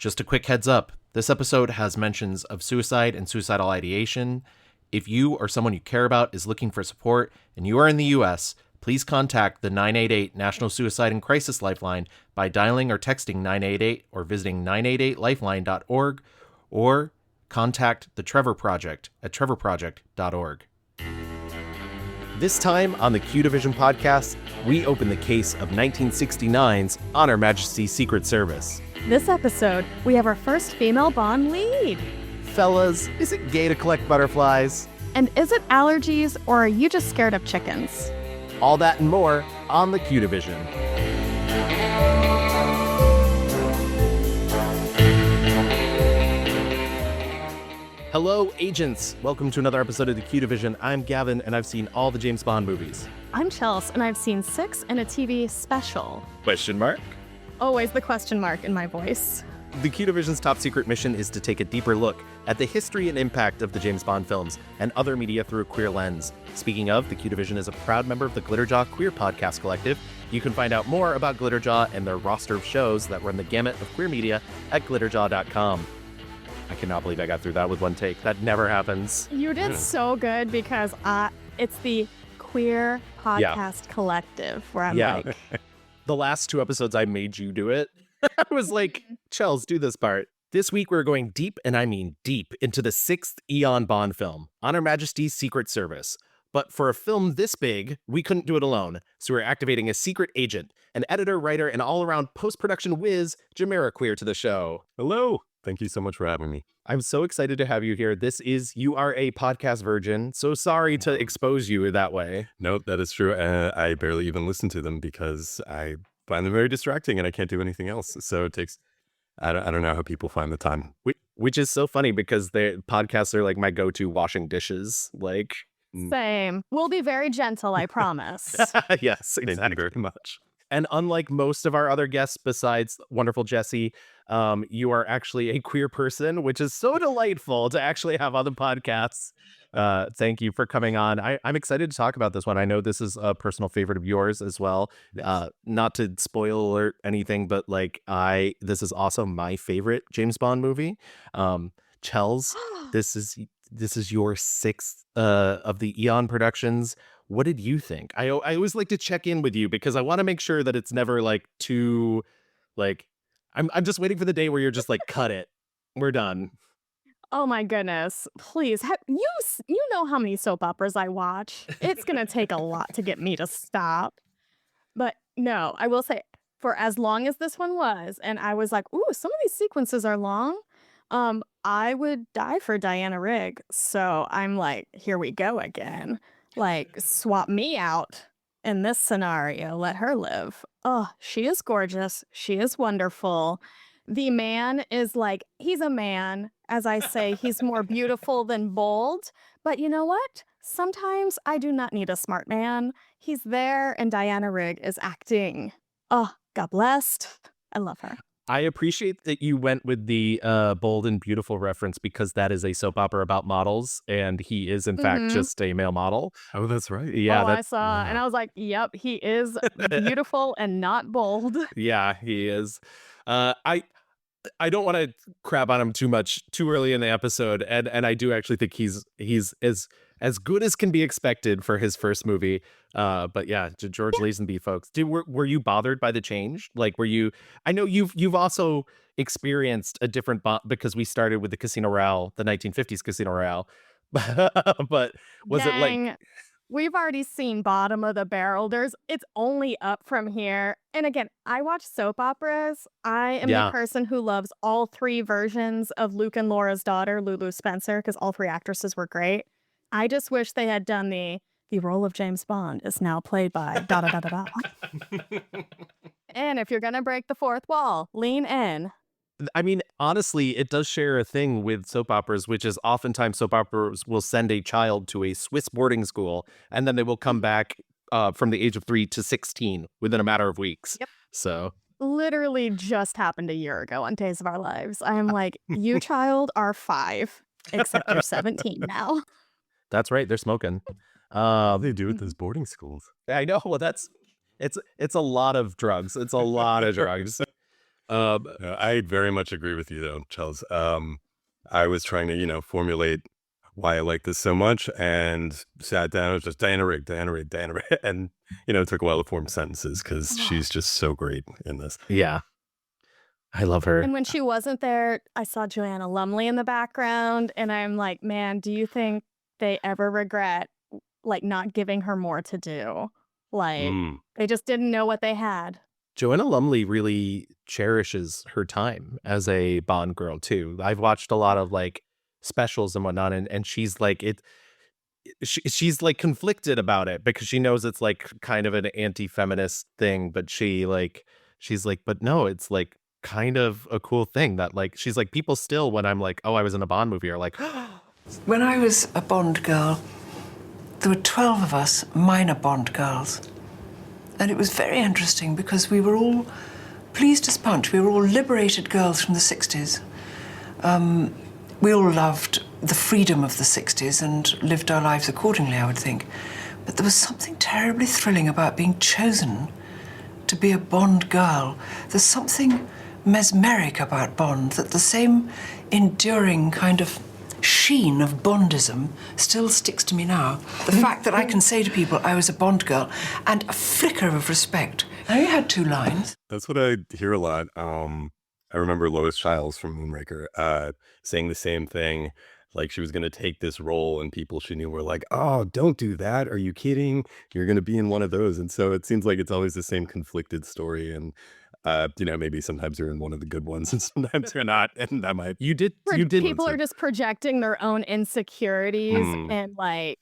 Just a quick heads up, this episode has mentions of suicide and suicidal ideation. If you or someone you care about is looking for support and you are in the U.S., please contact the 988 National Suicide and Crisis Lifeline by dialing or texting 988 or visiting 988lifeline.org, or contact the Trevor Project at trevorproject.org. This time on the Q Division podcast, we open the case of 1969's Honor Majesty's Secret Service. This episode, we have our first female Bond lead. Fellas, is it gay to collect butterflies? And is it allergies, or are you just scared of chickens? All that and more on the Q Division. Hello, agents. Welcome to another episode of the Q Division. I'm Gavin, and I've seen all the James Bond movies. I'm Chels, and I've seen 6 and a TV special. Question mark? Always the question mark in my voice. The Q Division's top secret mission is to take a deeper look at the history and impact of the James Bond films and other media through a queer lens. Speaking of, the Q Division is a proud member of the Glitterjaw Queer Podcast Collective. You can find out more about Glitterjaw and their roster of shows that run the gamut of queer media at glitterjaw.com. I cannot believe I got through that with one take. That never happens. You did so good because it's the Queer Podcast Collective where I'm like... The last 2 episodes, I made you do it. I was like, Chels, do this part. This week, we're going deep, and I mean deep, into the 6th Eon Bond film, Honor Majesty's Secret Service. But for a film this big, we couldn't do it alone. So we're activating a secret agent, an editor, writer, and all-around post-production whiz, Jamiroqueer, to the show. Hello. Thank you so much for having me. I'm so excited to have you here. You are a podcast virgin, so sorry to expose you that way. No, that is true. I barely even listen to them because I find them very distracting and I can't do anything else. So it takes, I don't know how people find the time. Which is so funny because the podcasts are like my go-to washing dishes. Like, same. We'll be very gentle, I promise. Yes, exactly. Thank you very much. And unlike most of our other guests besides wonderful Jesse, you are actually a queer person, which is so delightful to actually have on the podcasts. Thank you for coming on. I'm excited to talk about this one. I know this is a personal favorite of yours as well. Not to spoil alert anything, but this is also my favorite James Bond movie. Chels, this is your 6th of the Eon productions. What did you think? I always like to check in with you because I want to make sure that it's never too I'm just waiting for the day where you're just like, cut it, we're done. Oh my goodness. Please, you know how many soap operas I watch. It's going to take a lot to get me to stop. But no, I will say, for as long as this one was, and I was like, ooh, some of these sequences are long, I would die for Diana Rigg. So I'm like, here we go again. Swap me out in this scenario. Let her live. Oh, she is gorgeous. She is wonderful. The man is he's a man. As I say, he's more beautiful than bold. But you know what? Sometimes I do not need a smart man. He's there, and Diana Rigg is acting. Oh, God blessed. I love her. I appreciate that you went with the bold and beautiful reference because that is a soap opera about models, and he is, in fact, just a male model. Oh, that's right. Yeah, I saw, and I was like, yep, he is beautiful and not bold. Yeah, he is. I don't want to crap on him too much too early in the episode, and I do actually think he's as good as can be expected for his first movie. But yeah, George Lazenby, folks. Were you bothered by the change? Were you? I know you've also experienced a different because we started with the Casino Royale, the 1950s Casino Royale. But was it we've already seen bottom of the barrel. It's only up from here. And again, I watch soap operas. I am the person who loves all 3 versions of Luke and Laura's daughter, Lulu Spencer, because all 3 actresses were great. I just wish they had done the role of James Bond is now played by da-da-da-da-da. And if you're going to break the 4th wall, lean in. I mean, honestly, it does share a thing with soap operas, which is oftentimes soap operas will send a child to a Swiss boarding school, and then they will come back from the age of 3 to 16 within a matter of weeks. Yep. So literally just happened a year ago on Days of Our Lives. I am like, you child are 5, except you're 17 now. That's right. They're smoking. They do with those boarding schools. I know. Well, it's a lot of drugs. It's a lot of drugs. I very much agree with you, though, Charles. I was trying to, formulate why I like this so much and sat down. It was just Diana Rigg, Diana Rigg, Diana Rigg. And, it took a while to form sentences because she's just so great in this. Yeah, I love her. And when she wasn't there, I saw Joanna Lumley in the background, and I'm like, man, do you think they ever regret like not giving her more to do? Like Mm. they just didn't know what they had. Joanna Lumley really cherishes her time as a Bond girl too. I've watched a lot of like specials and whatnot, and she's like she's like conflicted about it because she knows it's like kind of an anti-feminist thing, but she's like, but no, it's like kind of a cool thing that like she's like people still when I'm like, oh, I was in a Bond movie, are like, When I was a Bond girl, there were 12 of us minor Bond girls. And it was very interesting because we were all pleased as punch. We were all liberated girls from the 60s. We all loved the freedom of the 60s and lived our lives accordingly, I would think. But there was something terribly thrilling about being chosen to be a Bond girl. There's something mesmeric about Bond, that the same enduring kind of sheen of Bondism still sticks to me now. The fact that I can say to people I was a Bond girl and a flicker of respect. I only had 2 lines. That's what I hear a lot. I remember Lois Chiles from Moonraker saying the same thing. Like she was going to take this role and people she knew were like, oh, don't do that. Are you kidding? You're going to be in one of those. And so it seems like it's always the same conflicted story. And, maybe sometimes you're in one of the good ones and sometimes you're not. And that might. you did People are just projecting their own insecurities Mm. and like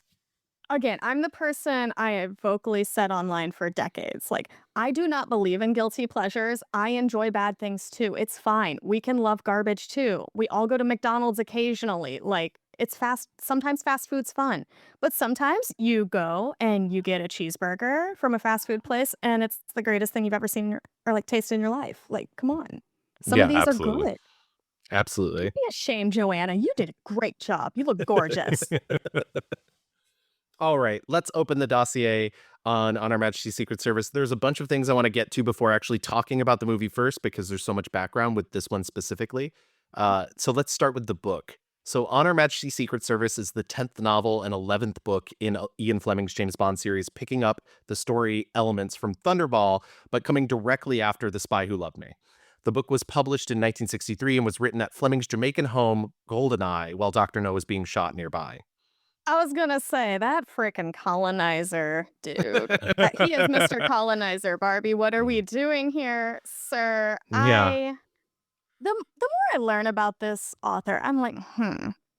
again, I'm the person I have vocally said online for decades. Like, I do not believe in guilty pleasures. I enjoy bad things too. It's fine. We can love garbage too. We all go to McDonald's occasionally. Like, it's fast. Sometimes fast food's fun. But sometimes you go and you get a cheeseburger from a fast food place and it's the greatest thing you've ever seen or like tasted in your life. Like, come on. Some Yeah, of these absolutely. are good. absolutely. Don't be ashamed, Joanna. You did a great job. You look gorgeous. All right, let's open the dossier on our Majesty's Secret Service. There's a bunch of things I want to get to before actually talking about the movie first, because there's so much background with this one specifically. So let's start with the book. So On Our Majesty's Secret Service is the 10th novel and 11th book in Ian Fleming's James Bond series, picking up the story elements from Thunderball, but coming directly after The Spy Who Loved Me. The book was published in 1963 and was written at Fleming's Jamaican home, Goldeneye, while Dr. No was being shot nearby. I was gonna say, that frickin' colonizer, dude. He is Mr. Colonizer, Barbie. What are we doing here, sir? Yeah. The more I learn about this author, I'm like,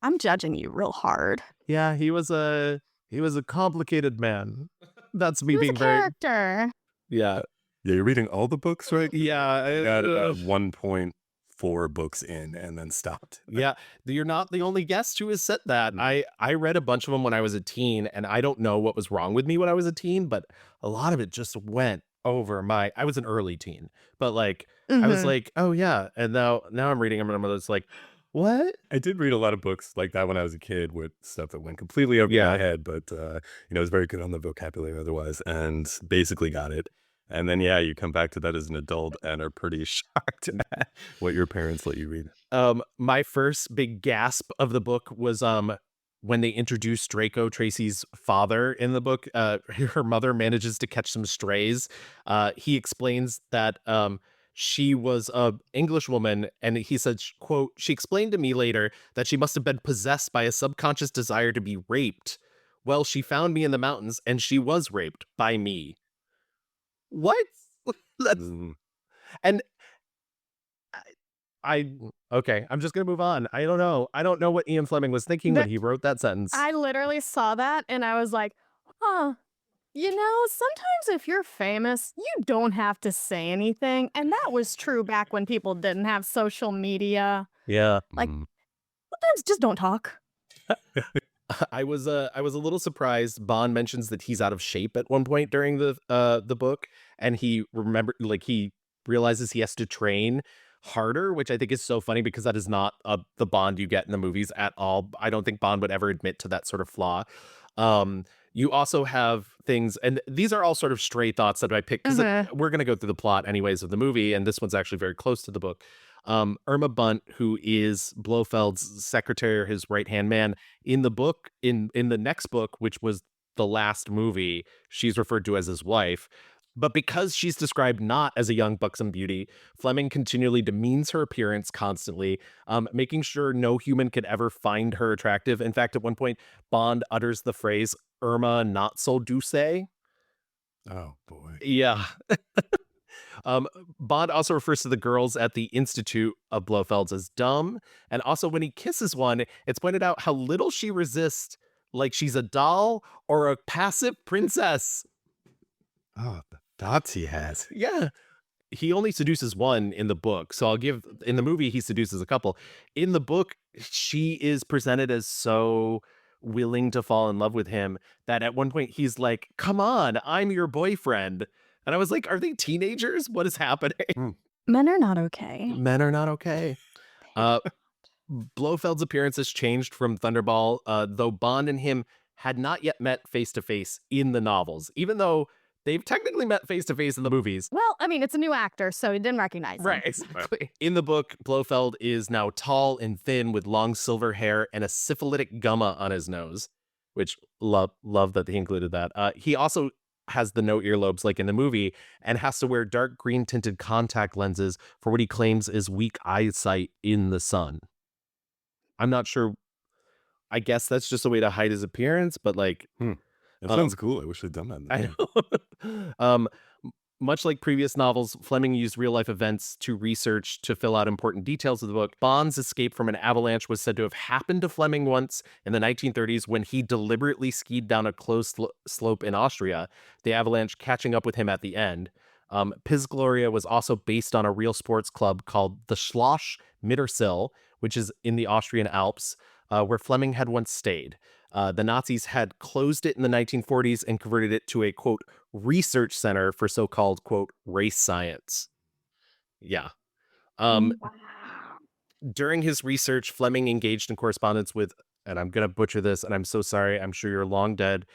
I'm judging you real hard. Yeah, he was a complicated man. That's me He was a being very character. yeah. Yeah, you're reading all the books, right? Yeah. Got 1.4 books in and then stopped. Yeah, you're not the only guest who has said that. I read a bunch of them when I was a teen, and I don't know what was wrong with me when I was a teen, but a lot of it just went over my. I was an early teen, but like I was Mhm. like, oh yeah, and now I'm reading them, and I'm just like, what? I did read a lot of books like that when I was a kid with stuff that went completely over Yeah. my head, but I was very good on the vocabulary otherwise and basically got it. And then you come back to that as an adult and are pretty shocked at what your parents let you read. My first big gasp of the book was when they introduced Draco, Tracy's father, in the book. Her mother manages to catch some strays. He explains that she was a English woman, and he said, quote, she explained to me later that she must have been possessed by a subconscious desire to be raped. Well, she found me in the mountains, and she was raped by me. What? That's, Mm. and okay, I'm just gonna move on. I don't know. I don't know what Ian Fleming was thinking when That- he wrote that sentence. I literally saw that and I was like, huh. Sometimes if you're famous, you don't have to say anything. And that was true back when people didn't have social media. Yeah. Like, Mm. sometimes just don't talk. I was a little surprised. Bond mentions that he's out of shape at one point during the book, and he realizes he has to train harder, which I think is so funny because that is not the Bond you get in the movies at all. I don't think Bond would ever admit to that sort of flaw. You also have things, and these are all sort of stray thoughts that I picked because we're going to go through the plot anyways of the movie, and this one's actually very close to the book. Irma Bunt, who is Blofeld's secretary, or his right-hand man, in the book, in the next book, which was the last movie, she's referred to as his wife. But because she's described not as a young buxom beauty, Fleming continually demeans her appearance constantly, making sure no human could ever find her attractive. In fact, at one point, Bond utters the phrase, Irma not so douce. Oh, boy. Yeah. Bond also refers to the girls at the Institute of Blofelds as dumb. And also when he kisses one, it's pointed out how little she resists, like she's a doll or a passive princess. Oh, the thoughts he has. Yeah. He only seduces one in the book. So in the movie, he seduces a couple. In the book, she is presented as so willing to fall in love with him that at one point he's like, come on, I'm your boyfriend. And I was like, are they teenagers? What is happening? Men are not okay. Men are not okay. Blofeld's appearance has changed from Thunderball, though Bond and him had not yet met face to face in the novels, even though they've technically met face to face in the movies. Well, I mean, it's a new actor, so he didn't recognize him. Right, exactly. In the book, Blofeld is now tall and thin with long silver hair and a syphilitic gumma on his nose, which love that he included that. He also has the no earlobes like in the movie and has to wear dark green tinted contact lenses for what he claims is weak eyesight in the sun. I'm not sure. I guess that's just a way to hide his appearance, but like... It sounds cool. I wish they'd done that in the I know. Much like previous novels, Fleming used real-life events to research to fill out important details of the book. Bond's escape from an avalanche was said to have happened to Fleming once in the 1930s when he deliberately skied down a closed slope in Austria, the avalanche catching up with him at the end. Piz Gloria was also based on a real sports club called the Schloss Mittersill, which is in the Austrian Alps, where Fleming had once stayed. The Nazis had closed it in the 1940s and converted it to a, quote, research center for so-called, quote, race science. Yeah. During his research, Fleming engaged in correspondence with, and I'm going to butcher this, and I'm so sorry, I'm sure you're long dead,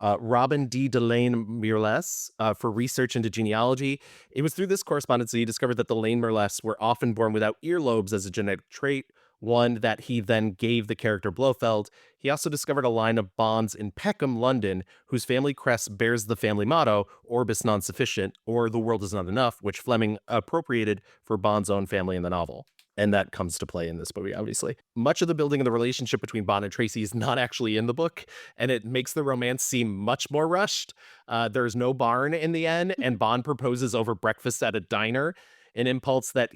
Robin D. Delane Mirles for research into genealogy. It was through this correspondence that he discovered that the Lane Mirles were often born without earlobes as a genetic trait, one that he then gave the character Blofeld. He also discovered a line of Bonds in Peckham, London, whose family crest bears the family motto, Orbis non sufficient, or the world is not enough, which Fleming appropriated for Bond's own family in the novel. And that comes to play in this movie, obviously. Much of the building of the relationship between Bond and Tracy is not actually in the book, and it makes the romance seem much more rushed. There's no barn in the end, and Bond proposes over breakfast at a diner, an impulse that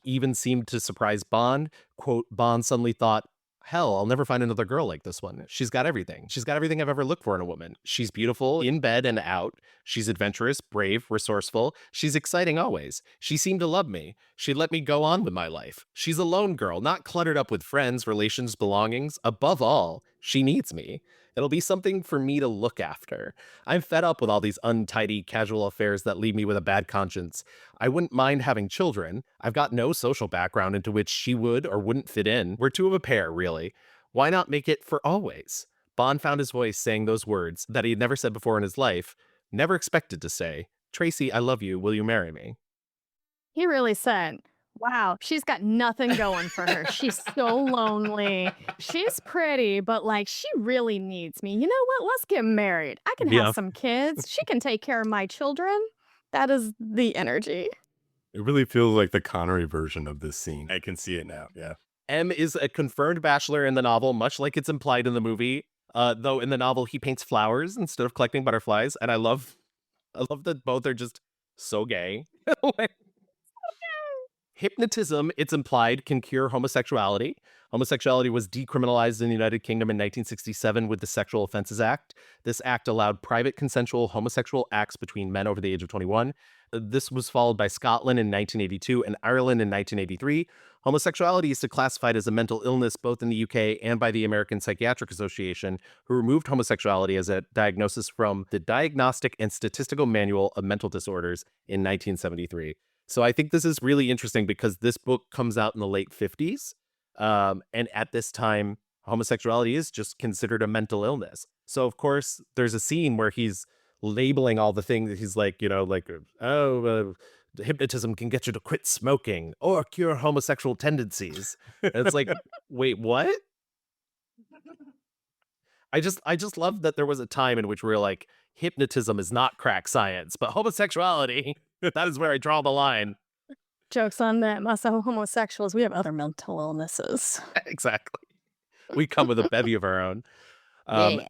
even seemed to surprise Bond. Quote, Bond suddenly thought, hell, I'll never find another girl like this one. She's got everything. She's got everything I've ever looked for in a woman. She's beautiful in bed and out. She's adventurous, brave, resourceful. She's exciting always. She seemed to love me. She'd let me go on with my life. She's a lone girl, not cluttered up with friends, relations, belongings. Above all, she needs me. It'll be something for me to look after. I'm fed up with all these untidy, casual affairs that leave me with a bad conscience. I wouldn't mind having children. I've got no social background into which she would or wouldn't fit in. We're two of a pair, really. Why not make it for always? Bond found his voice saying those words that he had never said before in his life, never expected to say. Tracy, I love you. Will you marry me? He really said, wow, she's got nothing going for her. She's so lonely. She's pretty, but like she really needs me. You know what? Let's get married. I can have some kids. She can take care of my children. That is the energy. It really feels like the Connery version of this scene. I can see it now. Yeah. M is a confirmed bachelor in the novel, much like it's implied in the movie. Though in the novel, he paints flowers instead of collecting butterflies. And I love that both are just so gay. Hypnotism, it's implied, can cure homosexuality. Homosexuality was decriminalized in the United Kingdom in 1967 with the Sexual Offences Act. This act allowed private consensual homosexual acts between men over the age of 21. This was followed by Scotland in 1982 and Ireland in 1983. Homosexuality is classified as a mental illness both in the UK and by the American Psychiatric Association, who removed homosexuality as a diagnosis from the Diagnostic and Statistical Manual of Mental Disorders in 1973. So I think this is really interesting because this book comes out in the late 50s. And at this time, homosexuality is just considered a mental illness. So of course there's a scene where he's labeling all the things. He's like, hypnotism can get you to quit smoking or cure homosexual tendencies. And it's like, wait, what? I just love that there was a time in which we were like, hypnotism is not crack science, but homosexuality, that is where I draw the line. Joke's on them. Us homosexuals, we have other mental illnesses. Exactly. We come with a bevy of our own. Um, Yeah.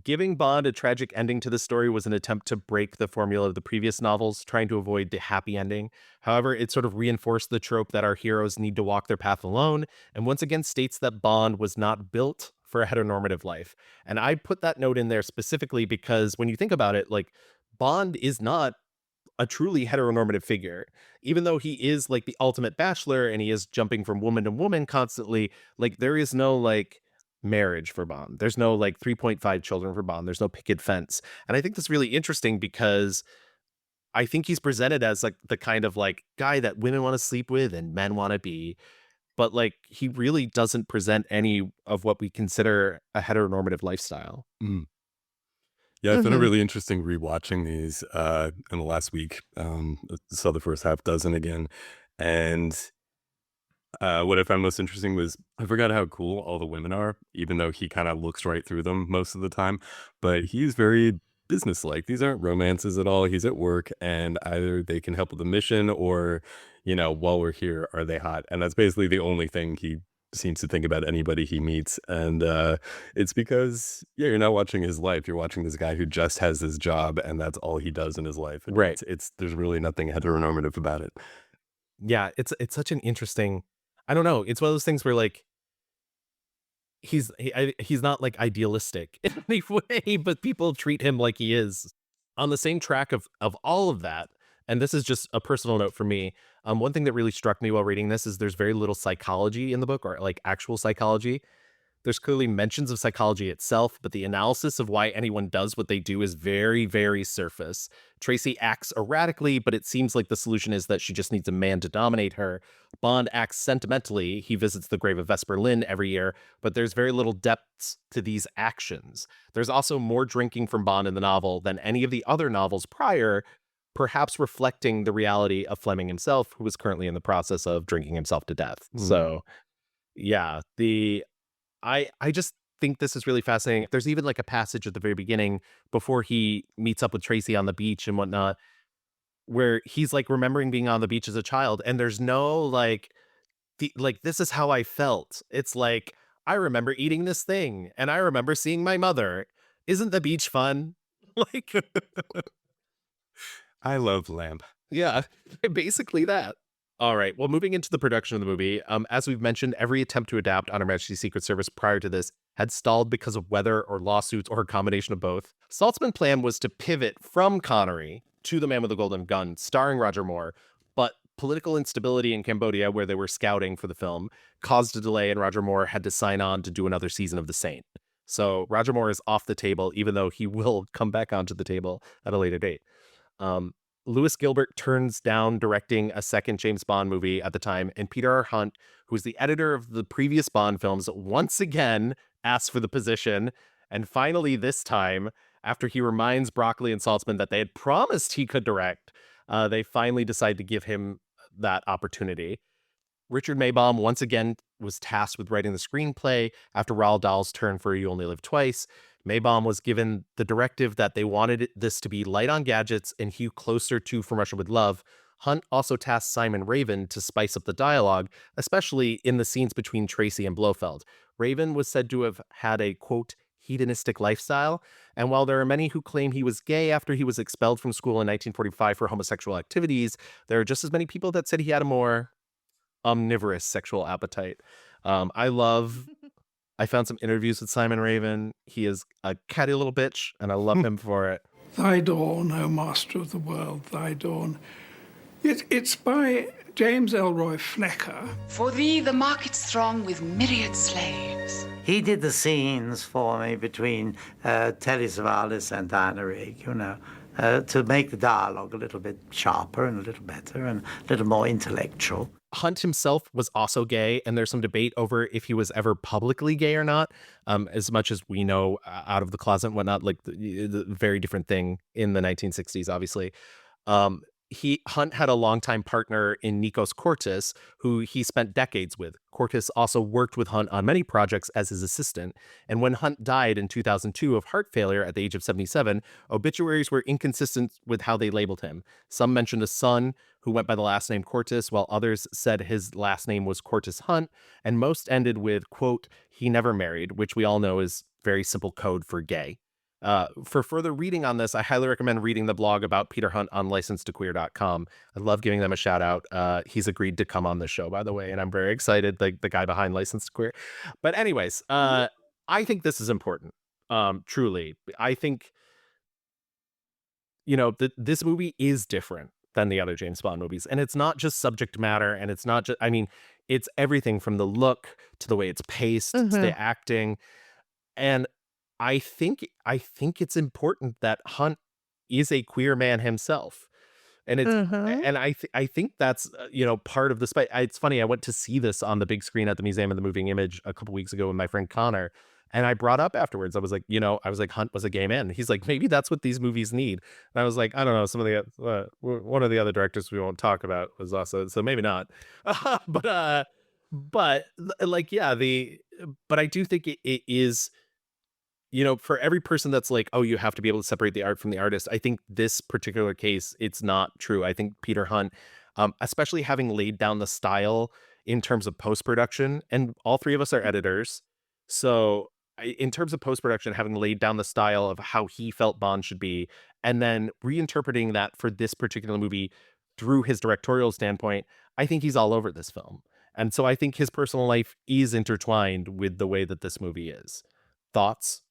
Giving Bond a tragic ending to the story was an attempt to break the formula of the previous novels, trying to avoid the happy ending. However, it sort of reinforced the trope that our heroes need to walk their path alone, and once again states that Bond was not built for a heteronormative life. And I put that note in there specifically because when you think about it, like, Bond is not a truly heteronormative figure. Even though he is like the ultimate bachelor and he is jumping from woman to woman constantly, like, there is no like marriage for Bond. There's no like 3.5 children for Bond. There's no picket fence. And I think that's really interesting because I think he's presented as like the kind of like guy that women want to sleep with and men want to be. But like, he really doesn't present any of what we consider a heteronormative lifestyle. Mm. Yeah, I found it Mhm. really interesting rewatching these in the last week. Saw the first half dozen again. And what I found most interesting was I forgot how cool all the women are, even though he kind of looks right through them most of the time. But he's very businesslike. These aren't romances at all. He's at work, and either they can help with the mission, or while we're here, are they hot? And that's basically the only thing he seems to think about anybody he meets. And it's because you're not watching his life. You're watching this guy who just has his job, and that's all he does in his life. And Right. it's there's really nothing heteronormative about it. Yeah, it's such an interesting, I don't know. It's one of those things where like he's not like idealistic in any way, but people treat him like he is. On the same track of all of that, and this is just a personal note for me. One thing that really struck me while reading this is there's very little psychology in the book, or like actual psychology. There's clearly mentions of psychology itself, but the analysis of why anyone does what they do is very, very surface. Tracy acts erratically, but it seems like the solution is that she just needs a man to dominate her. Bond acts sentimentally. He visits the grave of Vesper Lynn every year, but there's very little depth to these actions. There's also more drinking from Bond in the novel than any of the other novels prior, perhaps reflecting the reality of Fleming himself, who is currently in the process of drinking himself to death. Mm. So, yeah, I just think this is really fascinating. There's even like a passage at the very beginning before he meets up with Tracy on the beach and whatnot, where he's like remembering being on the beach as a child, and there's no like this is how I felt. It's like, I remember eating this thing and I remember seeing my mother. Isn't the beach fun? Like, I love Lamp. yeah, basically that. All right. Well, moving into the production of the movie, as we've mentioned, every attempt to adapt on Her Majesty's Secret Service prior to this had stalled because of weather or lawsuits or a combination of both. Saltzman's plan was to pivot from Connery to The Man with the Golden Gun, starring Roger Moore, but political instability in Cambodia, where they were scouting for the film, caused a delay, and Roger Moore had to sign on to do another season of The Saint. So Roger Moore is off the table, even though he will come back onto the table at a later date. Lewis Gilbert turns down directing a second James Bond movie at the time, and Peter R. Hunt, who was the editor of the previous Bond films, once again asks for the position. And finally, this time, after he reminds Broccoli and Saltzman that they had promised he could direct, they finally decide to give him that opportunity. Richard Maybaum once again was tasked with writing the screenplay after Roald Dahl's turn for You Only Live Twice. Maybaum was given the directive that they wanted this to be light on gadgets and hew closer to From Russia with Love. Hunt also tasked Simon Raven to spice up the dialogue, especially in the scenes between Tracy and Blofeld. Raven was said to have had a, quote, hedonistic lifestyle, and while there are many who claim he was gay after he was expelled from school in 1945 for homosexual activities, there are just as many people that said he had a more omnivorous sexual appetite. I found some interviews with Simon Raven. He is a catty little bitch, and I love him for it. Thy dawn, O master of the world, thy dawn. It's by James Elroy Flecker. For thee the markets throng with myriad slaves. He did the scenes for me between Telly Savalas and Diana Rigg, to make the dialogue a little bit sharper and a little better and a little more intellectual. Hunt himself was also gay, and there's some debate over if he was ever publicly gay or not. As much as we know out of the closet and whatnot, like the very different thing in the 1960s, obviously. Um, Hunt had a longtime partner in Nikos Kortis, who he spent decades with. Kortis also worked with Hunt on many projects as his assistant. And when Hunt died in 2002 of heart failure at the age of 77, obituaries were inconsistent with how they labeled him. Some mentioned a son who went by the last name Kortis, while others said his last name was Kortis Hunt, and most ended with, quote, "he never married," which we all know is very simple code for gay. For further reading on this, I highly recommend reading the blog about Peter Hunt on licensedtoqueer.com. I love giving them a shout out. He's agreed to come on the show, by the way, and I'm very excited, like the guy behind License to Queer. But anyways, I think this is important. Truly. I think, this movie is different than the other James Bond movies. And it's not just subject matter, and it's not just, it's everything from the look to the way it's paced to the acting. And I think it's important that Hunt is a queer man himself. And it's and I think that's part of the spice. It's funny, I went to see this on the big screen at the Museum of the Moving Image a couple weeks ago with my friend Connor, and I brought up afterwards, I was like, Hunt was a gay man. And he's like, maybe that's what these movies need. And I was like, I don't know, some of the one of the other directors we won't talk about was also, so maybe not. But like, yeah, but I do think it is, for every person that's like, oh, you have to be able to separate the art from the artist. I think this particular case, it's not true. I think Peter Hunt, especially having laid down the style in terms of post-production, and all three of us are editors. So in terms of post-production, having laid down the style of how he felt Bond should be, and then reinterpreting that for this particular movie through his directorial standpoint, I think he's all over this film. And so I think his personal life is intertwined with the way that this movie is. Thoughts?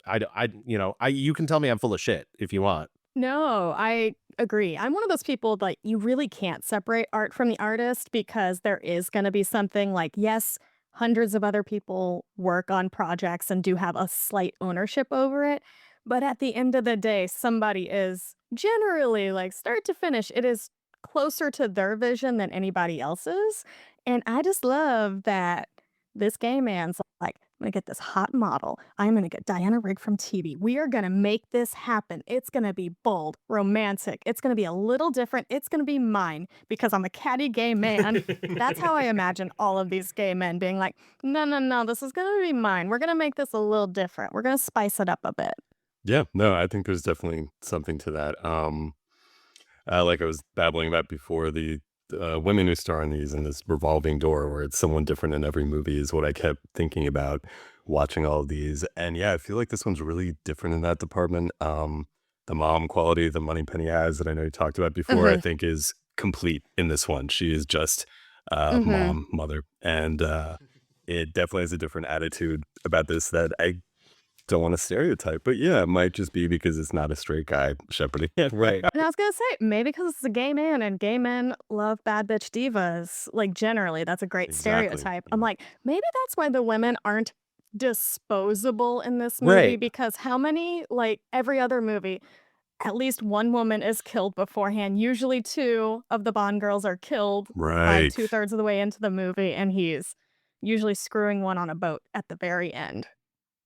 You can tell me I'm full of shit if you want. No, I agree. I'm one of those people that you really can't separate art from the artist, because there is going to be something like, yes, hundreds of other people work on projects and do have a slight ownership over it. But at the end of the day, somebody is generally, like, start to finish, it is closer to their vision than anybody else's. And I just love that this gay man's like, I'm gonna get this hot model. I'm gonna get Diana Rigg from TV. We are gonna make this happen. It's gonna be bold, romantic. It's gonna be a little different. It's gonna be mine because I'm a catty gay man. That's how I imagine all of these gay men being like, no, no, no, this is gonna be mine. We're gonna make this a little different. We're gonna spice it up a bit. Yeah, no, I think there's definitely something to that. Like I was babbling about before, the women who star in these, in this revolving door where it's someone different in every movie, is what I kept thinking about watching all of these. And yeah, I feel like this one's really different in that department. The mom quality the Moneypenny has, that I know you talked about before, I think is complete in this one. She is just mom, mother. And it definitely has a different attitude about this that I don't want to stereotype, but yeah, it might just be because it's not a straight guy shepherding it. Right. And I was gonna say, maybe because it's a gay man and gay men love bad bitch divas. Like, generally, that's a great Exactly. stereotype. I'm like, maybe that's why the women aren't disposable in this movie, Right. because how many, like every other movie, at least one woman is killed beforehand. Usually two of the Bond girls are killed by Right. 2/3 of the way into the movie, and he's usually screwing one on a boat at the very end.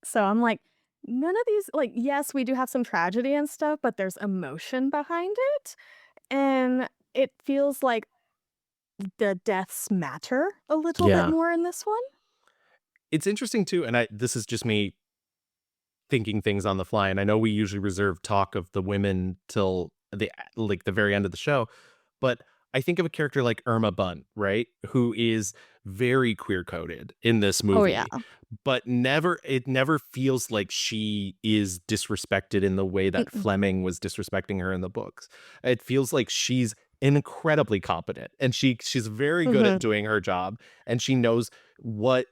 So I'm like, none of these, like, yes, we do have some tragedy and stuff, but there's emotion behind it. And it feels like the deaths matter a little bit Yeah. more in this one. It's interesting too, and this is just me thinking things on the fly, and I know we usually reserve talk of the women till the very end of the show, but I think of a character like Irma Bunt, right, who is very queer coded in this Oh, movie, yeah. but it never feels like she is disrespected in the way that Mm-mm. Fleming was disrespecting her in the books. It feels like she's incredibly competent, and she's very good at doing her job, and she knows what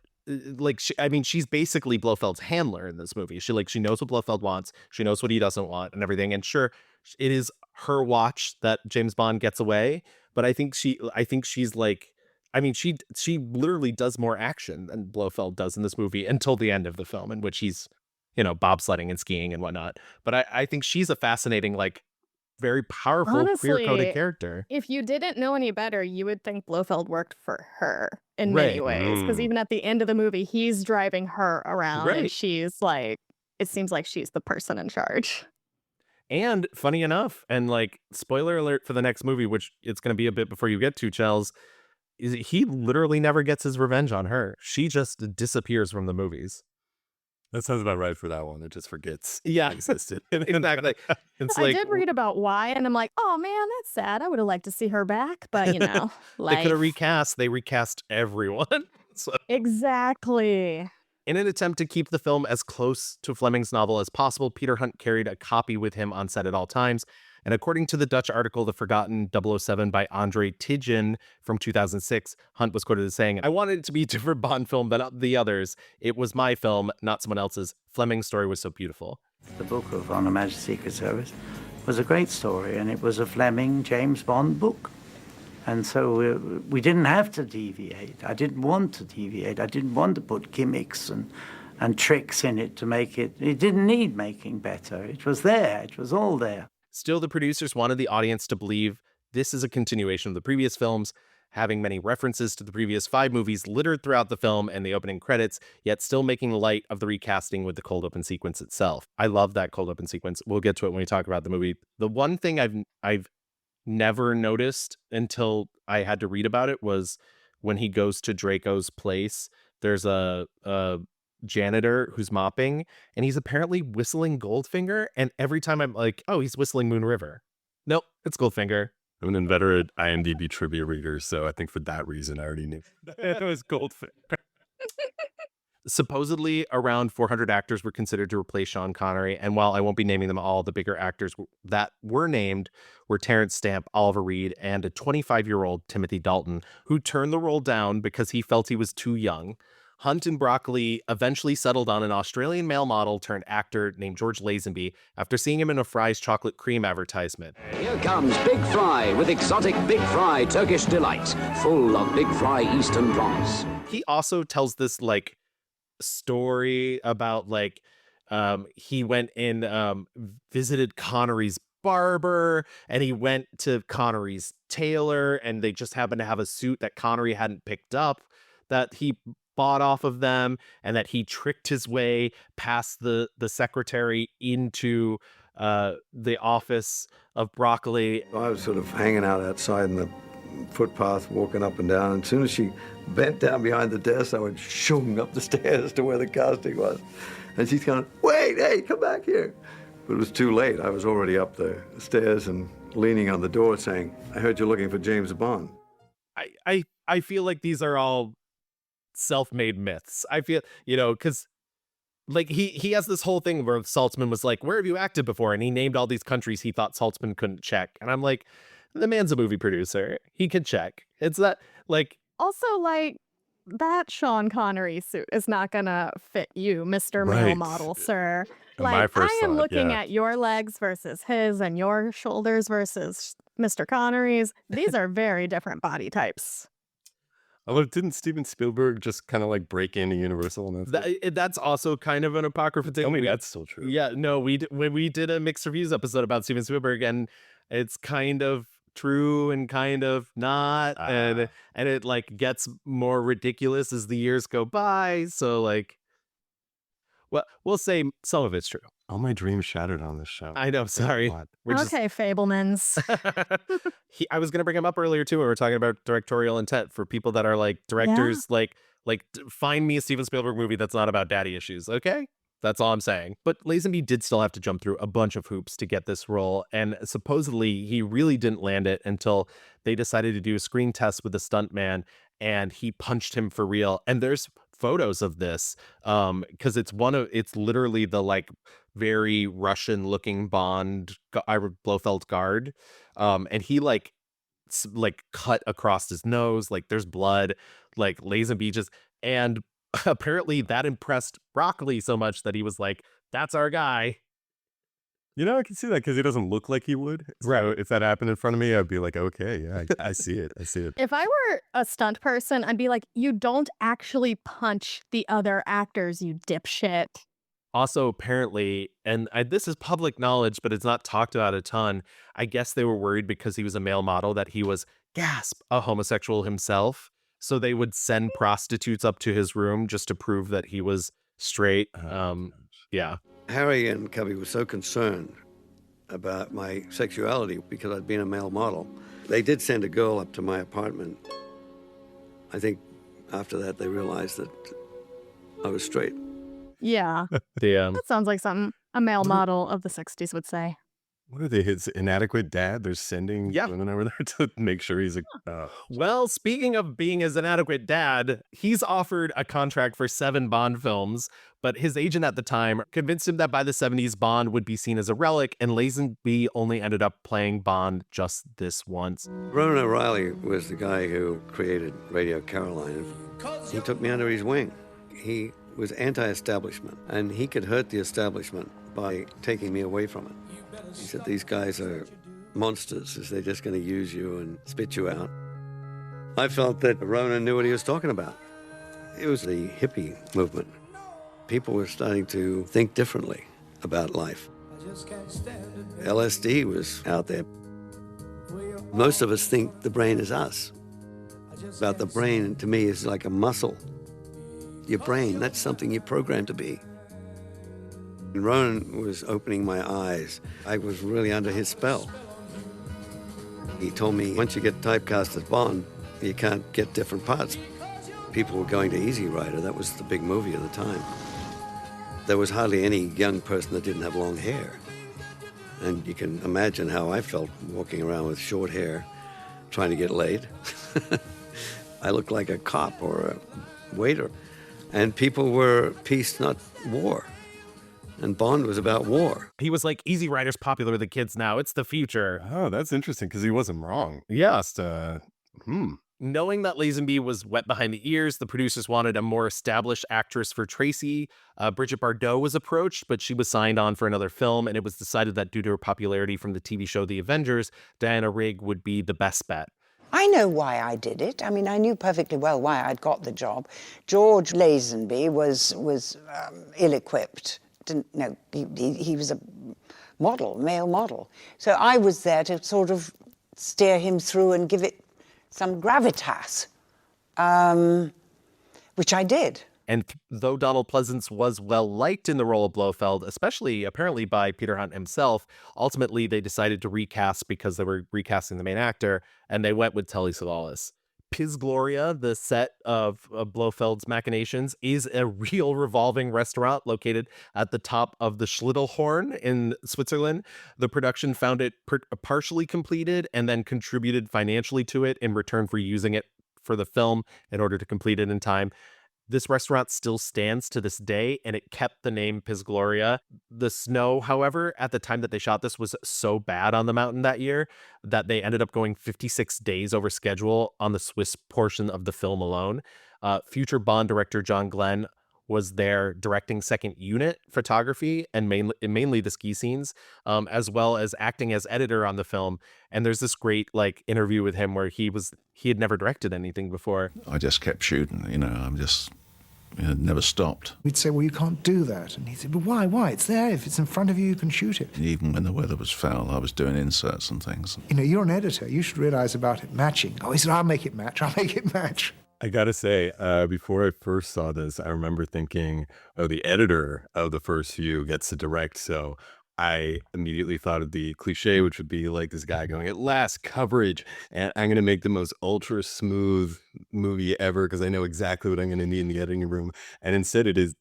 she's basically Blofeld's handler in this movie. She knows what Blofeld wants, she knows what he doesn't want and everything. And sure, it is her watch that James Bond gets away, but I think she's like, she literally does more action than Blofeld does in this movie until the end of the film, in which he's bobsledding and skiing and whatnot. But I think she's a fascinating, like, very powerful queer-coded Honestly, character. if you didn't know any better, you would think Blofeld worked for her in many Right. ways. Because even at the end of the movie, he's driving her around and Right. she's like, it seems like she's the person in charge. And funny enough, and like spoiler alert for the next movie, which it's going to be a bit before you get to, Chels, is he literally never gets his revenge on her. She just disappears from the movies. That sounds about right for that one. It just forgets Yeah. it existed. Exactly. It's I like did read about why, and I'm like, oh man, that's sad. I would have liked to see her back, but you know, they could have life. recast. They recast everyone. So, Exactly. in an attempt to keep the film as close to Fleming's novel as possible, Peter Hunt carried a copy with him on set at all times. And according to the Dutch article, The Forgotten 007 by Andre Tidjen from 2006, Hunt was quoted as saying, "I wanted it to be a different Bond film than the others. It was my film, not someone else's. Fleming's story was so beautiful." The book of On Her Majesty's Secret Service was a great story, and it was a Fleming James Bond book. And so we didn't have to deviate. I didn't want to deviate. I didn't want to put gimmicks and tricks in it to make it. It didn't need making better. It was there. It was all there. Still, the producers wanted the audience to believe this is a continuation of the previous films, having many references to the previous 5 movies littered throughout the film and the opening credits, yet still making light of the recasting with the cold open sequence itself. I love that cold open sequence. We'll get to it when we talk about the movie. The one thing I've never noticed until I had to read about it was when he goes to Draco's place, there's a janitor who's mopping, and he's apparently whistling Goldfinger, and every time I'm like, oh, he's whistling Moon River. Nope, it's Goldfinger. I'm an inveterate IMDb trivia reader, so I think for that reason I already knew it was Goldfinger. Supposedly, around 400 actors were considered to replace Sean Connery, and while I won't be naming them all, the bigger actors that were named were Terrence Stamp, Oliver Reed, and a 25-year-old Timothy Dalton, who turned the role down because he felt he was too young. Hunt and Broccoli eventually settled on an Australian male model turned actor named George Lazenby after seeing him in a Fry's chocolate cream advertisement. Here comes Big Fry with exotic Big Fry Turkish delight, full of Big Fry Eastern promise. He also tells this like story about like he went and visited Connery's barber, and he went to Connery's tailor, and they just happened to have a suit that Connery hadn't picked up that he bought off of them, and that he tricked his way past the secretary into the office of Broccoli. I was sort of hanging out outside in the footpath, walking up and down. And as soon as she bent down behind the desk, I went shooing up the stairs to where the casting was. And she's going, wait, hey, come back here. But it was too late. I was already up the stairs and leaning on the door saying, I heard you're looking for James Bond. I feel like these are all self-made myths. I feel, because like he has this whole thing where Saltzman was like, where have you acted before? And he named all these countries he thought Saltzman couldn't check. And I'm like, the man's a movie producer. He can check. It's that like. Also, like, that Sean Connery suit is not gonna fit you, Mr. Male Right. Model, sir. My Like, first I am thought, looking yeah. at your legs versus his and your shoulders versus Mr. Connery's. These are very different body types. Although didn't Steven Spielberg just kind of like break into Universal? And That's also kind of an apocryphal thing. tell me that's still true. Yeah, no, when we did a mixed reviews episode about Steven Spielberg, and it's kind of true and kind of not, and it like gets more ridiculous as the years go by. So like, well, we'll say some of it's true. All my dreams shattered on this show. I know, sorry. God. We're just- Okay, Fablemans. I was gonna bring him up earlier too. We were talking about directorial intent for people that are like directors, like find me a Steven Spielberg movie that's not about daddy issues. Okay, that's all I'm saying. But Lazenby did still have to jump through a bunch of hoops to get this role, and supposedly he really didn't land it until they decided to do a screen test with the stuntman, and he punched him for real. And there's photos of this because it's literally the like very Russian looking Bond Blofeld guard, and he like cut across his nose, like there's blood, like Lazenby just, and apparently that impressed Broccoli so much that he was like, that's our guy. I can see that because he doesn't look like he would. So if that happened in front of me, I'd be like, okay, yeah, I see it. I see it. If I were a stunt person, I'd be like, you don't actually punch the other actors, you dipshit. Also, apparently, and this is public knowledge, but it's not talked about a ton. I guess they were worried because he was a male model that he was, gasp, a homosexual himself. So they would send prostitutes up to his room just to prove that he was straight. Yeah. Harry and Cubby were so concerned about my sexuality because I'd been a male model. They did send a girl up to my apartment. I think after that they realized that I was straight. Yeah. Damn. That sounds like something a male model of the 60s would say. What are they, his inadequate dad? They're sending women over there to make sure he's a... Well, speaking of being his inadequate dad, he's offered a contract for 7 Bond films, but his agent at the time convinced him that by the 70s, Bond would be seen as a relic, and Lazenby only ended up playing Bond just this once. Ronan O'Reilly was the guy who created Radio Caroline. He took me under his wing. He was anti-establishment, and he could hurt the establishment by taking me away from it. He said, these guys are monsters. They're just going to use you and spit you out. I felt that Ronan knew what he was talking about. It was the hippie movement. People were starting to think differently about life. LSD was out there. Most of us think the brain is us. But the brain, to me, is like a muscle. Your brain, that's something you're programmed to be. And Ronan was opening my eyes. I was really under his spell. He told me, once you get typecast as Bond, you can't get different parts. People were going to Easy Rider. That was the big movie of the time. There was hardly any young person that didn't have long hair. And you can imagine how I felt walking around with short hair, trying to get laid. I looked like a cop or a waiter. And people were peace, not war. And Bond was about war. He was like, Easy Rider's popular with the kids now. It's the future. Oh, that's interesting, because he wasn't wrong. Yeah. Just, Knowing that Lazenby was wet behind the ears, the producers wanted a more established actress for Tracy. Bridget Bardot was approached, but she was signed on for another film, and it was decided that due to her popularity from the TV show The Avengers, Diana Rigg would be the best bet. I know why I did it. I mean, I knew perfectly well why I'd got the job. George Lazenby was ill-equipped. Didn't know he was a model, male model. So I was there to sort of steer him through and give it some gravitas, which I did. And though Donald Pleasance was well-liked in the role of Blofeld, especially apparently by Peter Hunt himself, ultimately they decided to recast because they were recasting the main actor, and they went with Telly Savalas. Piz Gloria, the set of Blofeld's machinations, is a real revolving restaurant located at the top of the Schlittelhorn in Switzerland. The production found it partially completed and then contributed financially to it in return for using it for the film in order to complete it in time. This restaurant still stands to this day, and it kept the name Piz Gloria. The snow, however, at the time that they shot this was so bad on the mountain that year that they ended up going 56 days over schedule on the Swiss portion of the film alone. Future Bond director John Glenn was there directing second unit photography and mainly the ski scenes, as well as acting as editor on the film. And there's this great interview with him where he had never directed anything before. I just kept shooting, never stopped. We'd say, well, you can't do that. And he'd say, but why? Why? It's there. If it's in front of you, you can shoot it. And even when the weather was foul, I was doing inserts and things. You're an editor. You should realize about it matching. Oh, he said, I'll make it match. I'll make it match. I gotta say, before I first saw this, I remember thinking, oh, the editor of the first few gets to direct. So I immediately thought of the cliche, which would be like this guy going, at last, coverage, and I'm going to make the most ultra smooth movie ever because I know exactly what I'm going to need in the editing room. And instead it is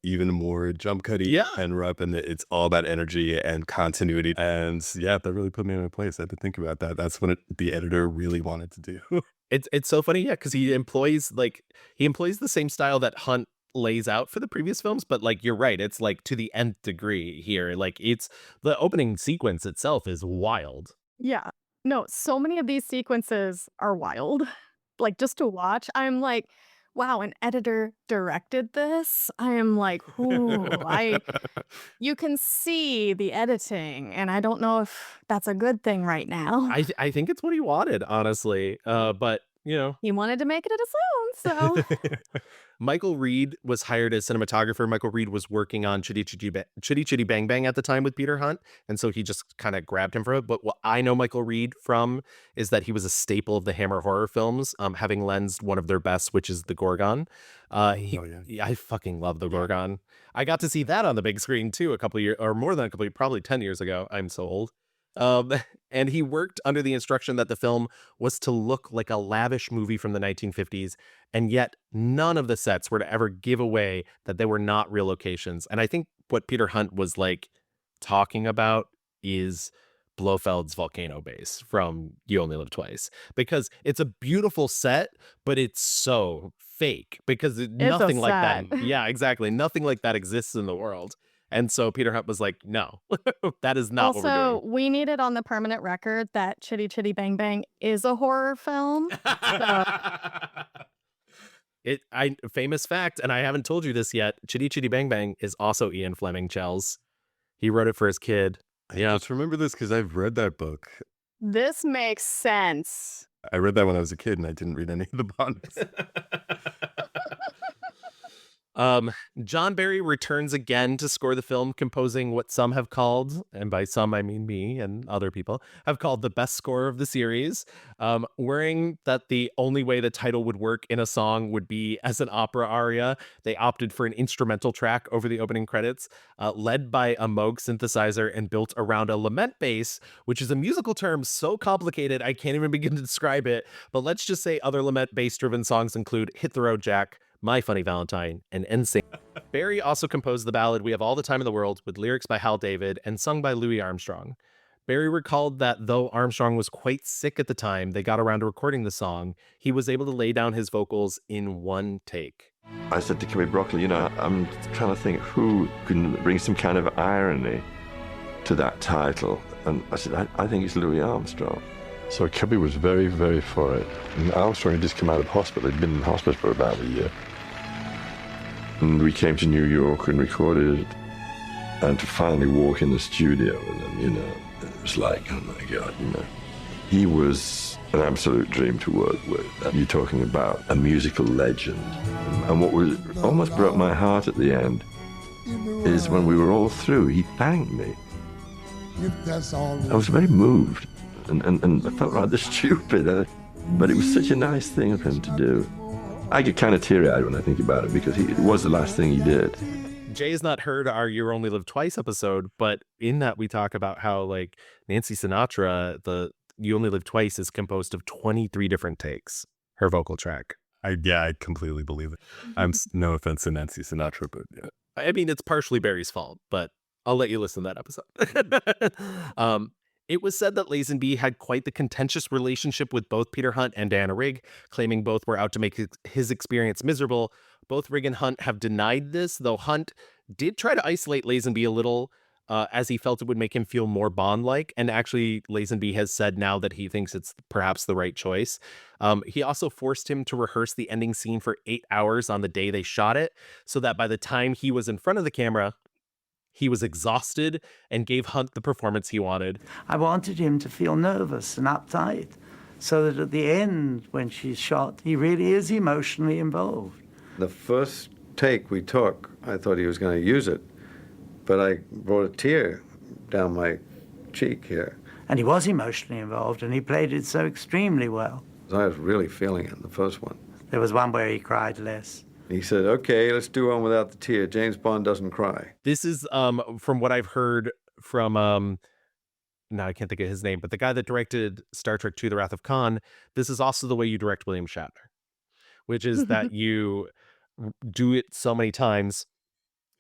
even more jump cutty and rough, and it's all about energy and continuity. And yeah, that really put me in my place. I had to think about that. That's what the editor really wanted to do. It's so funny, because he employs the same style that Hunt lays out for the previous films, but you're right, it's to the nth degree here. It's the opening sequence itself is wild. Yeah. No, so many of these sequences are wild. Just to watch, I'm like, wow, an editor directed this. I am like, ooh, you can see the editing, and I don't know if that's a good thing right now. I think it's what he wanted, honestly. But he wanted to make it at his own, so. Michael Reed was hired as cinematographer. Michael Reed was working on Chitty Chitty Bang Bang at the time with Peter Hunt, and so he just kind of grabbed him for it. But what I know Michael Reed from is that he was a staple of the Hammer horror films, having lensed one of their best, which is The Gorgon. Yeah, I fucking love The Gorgon. I got to see that on the big screen too a couple years, or more than a couple, probably 10 years ago. I'm so old. And he worked under the instruction that the film was to look like a lavish movie from the 1950s, and yet none of the sets were to ever give away that they were not real locations. And I think what Peter Hunt was like talking about is Blofeld's volcano base from You Only Live Twice, because it's a beautiful set, but it's so fake because nothing like that. Yeah, exactly. Nothing like that exists in the world. And so Peter Hunt was like, no, that is not what we're doing. Also, we need it on the permanent record that Chitty Chitty Bang Bang is a horror film. So, Famous fact, and I haven't told you this yet, Chitty Chitty Bang Bang is also Ian Fleming Chell's. He wrote it for his kid. Yeah, I just remember this because I've read that book. this makes sense. I read that when I was a kid, and I didn't read any of the Bonds. John Barry returns again to score the film, composing what some have called, and by some I mean me and other people, have called the best score of the series. Worrying that the only way the title would work in a song would be as an opera aria, they opted for an instrumental track over the opening credits, led by a Moog synthesizer and built around a lament bass, which is a musical term so complicated I can't even begin to describe it. But let's just say other lament bass-driven songs include Hit the Road Jack, My Funny Valentine, and NSYNC. Barry also composed the ballad We Have All the Time in the World with lyrics by Hal David and sung by Louis Armstrong. Barry recalled that though Armstrong was quite sick at the time they got around to recording the song, he was able to lay down his vocals in one take. I said to Kimmy Broccoli, I'm trying to think who can bring some kind of irony to that title. And I said, I think it's Louis Armstrong. So Cubby was very, very for it. And Armstrong had just come out of hospital. He'd been in hospital for about a year. And we came to New York and recorded it. And to finally walk in the studio with him, it was like, oh my God, He was an absolute dream to work with. And you're talking about a musical legend. And what was almost broke my heart at the end is when we were all through, he thanked me. I was very moved. And I felt rather stupid, but it was such a nice thing of him to do. I get kind of teary-eyed when I think about it because it was the last thing he did. Jay has not heard our You Only Live Twice episode, but in that we talk about how like Nancy Sinatra, the You Only Live Twice is composed of 23 different takes, her vocal track. I completely believe it. I'm no offense to Nancy Sinatra, but yeah. I mean, it's partially Barry's fault, but I'll let you listen to that episode. It was said that Lazenby had quite the contentious relationship with both Peter Hunt and Diana Rigg, claiming both were out to make his experience miserable. Both Rigg and Hunt have denied this, though Hunt did try to isolate Lazenby a little, as he felt it would make him feel more Bond-like. And actually, Lazenby has said now that he thinks it's perhaps the right choice. He also forced him to rehearse the ending scene for 8 hours on the day they shot it, so that by the time he was in front of the camera, he was exhausted and gave Hunt the performance he wanted. I wanted him to feel nervous and uptight so that at the end, when she's shot, he really is emotionally involved. The first take we took, I thought he was going to use it, but I brought a tear down my cheek here. And he was emotionally involved, and he played it so extremely well. I was really feeling it in the first one. There was one where he cried less. He said, okay, let's do one without the tear. James Bond doesn't cry. This is from what I've heard from, now I can't think of his name, but the guy that directed Star Trek II, The Wrath of Khan. This is also the way you direct William Shatner, which is that you do it so many times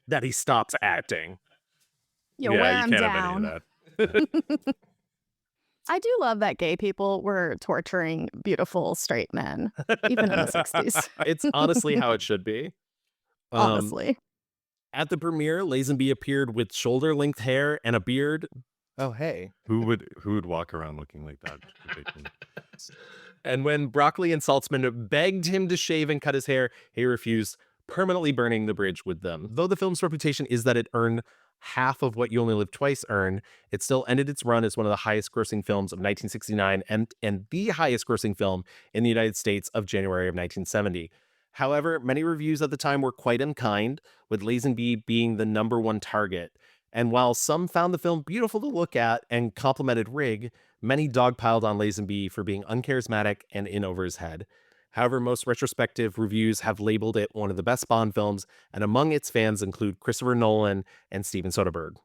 that he stops acting. You wear him can't down. have any of that. I do love that gay people were torturing beautiful straight men, even in the 60s. It's honestly how it should be. Honestly. At the premiere, Lazenby appeared with shoulder-length hair and a beard. Oh, hey. Who would walk around looking like that? And when Broccoli and Saltzman begged him to shave and cut his hair, he refused, permanently burning the bridge with them. Though the film's reputation is that it earned half of what You Only Live Twice earned, it still ended its run as one of the highest grossing films of 1969 and the highest grossing film in the United States of January of 1970. However, many reviews at the time were quite unkind, with Lazenby being the #1 target. And while some found the film beautiful to look at and complimented Rigg, many dogpiled on Lazenby for being uncharismatic and in over his head. However, most retrospective reviews have labeled it one of the best Bond films, and among its fans include Christopher Nolan and Steven Soderbergh.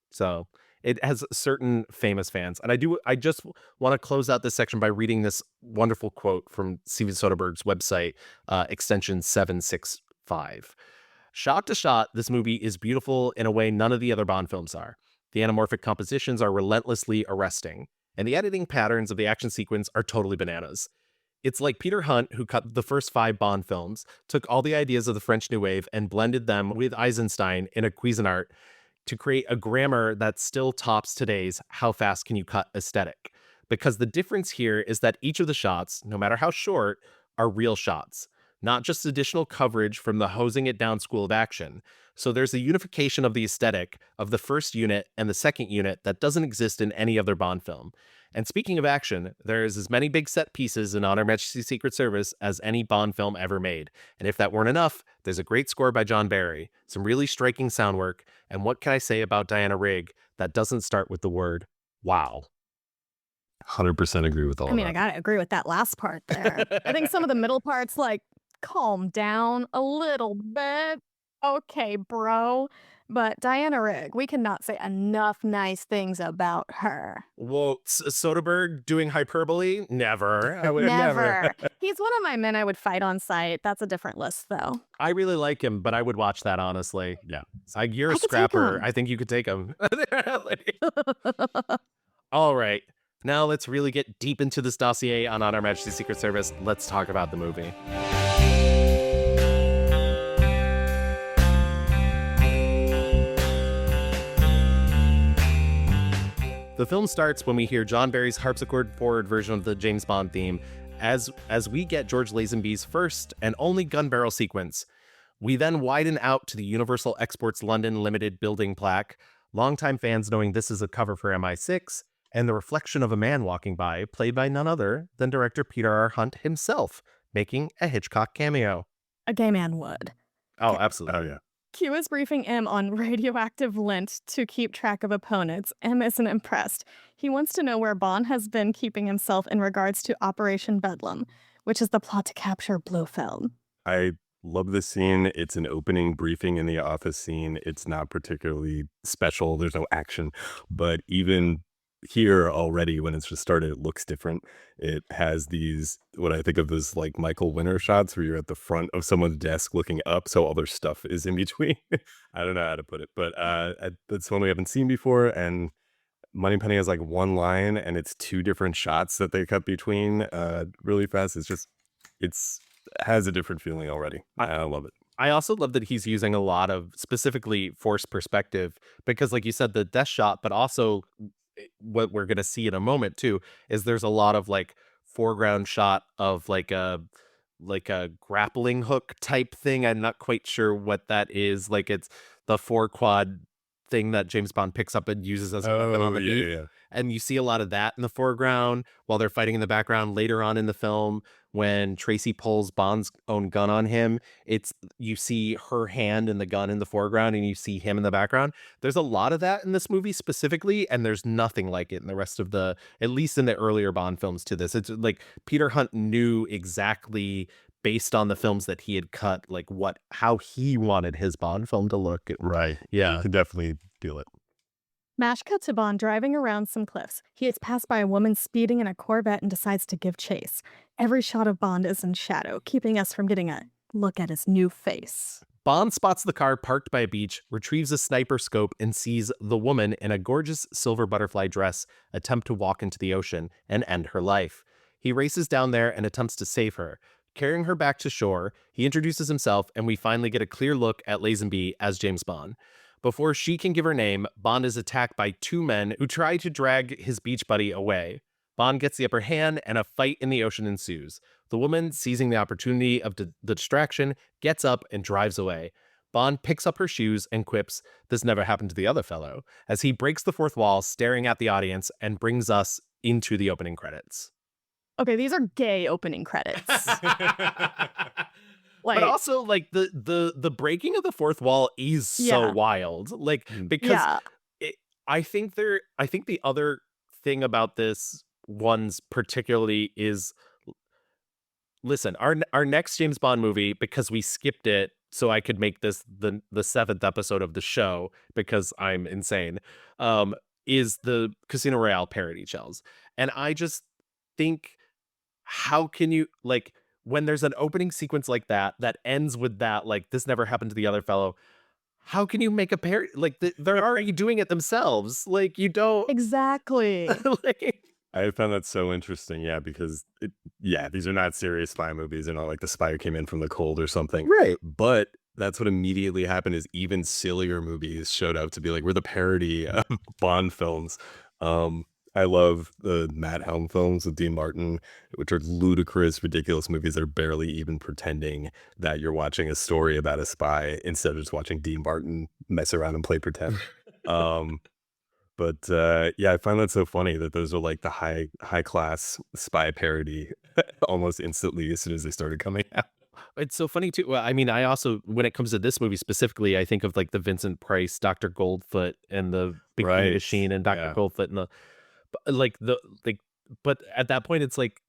So it has certain famous fans. And I just want to close out this section by reading this wonderful quote from Steven Soderbergh's website, extension 765. Shot to shot, this movie is beautiful in a way none of the other Bond films are. The anamorphic compositions are relentlessly arresting, and the editing patterns of the action sequence are totally bananas. It's like Peter Hunt, who cut the first 5 Bond films, took all the ideas of the French New Wave and blended them with Eisenstein in a Cuisinart to create a grammar that still tops today's how fast can you cut aesthetic. Because the difference here is that each of the shots, no matter how short, are real shots, not just additional coverage from the hosing it down school of action. So there's a unification of the aesthetic of the first unit and the second unit that doesn't exist in any other Bond film. And speaking of action, there's as many big set pieces in On Her Majesty's Secret Service as any Bond film ever made. And if that weren't enough, there's a great score by John Barry, some really striking sound work, and what can I say about Diana Rigg that doesn't start with the word wow? 100% agree with all I mean, that. I gotta agree with that last part there. I think some of the middle parts, like, calm down a little bit. Okay, bro. But Diana Rigg, we cannot say enough nice things about her. Well, Soderbergh doing hyperbole? Never. I would Never. He's one of my men I would fight on sight. That's a different list, though. I really like him, but I would watch that, honestly. Yeah. You're a I could take scrapper. him. I think you could take him. All right. Now let's really get deep into this dossier on Her Majesty's Secret Service. Let's talk about the movie. The film starts when we hear John Barry's harpsichord forward version of the James Bond theme as we get George Lazenby's first and only gun barrel sequence. We then widen out to the Universal Exports London Limited building plaque, longtime fans knowing this is a cover for MI6, and the reflection of a man walking by, played by none other than director Peter R. Hunt himself, making a Hitchcock cameo. A gay man would. Oh, absolutely. Oh, yeah. Q is briefing M on radioactive lint to keep track of opponents. M isn't impressed. He wants to know where Bond has been keeping himself in regards to Operation Bedlam, which is the plot to capture Blofeld. I love this scene. It's an opening briefing in the office scene. It's not particularly special. There's no action. But even here already, when it's just started, it looks different. It has these, what I think of as like Michael Winner shots where you're at the front of someone's desk looking up, so all their stuff is in between. I don't know how to put it, but that's one we haven't seen before. And Moneypenny has like one line and it's 2 different shots that they cut between really fast. It's has a different feeling already. I love it. I also love that he's using a lot of specifically forced perspective because, like you said, the death shot, but also what we're going to see in a moment too, is there's a lot of like foreground shot of like a grappling hook type thing. I'm not quite sure what that is. Like it's the 4-quad thing that James Bond picks up and uses as a weapon on the beat. Yeah. And you see a lot of that in the foreground while they're fighting in the background later on in the film. When Tracy pulls Bond's own gun on him, you see her hand and the gun in the foreground and you see him in the background. There's a lot of that in this movie specifically, and there's nothing like it in the rest of at least in the earlier Bond films to this. It's like Peter Hunt knew exactly based on the films that he had cut, like how he wanted his Bond film to look. Right. Yeah. You can definitely feel it. Mash cut to Bond driving around some cliffs. He is passed by a woman speeding in a Corvette and decides to give chase. Every shot of Bond is in shadow, keeping us from getting a look at his new face. Bond spots the car parked by a beach, retrieves a sniper scope, and sees the woman in a gorgeous silver butterfly dress attempt to walk into the ocean and end her life. He races down there and attempts to save her. Carrying her back to shore, he introduces himself, and we finally get a clear look at Lazenby as James Bond. Before she can give her name, Bond is attacked by 2 men who try to drag his beach buddy away. Bond gets the upper hand and a fight in the ocean ensues. The woman, seizing the opportunity of the distraction, gets up and drives away. Bond picks up her shoes and quips, "This never happened to the other fellow," as he breaks the 4th wall, staring at the audience, and brings us into the opening credits. Okay, these are gay opening credits. But Like, also, like the breaking of the fourth wall is so yeah, wild. Like because yeah. it, I think the other thing about this one's particularly is, listen, our next James Bond movie, because we skipped it so I could make this the seventh episode of the show because I'm insane, um, is the Casino Royale parody shells. And I just think, how can you, like, when there's an opening sequence like that that ends with that, like, this never happened to the other fellow, how can you make a parody? Like, they're already doing it themselves. Like, you don't Exactly. like. I found that so interesting, yeah, because these are not serious spy movies. They're not like The Spy Who Came In From the Cold or something. Right. But that's what immediately happened is even sillier movies showed up to be like, we're the parody of Bond films. I love the Matt Helm films with Dean Martin, which are ludicrous, ridiculous movies that are barely even pretending that you're watching a story about a spy instead of just watching Dean Martin mess around and play pretend. But I find that so funny that those are like the high class spy parody almost instantly as soon as they started coming out. It's so funny too. Well, I mean, I also, when it comes to this movie specifically, I think of like the Vincent Price, Dr. Goldfoot, and the Big Green Right. Machine, and Dr. Yeah. Goldfoot, and but at that point, it's like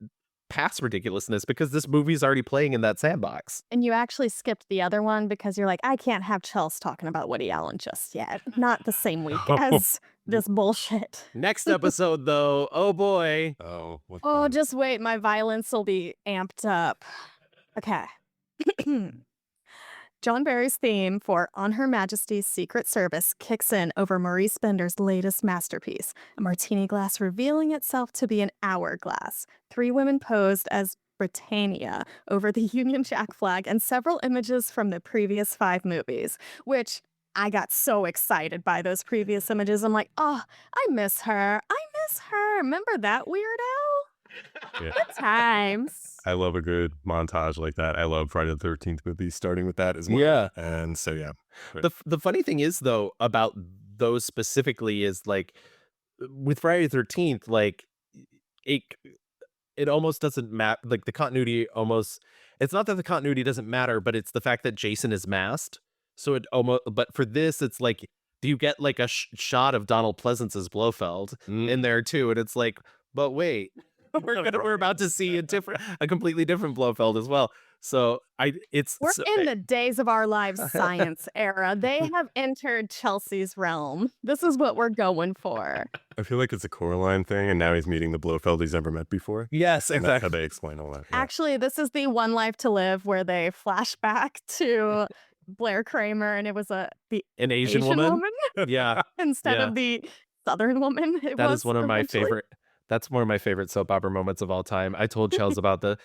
past ridiculousness because this movie's already playing in that sandbox. And you actually skipped the other one because you're like, I can't have Chelsea talking about Woody Allen just yet. Not the same week as this bullshit. Next episode, though, oh boy. Oh, what Oh, fun. just wait. My violence will be amped up. Okay. John Barry's theme for On Her Majesty's Secret Service kicks in over Maurice Bender's latest masterpiece, a martini glass revealing itself to be an hourglass. 3 women posed as Britannia over the Union Jack flag and several images from the previous 5 movies, which I got so excited by those previous images. I'm like, oh, I miss her. I miss her. Remember that weirdo? Yeah. Good times. I love a good montage like that. I love Friday the 13th movies starting with that as well. Yeah. And so, yeah. The funny thing is, though, about those specifically is, like, with Friday the 13th, like, it almost doesn't matter. Like, the continuity almost, it's not that the continuity doesn't matter, but it's the fact that Jason is masked. So it almost, but for this, it's like, do you get like a shot of Donald Pleasance's Blofeld in there too? And it's like, but wait, we're about to see a completely different Blofeld as well. So We're in the days of our lives science era. They have entered Chelsea's realm. This is what we're going for. I feel like it's a Coraline thing, and now he's meeting the Blofeld he's never met before. Yes, And that's how exactly. they explain all that. Yeah. Actually, this is the One Life to Live where they flash back to Blair Kramer, and it was an Asian woman. Yeah. instead Yeah. of the Southern woman. That is one of my eventually. favorite. That's one of my favorite soap opera moments of all time. I told Chels about the.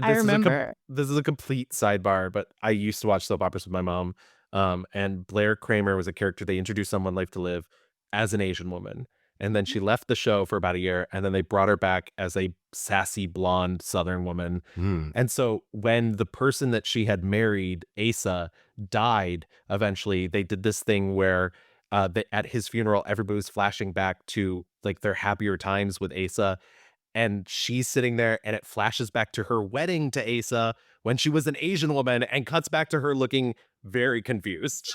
I remember. This is a complete sidebar, but I used to watch soap operas with my mom. And Blair Kramer was a character they introduced on One Life to Live as an Asian woman, and then she left the show for about a year, and then they brought her back as a sassy blonde Southern woman. And so when the person that she had married, Asa, died, eventually they did this thing where at his funeral, everybody was flashing back to like their happier times with Asa. And she's sitting there and it flashes back to her wedding to Asa when she was an Asian woman and cuts back to her looking very confused.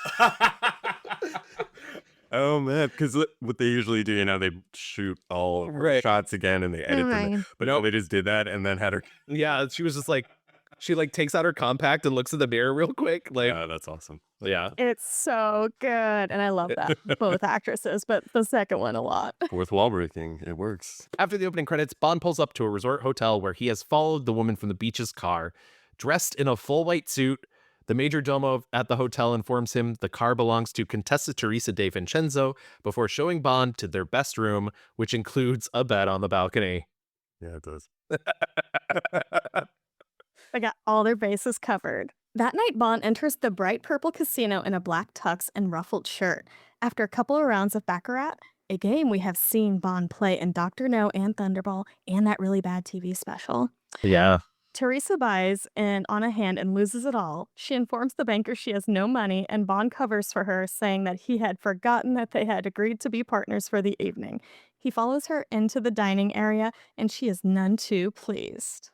Oh man, because what they usually do, they shoot all shots again and they edit them. But no, they just did that and then had her. Yeah, she was just like, she like takes out her compact and looks in the mirror real quick. Like, that's awesome. Yeah. It's so good. And I love that. Both actresses, but the second one a lot. Fourth wall breaking. It works. After the opening credits, Bond pulls up to a resort hotel where he has followed the woman from the beach's car. Dressed in a full white suit, the major domo at the hotel informs him the car belongs to Contessa Teresa De Vincenzo before showing Bond to their best room, which includes a bed on the balcony. Yeah, it does. They got all their bases covered. That night, Bond enters the bright purple casino in a black tux and ruffled shirt. After a couple of rounds of Baccarat, a game we have seen Bond play in Dr. No and Thunderball and that really bad TV special. Yeah. Teresa buys in on a hand and loses it all. She informs the banker she has no money, and Bond covers for her, saying that he had forgotten that they had agreed to be partners for the evening. He follows her into the dining area, and she is none too pleased.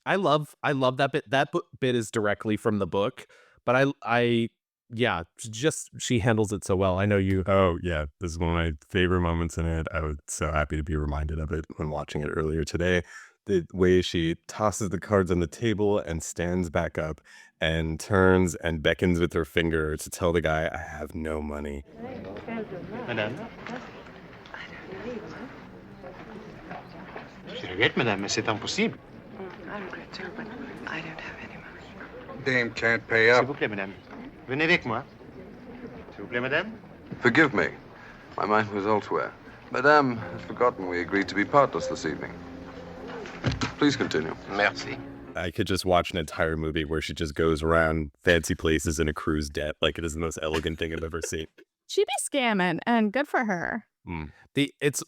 I love that bit. That bit is directly from the book, but yeah, just she handles it so well. I know you. Oh yeah, this is one of my favorite moments in it. I was so happy to be reminded of it when watching it earlier today. The way she tosses the cards on the table and stands back up and turns and beckons with her finger to tell the guy, "I have no money." Madame? Je regrette, madame, mais c'est impossible. I regret too, but I don't have any money. Dame can't pay up. S'il vous plaît, madame. Venez avec moi. S'il vous plaît, madame. Forgive me. My mind was elsewhere. Madame has forgotten we agreed to be partners this evening. Please continue. Merci. I could just watch an entire movie where she just goes around fancy places in a cruise debt. Like, it is the most elegant thing I've ever seen. She be scamming, and good for her.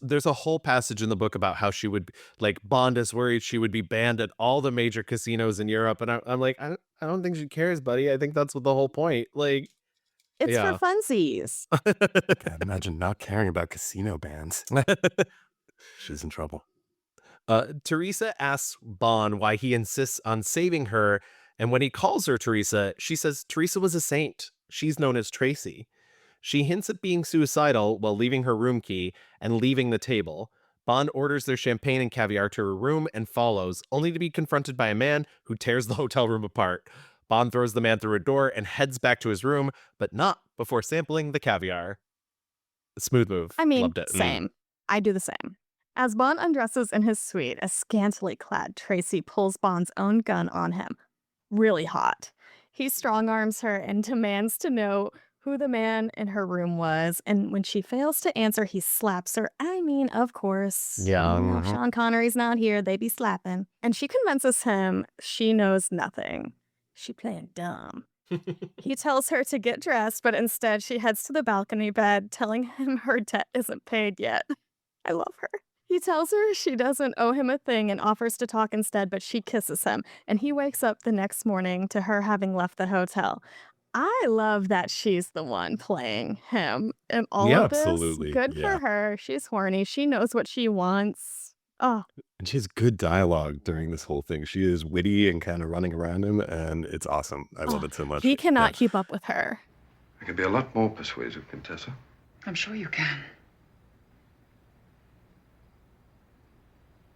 There's a whole passage in the book about how she would, like, Bond is worried she would be banned at all the major casinos in Europe, and I'm like, I don't think she cares, buddy. I think that's what the whole point. Like, It's yeah. for funsies. God, imagine not caring about casino bans. She's in trouble. Teresa asks Bond why he insists on saving her, and when he calls her Teresa, she says Teresa was a saint. She's known as Tracy. She hints at being suicidal while leaving her room key and leaving the table. Bond orders their champagne and caviar to her room and follows, only to be confronted by a man who tears the hotel room apart. Bond throws the man through a door and heads back to his room, but not before sampling the caviar. Smooth move. I mean, Loved it. same. I do the same. As Bond undresses in his suite, a scantily clad Tracy pulls Bond's own gun on him. Really hot. He strong-arms her and demands to know who the man in her room was, and when she fails to answer, he slaps her. I mean, of course. Yeah. You know, Sean Connery's not here, they be slapping. And she convinces him she knows nothing. She playing dumb. He tells her to get dressed, but instead she heads to the balcony bed, telling him her debt isn't paid yet. I love her. He tells her she doesn't owe him a thing and offers to talk instead, but she kisses him, and he wakes up the next morning to her having left the hotel. I love that she's the one playing him in all Yeah, of this. absolutely. Good Yeah. for her. She's horny. She knows what she wants. Oh, And she has good dialogue during this whole thing. She is witty and kind of running around him, and it's awesome. I love it so much. he cannot keep up with her. I can be a lot more persuasive, Contessa. I'm sure you can.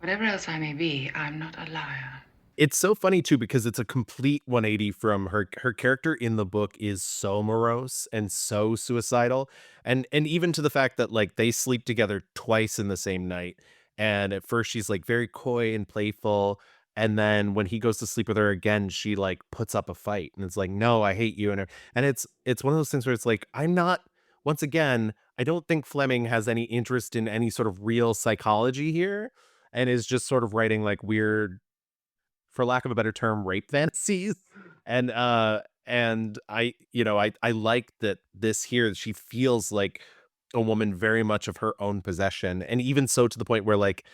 Whatever else I may be, I'm not a liar. It's so funny too because it's a complete 180 from her character in the book is so morose and so suicidal, and even to the fact that like they sleep together twice in the same night, and at first she's like very coy and playful, and then when he goes to sleep with her again she like puts up a fight and it's like, no, I hate you, and it's one of those things where it's like, I'm not, once again, I don't think Fleming has any interest in any sort of real psychology here, and is just sort of writing like weird, for lack of a better term, rape fantasies. And I, you know, I like that this here, she feels like a woman very much of her own possession. And even so to the point where like,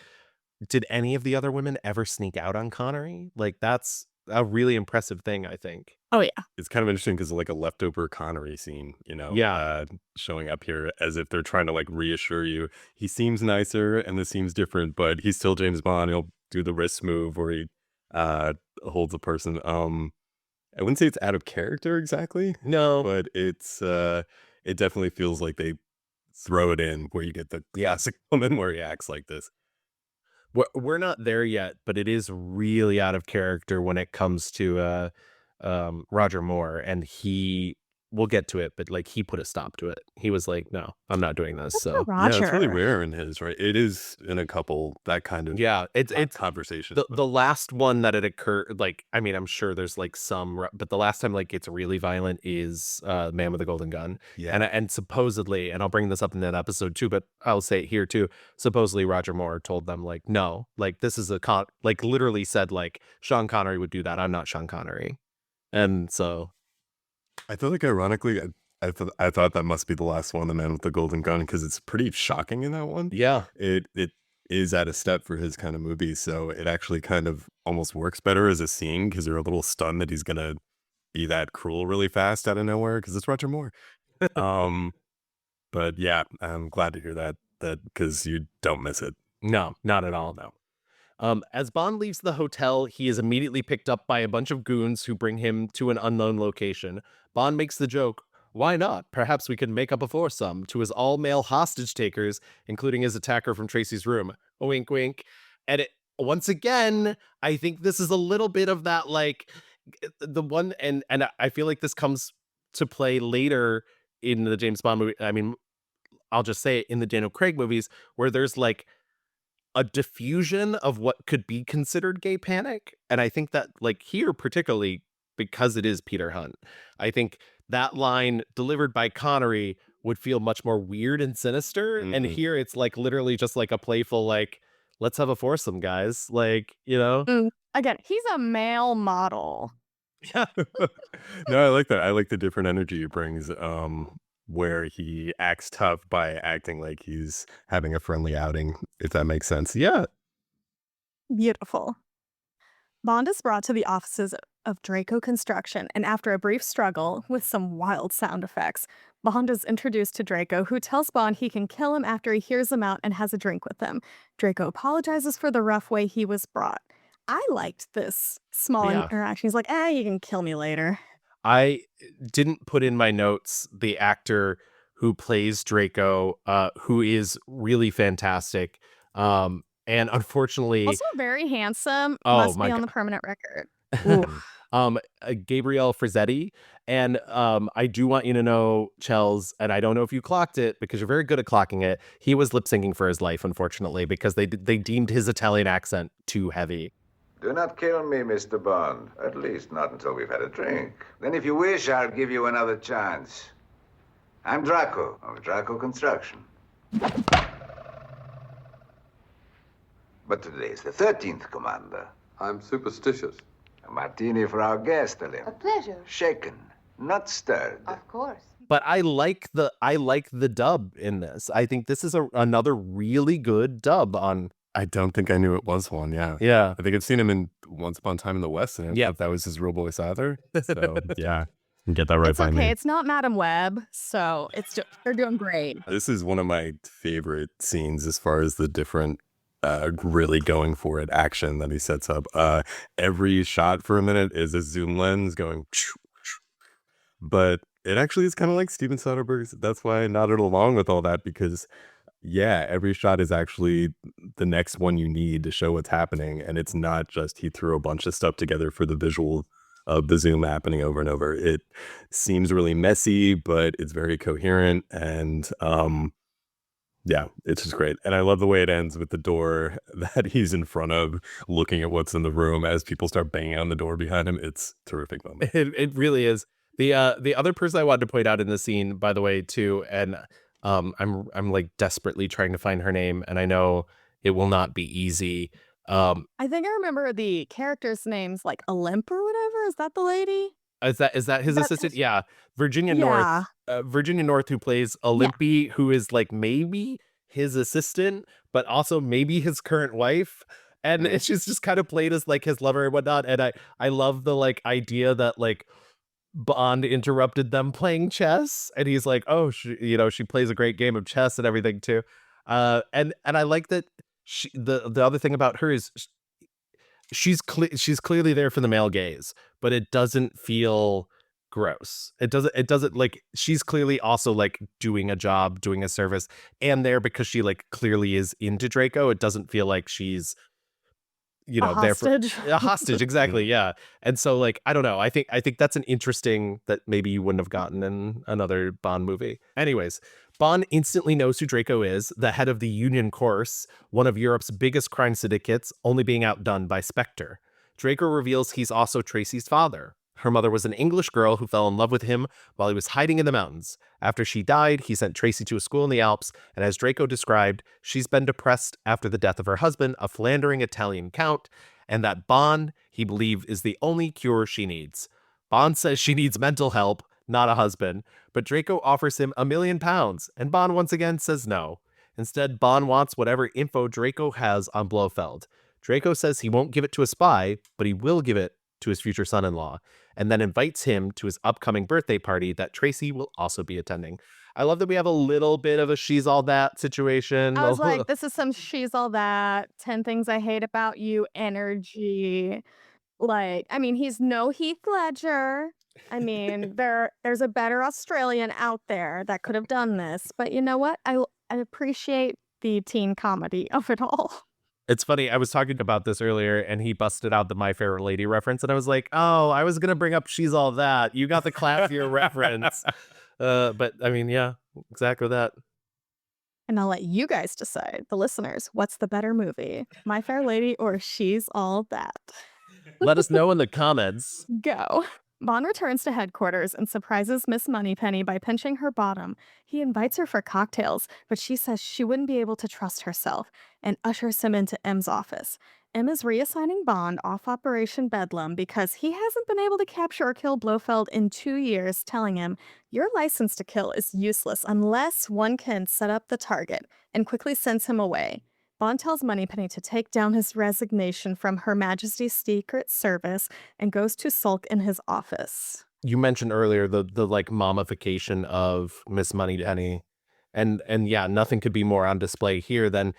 did any of the other women ever sneak out on Connery? Like, that's a really impressive thing, I think. Oh, yeah. It's kind of interesting because like a leftover Connery scene, you know, showing up here as if they're trying to like reassure you. He seems nicer and this seems different, but he's still James Bond. He'll do the wrist move where he holds a person. I wouldn't say it's out of character exactly. No. But it's it definitely feels like they throw it in where you get the classic woman where he acts like this. We're not there yet, but it is really out of character when it comes to Roger Moore, and we'll get to it, but like he put a stop to it. He was like, no, I'm not doing this. So yeah, it's really rare in his, right? It is in a couple, that kind of it's conversation. The last one that it occurred, like, I mean, I'm sure there's like some, but the last time like it's really violent is Man with the Golden Gun. Yeah. And supposedly, and I'll bring this up in that episode too, but I'll say it here too, supposedly Roger Moore told them like, no, like this is like literally said like Sean Connery would do that. I'm not Sean Connery. And so I feel like ironically, I thought that must be the last one, The Man with the Golden Gun, because it's pretty shocking in that one. Yeah. It is at a step for his kind of movie, so it actually kind of almost works better as a scene because you're a little stunned that he's gonna be that cruel really fast out of nowhere because it's Roger Moore. But yeah, I'm glad to hear that because you don't miss it. No, not at all. No. As Bond leaves the hotel, he is immediately picked up by a bunch of goons who bring him to an unknown location. Bond makes the joke, "Why not? Perhaps we can make up a foursome," to his all-male hostage takers, including his attacker from Tracy's room. Wink, wink. And once again, I think this is a little bit of that, like, the one, and I feel like this comes to play later in the James Bond movie. I mean, I'll just say it, in the Daniel Craig movies, where there's like a diffusion of what could be considered gay panic. And I think that, like, here, particularly because it is Peter Hunt, I think that line delivered by Connery would feel much more weird and sinister. And here it's like literally just like a playful, like, let's have a foursome, guys. Like, you know? Again, he's a male model. Yeah. No, I like that. I like the different energy he brings, where he acts tough by acting like he's having a friendly outing, if that makes sense. Yeah. Beautiful. Bond is brought to the offices of Draco Construction, and after a brief struggle with some wild sound effects, Bond is introduced to Draco, who tells Bond he can kill him after he hears him out and has a drink with him. Draco apologizes for the rough way he was brought. I liked this small interaction. He's like, you can kill me later. I didn't put in my notes the actor who plays Draco, who is really fantastic. And unfortunately, Also very handsome. Oh, Must my be on God. the permanent record. Ooh. Gabriel Frizzetti. And I do want you to know, Chels, and I don't know if you clocked it because you're very good at clocking it, he was lip syncing for his life, unfortunately, because they deemed his Italian accent too heavy. Do not kill me, Mr. Bond. At least not until we've had a drink. Then if you wish, I'll give you another chance. I'm Draco of Draco Construction. But today is the 13th, Commander. I'm superstitious. A martini for our guest, Olim. A pleasure. Shaken, not stirred. Of course. But I like the dub in this. I think this is another really good dub on. I don't think I knew it was one. Yeah. Yeah. I think I've seen him in Once Upon a Time in the West. And I thought that was his real voice either. So, yeah. Get that right It's by okay. me. It's not Madam Web, so they're doing great. This is one of my favorite scenes as far as the different really going for it action that he sets up. Every shot for a minute is a zoom lens going, but it actually is kind of like Steven Soderbergh's. That's why I nodded along with all that, because every shot is actually the next one you need to show what's happening. And it's not just he threw a bunch of stuff together for the visual of the zoom happening over and over. It seems really messy, but it's very coherent. And it's just great. And I love the way it ends with the door that he's in front of, looking at what's in the room as people start banging on the door behind him. It's a terrific moment. It really is. The other person I wanted to point out in the scene, by the way, too, and I'm like desperately trying to find her name, and I know it will not be easy. I think I remember the character's name's like Olymp or whatever. Is that the lady? Is that his assistant? Yeah, Virginia North. Virginia North, who plays Olympie, who is like maybe his assistant, but also maybe his current wife. And it's just kind of played as like his lover and whatnot. And I love the like idea that like Bond interrupted them playing chess, and he's like, oh, she plays a great game of chess and everything too. And I like that the other thing about her is she's clearly there for the male gaze, but it doesn't feel gross. It doesn't like, she's clearly also like doing a job, doing a service, and there because she like clearly is into Draco. It doesn't feel like she's there for a hostage. Exactly. Yeah. And so like, I don't know. I think that's an interesting that maybe you wouldn't have gotten in another Bond movie. Anyways, Bond instantly knows who Draco is, the head of the Union Course, one of Europe's biggest crime syndicates, only being outdone by Spectre. Draco reveals he's also Tracy's father. Her mother was an English girl who fell in love with him while he was hiding in the mountains. After she died, he sent Tracy to a school in the Alps, and as Draco described, she's been depressed after the death of her husband, a philandering Italian count, and that Bond, he believed, is the only cure she needs. Bond says she needs mental help, not a husband, but Draco offers him £1 million, and Bond once again says no. Instead, Bond wants whatever info Draco has on Blofeld. Draco says he won't give it to a spy, but he will give it to his future son-in-law. and then invites him to his upcoming birthday party that Tracy will also be attending. I love that we have a little bit of a she's all that situation. I was like, this is some she's all that, 10 things I hate about you energy. Like, I mean, he's no Heath Ledger. I mean, there's a better Australian out there that could have done this. But you know what? I appreciate the teen comedy of it all. It's funny. I was talking about this earlier, and he busted out the My Fair Lady reference, and I was like, "Oh, I was gonna bring up She's All That. You got the classier reference." But I mean, yeah, exactly that. And I'll let you guys decide, the listeners, what's the better movie, My Fair Lady or She's All That? Let us know in the comments. Go. Bond returns to headquarters and surprises Miss Moneypenny by pinching her bottom. He invites her for cocktails, but she says she wouldn't be able to trust herself and ushers him into M's office. M is reassigning Bond off Operation Bedlam because he hasn't been able to capture or kill Blofeld in 2 years, telling him, "Your license to kill is useless unless one can set up the target," and quickly sends him away. Bond tells Moneypenny to take down his resignation from Her Majesty's Secret Service and goes to sulk in his office. You mentioned earlier the like mommification of Miss Moneypenny, and yeah, nothing could be more on display here than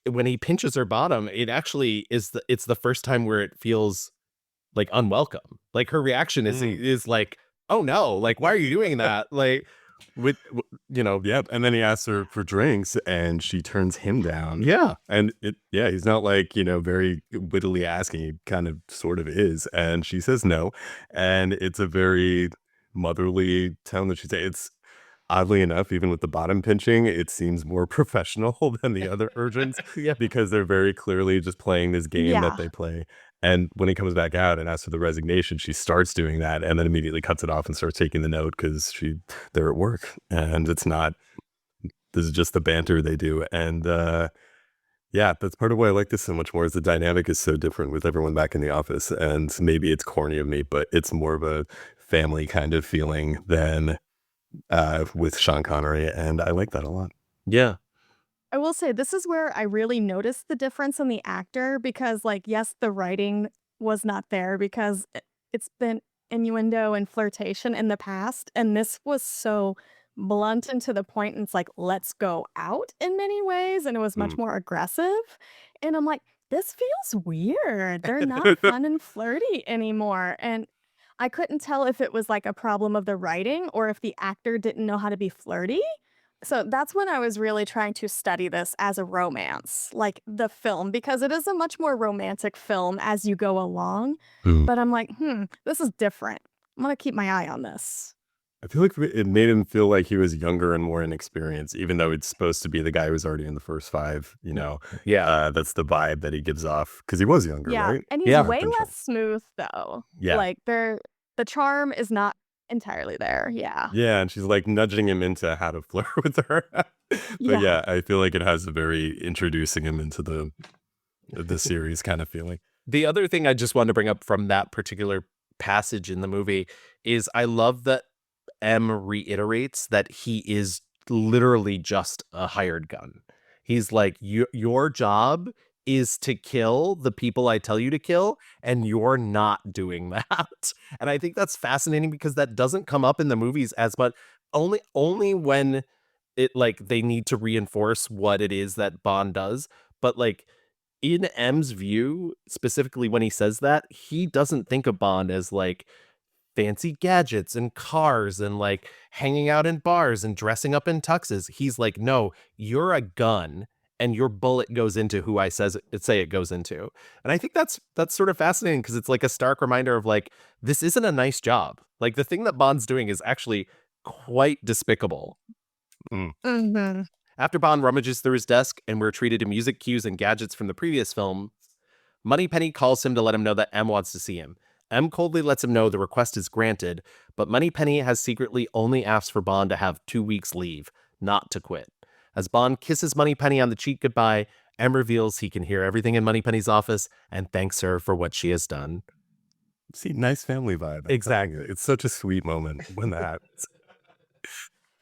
when he pinches her bottom. It actually is it's the first time where it feels like unwelcome. Like her reaction is like, "Oh no, like why are you doing that?" Like Yep. And then he asks her for drinks and she turns him down. Yeah. And he's not like, very wittily asking. He kind of sort of is. And she says no. And it's a very motherly tone that she says. It's oddly enough, even with the bottom pinching, it seems more professional than the other urgents. Yeah. Because they're very clearly just playing this game Yeah. that they play. And when he comes back out and asks for the resignation, she starts doing that and then immediately cuts it off and starts taking the note because they're at work. And this is just the banter they do. And that's part of why I like this so much more is the dynamic is so different with everyone back in the office. And maybe it's corny of me, but it's more of a family kind of feeling than with Sean Connery. And I like that a lot. Yeah. I will say this is where I really noticed the difference in the actor because, like, yes, the writing was not there because it's been innuendo and flirtation in the past. And this was so blunt and to the point. And it's like, let's go out in many ways. And it was much more aggressive. And I'm like, this feels weird. They're not fun and flirty anymore. And I couldn't tell if it was like a problem of the writing or if the actor didn't know how to be flirty. So that's when I was really trying to study this as a romance, like the film, because it is a much more romantic film as you go along. But I'm like, this is different. I'm going to keep my eye on this. I feel like it made him feel like he was younger and more inexperienced, even though it's supposed to be the guy who was already in the first 5, Yeah. That's the vibe that he gives off because he was younger, Yeah. right? And he's Yeah. way less smooth, though. Yeah. Like, the charm is not entirely there. Yeah. Yeah, and she's like nudging him into how to flirt with her. But yeah, I feel like it has a very introducing him into the series kind of feeling. The other thing I just wanted to bring up from that particular passage in the movie is I love that M reiterates that he is literally just a hired gun. He's like, your job is to kill the people I tell you to kill, and you're not doing that. And I think that's fascinating because that doesn't come up in the movies as much. Only when it like they need to reinforce what it is that Bond does. But like in M's view, specifically when he says that, he doesn't think of Bond as like fancy gadgets and cars and like hanging out in bars and dressing up in tuxes. He's like, no, you're a gun and your bullet goes into who I say it goes into. And I think that's sort of fascinating because it's like a stark reminder of like, this isn't a nice job. Like the thing that Bond's doing is actually quite despicable. After Bond rummages through his desk and we're treated to music cues and gadgets from the previous film, Moneypenny calls him to let him know that M wants to see him. M coldly lets him know the request is granted, but Moneypenny has secretly only asked for Bond to have 2 weeks leave, not to quit. As Bond kisses Moneypenny on the cheek goodbye, M reveals he can hear everything in Moneypenny's office and thanks her for what she has done. See, nice family vibe. Exactly. It's such a sweet moment when that happens.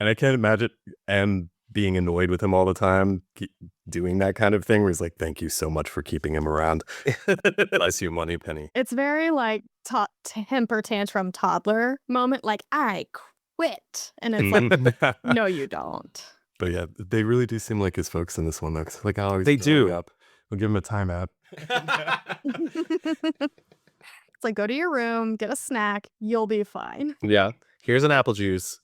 And I can't imagine M being annoyed with him all the time, doing that kind of thing where he's like, thank you so much for keeping him around. Bless you, money penny. It's very like temper tantrum toddler moment, like, I quit. And it's like, no, you don't. But yeah, they really do seem like his folks in this one, though. 'Cause like, oh, They do. Up. We'll give him a timeout. It's like, go to your room, get a snack, you'll be fine. Yeah. Here's an apple juice.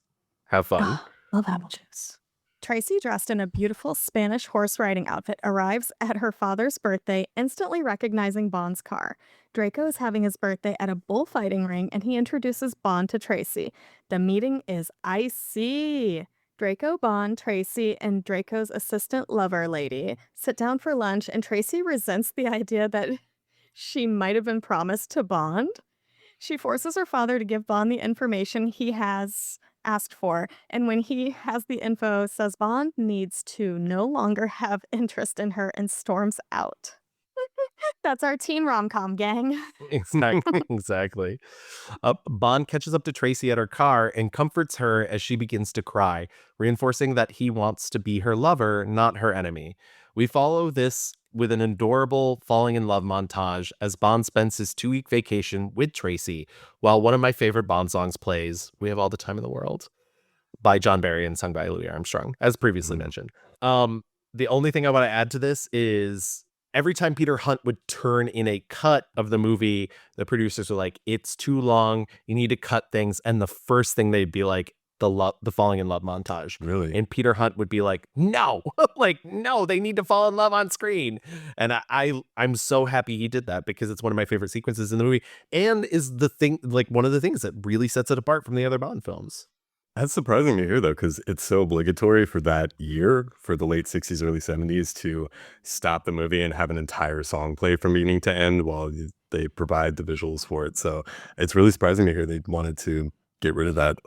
Have fun. Love apple juice. Tracy, dressed in a beautiful Spanish horse riding outfit, arrives at her father's birthday, instantly recognizing Bond's car. Draco is having his birthday at a bullfighting ring, and he introduces Bond to Tracy. The meeting is icy. Draco, Bond, Tracy, and Draco's assistant lover lady sit down for lunch, and Tracy resents the idea that she might have been promised to Bond. She forces her father to give Bond the information he has asked for, and when he has the info, says Bond needs to no longer have interest in her and storms out. That's our teen rom-com, gang. Exactly. Bond catches up to Tracy at her car and comforts her as she begins to cry, reinforcing that he wants to be her lover, not her enemy. We follow this with an adorable falling in love montage as Bond spends his 2-week vacation with Tracy, while one of my favorite Bond songs plays, We Have All the Time in the World, by John Barry and sung by Louis Armstrong, as previously mentioned. The only thing I want to add to this is every time Peter Hunt would turn in a cut of the movie, the producers were like, it's too long, you need to cut things. And the first thing they'd be like, the falling in love montage. Really? And Peter Hunt would be like, no, like, no, they need to fall in love on screen. And I'm so happy he did that because it's one of my favorite sequences in the movie and is the thing, like one of the things that really sets it apart from the other Bond films. That's surprising to hear, though, because it's so obligatory for that year, for the late 60s, early 70s, to stop the movie and have an entire song play from beginning to end while they provide the visuals for it. So it's really surprising to hear they wanted to get rid of that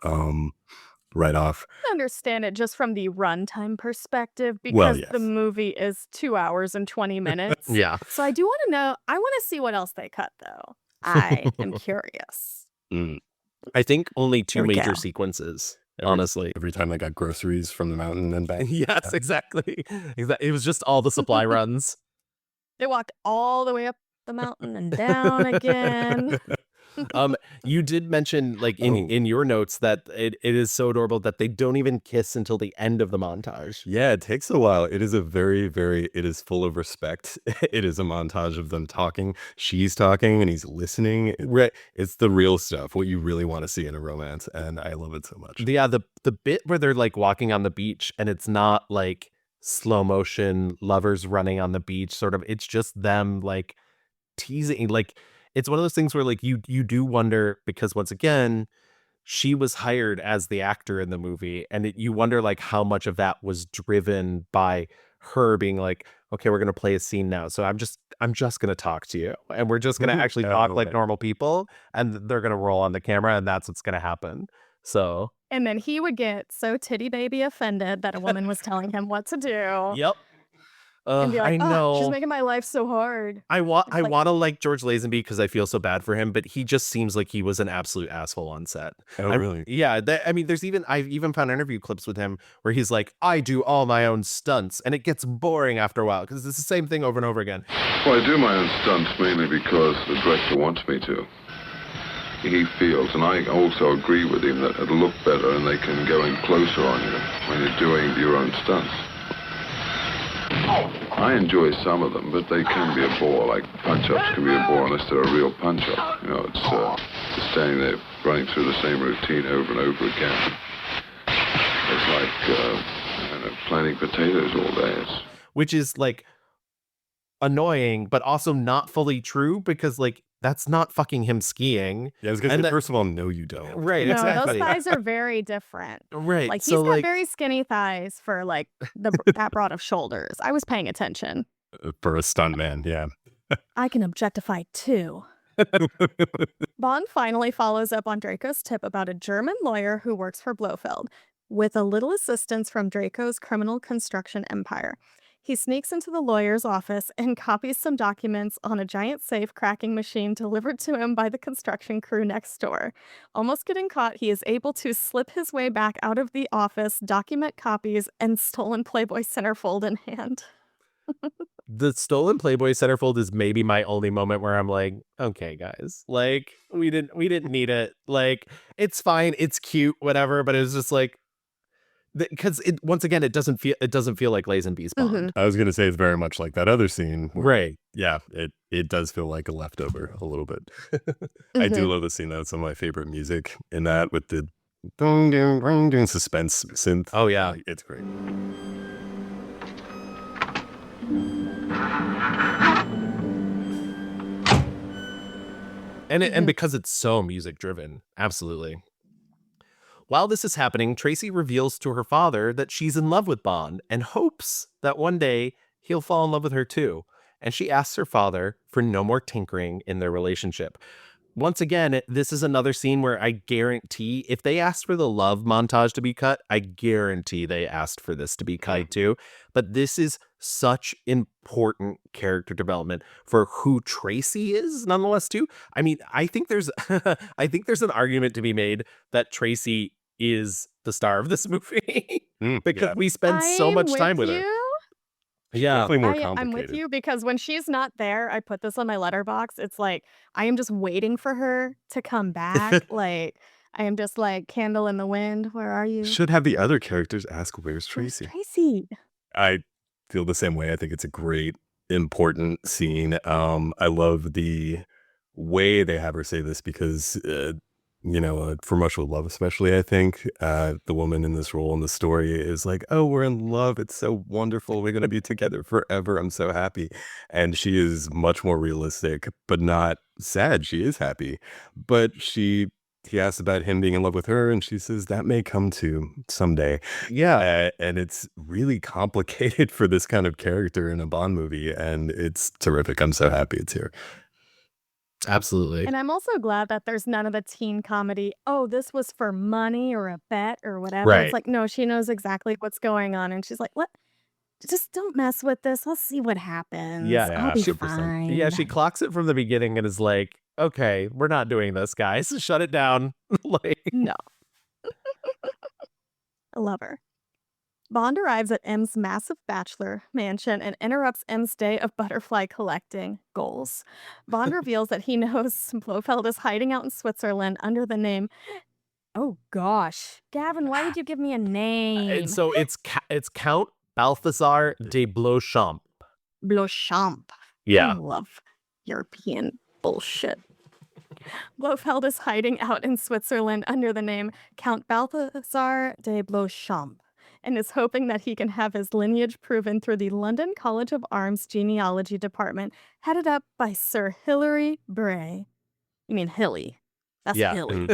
right off. I understand it just from the runtime perspective because the movie is 2 hours and 20 minutes. Yeah. So I do want to know, I want to see what else they cut, though. I am curious. I think only 2 major sequences, honestly. Every time they got groceries from the mountain and back. Yes, exactly. It was just all the supply runs. They walked all the way up the mountain and down again. You did mention, like, in your notes that it is so adorable that they don't even kiss until the end of the montage. Yeah, it takes a while. It is a very, very, it is full of respect. It is a montage of them talking. She's talking and he's listening. It's the real stuff, what you really want to see in a romance. And I love it so much. Yeah, the bit where they're like walking on the beach and it's not like slow motion lovers running on the beach, sort of, it's just them like teasing, like, it's one of those things where like you do wonder, because once again, she was hired as the actor in the movie, and you wonder like how much of that was driven by her being like, okay, we're gonna play a scene now, so I'm just gonna talk to you, and we're just gonna actually talk like normal people, and they're gonna roll on the camera, and that's what's gonna happen. So, and then he would get so titty baby offended that a woman was telling him what to do. Yep. And be like, I know. She's making my life so hard. I want to like George Lazenby because I feel so bad for him, but he just seems like he was an absolute asshole on set. Oh, really? Yeah. I mean, I've even found interview clips with him where he's like, I do all my own stunts, and it gets boring after a while because it's the same thing over and over again. Well, I do my own stunts mainly because the director wants me to. He feels, and I also agree with him, that it'll look better and they can go in closer on you when you're doing your own stunts. I enjoy some of them, but they can be a bore. Like punch-ups can be a bore unless they're a real punch-up. You know, it's just standing there running through the same routine over and over again. It's like planting potatoes all day. Which is like annoying, but also not fully true because like that's not fucking him skiing. Yeah, I was gonna say, first of all, no, you don't. Right, No, exactly. those thighs are very different. Right. Like, he's so got like very skinny thighs for like that broad of shoulders. I was paying attention. For a stuntman, yeah. I can objectify too. Bond finally follows up on Draco's tip about a German lawyer who works for Blofeld, with a little assistance from Draco's criminal construction empire. He sneaks into the lawyer's office and copies some documents on a giant safe cracking machine delivered to him by the construction crew next door. Almost getting caught, he is able to slip his way back out of the office, document copies, and stolen Playboy centerfold in hand. The stolen Playboy centerfold is maybe my only moment where I'm like, okay, guys, like we didn't need it. Like, it's fine, it's cute, whatever, but it was just like, because it once again it doesn't feel like Lazenby's Bond. I was gonna say it's very much like that other scene. Right. Yeah, it does feel like a leftover a little bit. I do love the scene though. It's some of my favorite music in that with the doing suspense synth. Oh yeah, it's great. And because it's so music driven, absolutely. While this is happening, Tracy reveals to her father that she's in love with Bond and hopes that one day he'll fall in love with her too. And she asks her father for no more tinkering in their relationship. Once again, this is another scene where I guarantee if they asked for the love montage to be cut, I guarantee they asked for this to be cut too. But this is such important character development for who Tracy is, nonetheless, too. I mean, I think there's an argument to be made that Tracy is the star of this movie because we spend so much time with her. Yeah, definitely more complicated. I'm with you because when she's not there, I put this on my letterbox. It's like I am just waiting for her to come back. Like I am just like candle in the wind. Where are you? Should have the other characters ask, "Where's Tracy?" Tracy. I feel the same way. I think it's a great, important scene. I love the way they have her say this because, For Much with Love, especially, I think the woman in this role in the story is like, "Oh, we're in love. It's so wonderful. We're going to be together forever. I'm so happy." And she is much more realistic, but not sad. She is happy, but he asks about him being in love with her, and she says that may come to someday. Yeah. And it's really complicated for this kind of character in a Bond movie, and it's terrific. I'm so happy it's here. Absolutely. And I'm also glad that there's none of the teen comedy, oh, this was for money or a bet or whatever. Right. It's like, no, she knows exactly what's going on. And she's like, what? Just don't mess with this. Let's see what happens. Yeah, I'll be 100%. fine. Yeah, she clocks it from the beginning and is like, okay, we're not doing this, guys. Shut it down. Like, No. I love her. Bond arrives at M's massive bachelor mansion and interrupts M's day of butterfly collecting goals. Bond reveals that he knows Blofeld is hiding out in Switzerland under the name. Oh gosh, Gavin, why would you give me a name? and so it's Count Balthazar de Blochamp. Blochamp. Yeah. I love European bullshit. Blofeld is hiding out in Switzerland under the name Count Balthazar de Blochamp and is hoping that he can have his lineage proven through the London College of Arms Genealogy Department, headed up by Sir Hilary Bray. You mean Hilly. That's Yeah. Hilly.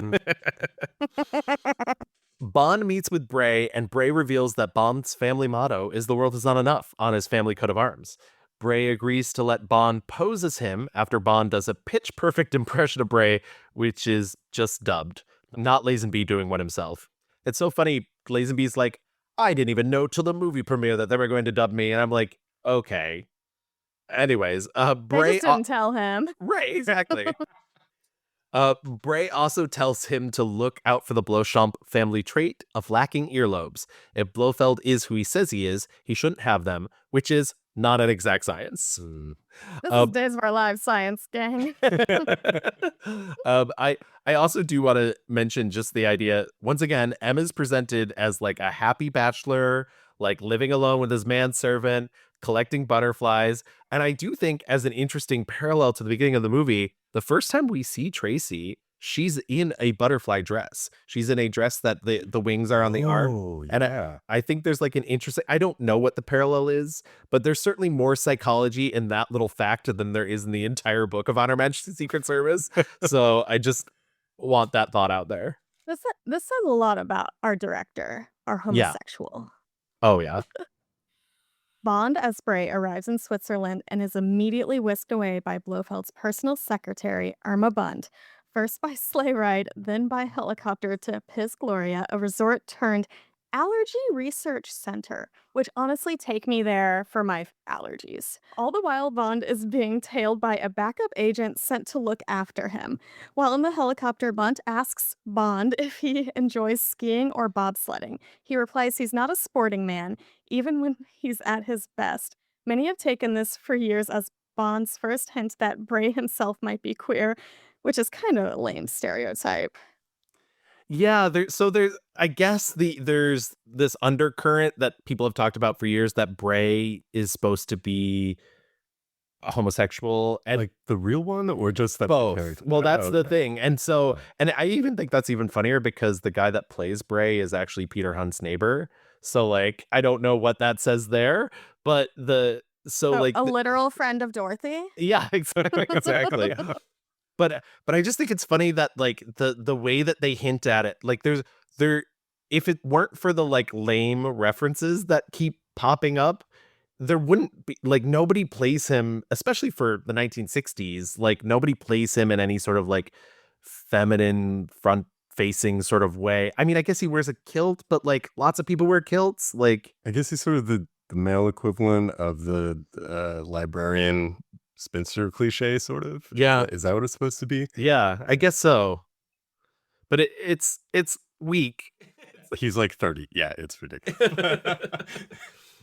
Bond meets with Bray, and Bray reveals that Bond's family motto is "The world is not enough" on his family coat of arms. Bray agrees to let Bond pose as him after Bond does a pitch-perfect impression of Bray, which is just dubbed, not Lazenby doing one himself. It's so funny, Lazenby's like, I didn't even know till the movie premiere that they were going to dub me, and I'm like, okay. Anyways, They Bray... just didn't tell him. Right, exactly. Bray also tells him to look out for the Blochamp family trait of lacking earlobes. If Blofeld is who he says he is, he shouldn't have them, which is not an exact science. This is Days of Our Lives science, gang. I also do want to mention just the idea, once again, Emma's presented as like a happy bachelor, like living alone with his manservant, collecting butterflies. And I do think as an interesting parallel to the beginning of the movie, the first time we see Tracy, she's in a butterfly dress. She's in a dress that the wings are on the arm. And I think there's like an interesting, I don't know what the parallel is, but there's certainly more psychology in that little fact than there is in the entire book of Honor Majesty's Secret Service. So I just want that thought out there. This says a lot about our director, our homosexual. Oh, yeah. Bond as Bray arrives in Switzerland and is immediately whisked away by Blofeld's personal secretary, Irma Bund, first by sleigh ride, then by helicopter to Piz Gloria, a resort turned Allergy Research Center, which honestly take me there for my allergies. All the while, Bond is being tailed by a backup agent sent to look after him. While in the helicopter, Bond asks Bond if he enjoys skiing or bobsledding. He replies he's not a sporting man, even when he's at his best. Many have taken this for years as Bond's first hint that Bray himself might be queer, which is kind of a lame stereotype. Yeah, there's I guess there's this undercurrent that people have talked about for years that Bray is supposed to be homosexual, and Like the real one or just that both. character? Well, that's Oh, the okay. thing. And I even think that's even funnier because the guy that plays Bray is actually Peter Hunt's neighbor. So like I don't know what that says there, but So, a literal friend of Dorothy? yeah, exactly. But I just think it's funny that like the way that they hint at it, like there if it weren't for the like lame references that keep popping up, there wouldn't be like nobody plays him, especially for the 1960s, like nobody plays him in any sort of like feminine front facing sort of way. I mean, I guess he wears a kilt, but like lots of people wear kilts. Like I guess he's sort of the male equivalent of the librarian spinster cliche, sort of. Yeah. Is that what it's supposed to be? Yeah, I guess so. But it's weak. He's like 30. Yeah, it's ridiculous.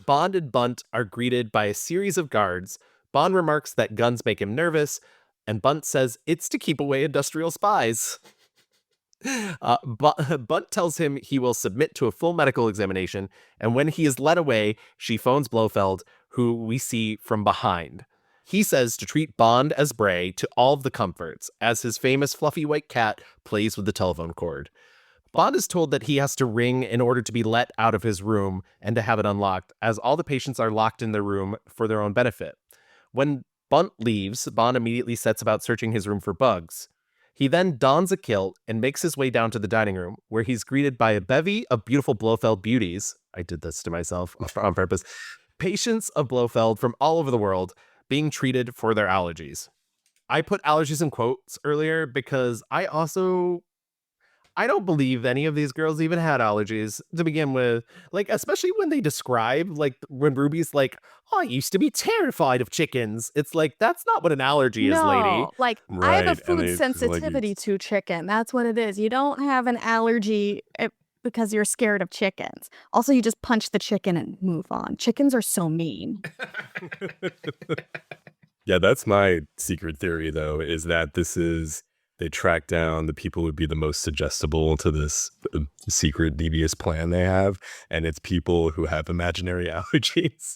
Bond and Bunt are greeted by a series of guards. Bond remarks that guns make him nervous, and Bunt says it's to keep away industrial spies. Bunt tells him he will submit to a full medical examination, and when he is led away, she phones Blofeld, who we see from behind. He says to treat Bond as Bray to all of the comforts, as his famous fluffy white cat plays with the telephone cord. Bond is told that he has to ring in order to be let out of his room and to have it unlocked, as all the patients are locked in their room for their own benefit. When Bunt leaves, Bond immediately sets about searching his room for bugs. He then dons a kilt and makes his way down to the dining room, where he's greeted by a bevy of beautiful Blofeld beauties. I did this to myself on purpose. Patients of Blofeld from all over the world being treated for their allergies. I put allergies in quotes earlier because I don't believe any of these girls even had allergies to begin with. Like, especially when they describe, like, when Ruby's like, oh, I used to be terrified of chickens. It's like, that's not what an allergy is, lady. No, like, I Right, have a and food it's like sensitivity to chicken. That's what it is. You don't have an allergy because you're scared of chickens. Also, you just punch the chicken and move on. Chickens are so mean. Yeah, that's my secret theory, though, is that they track down the people who would be the most suggestible to this secret devious plan they have, and it's people who have imaginary allergies.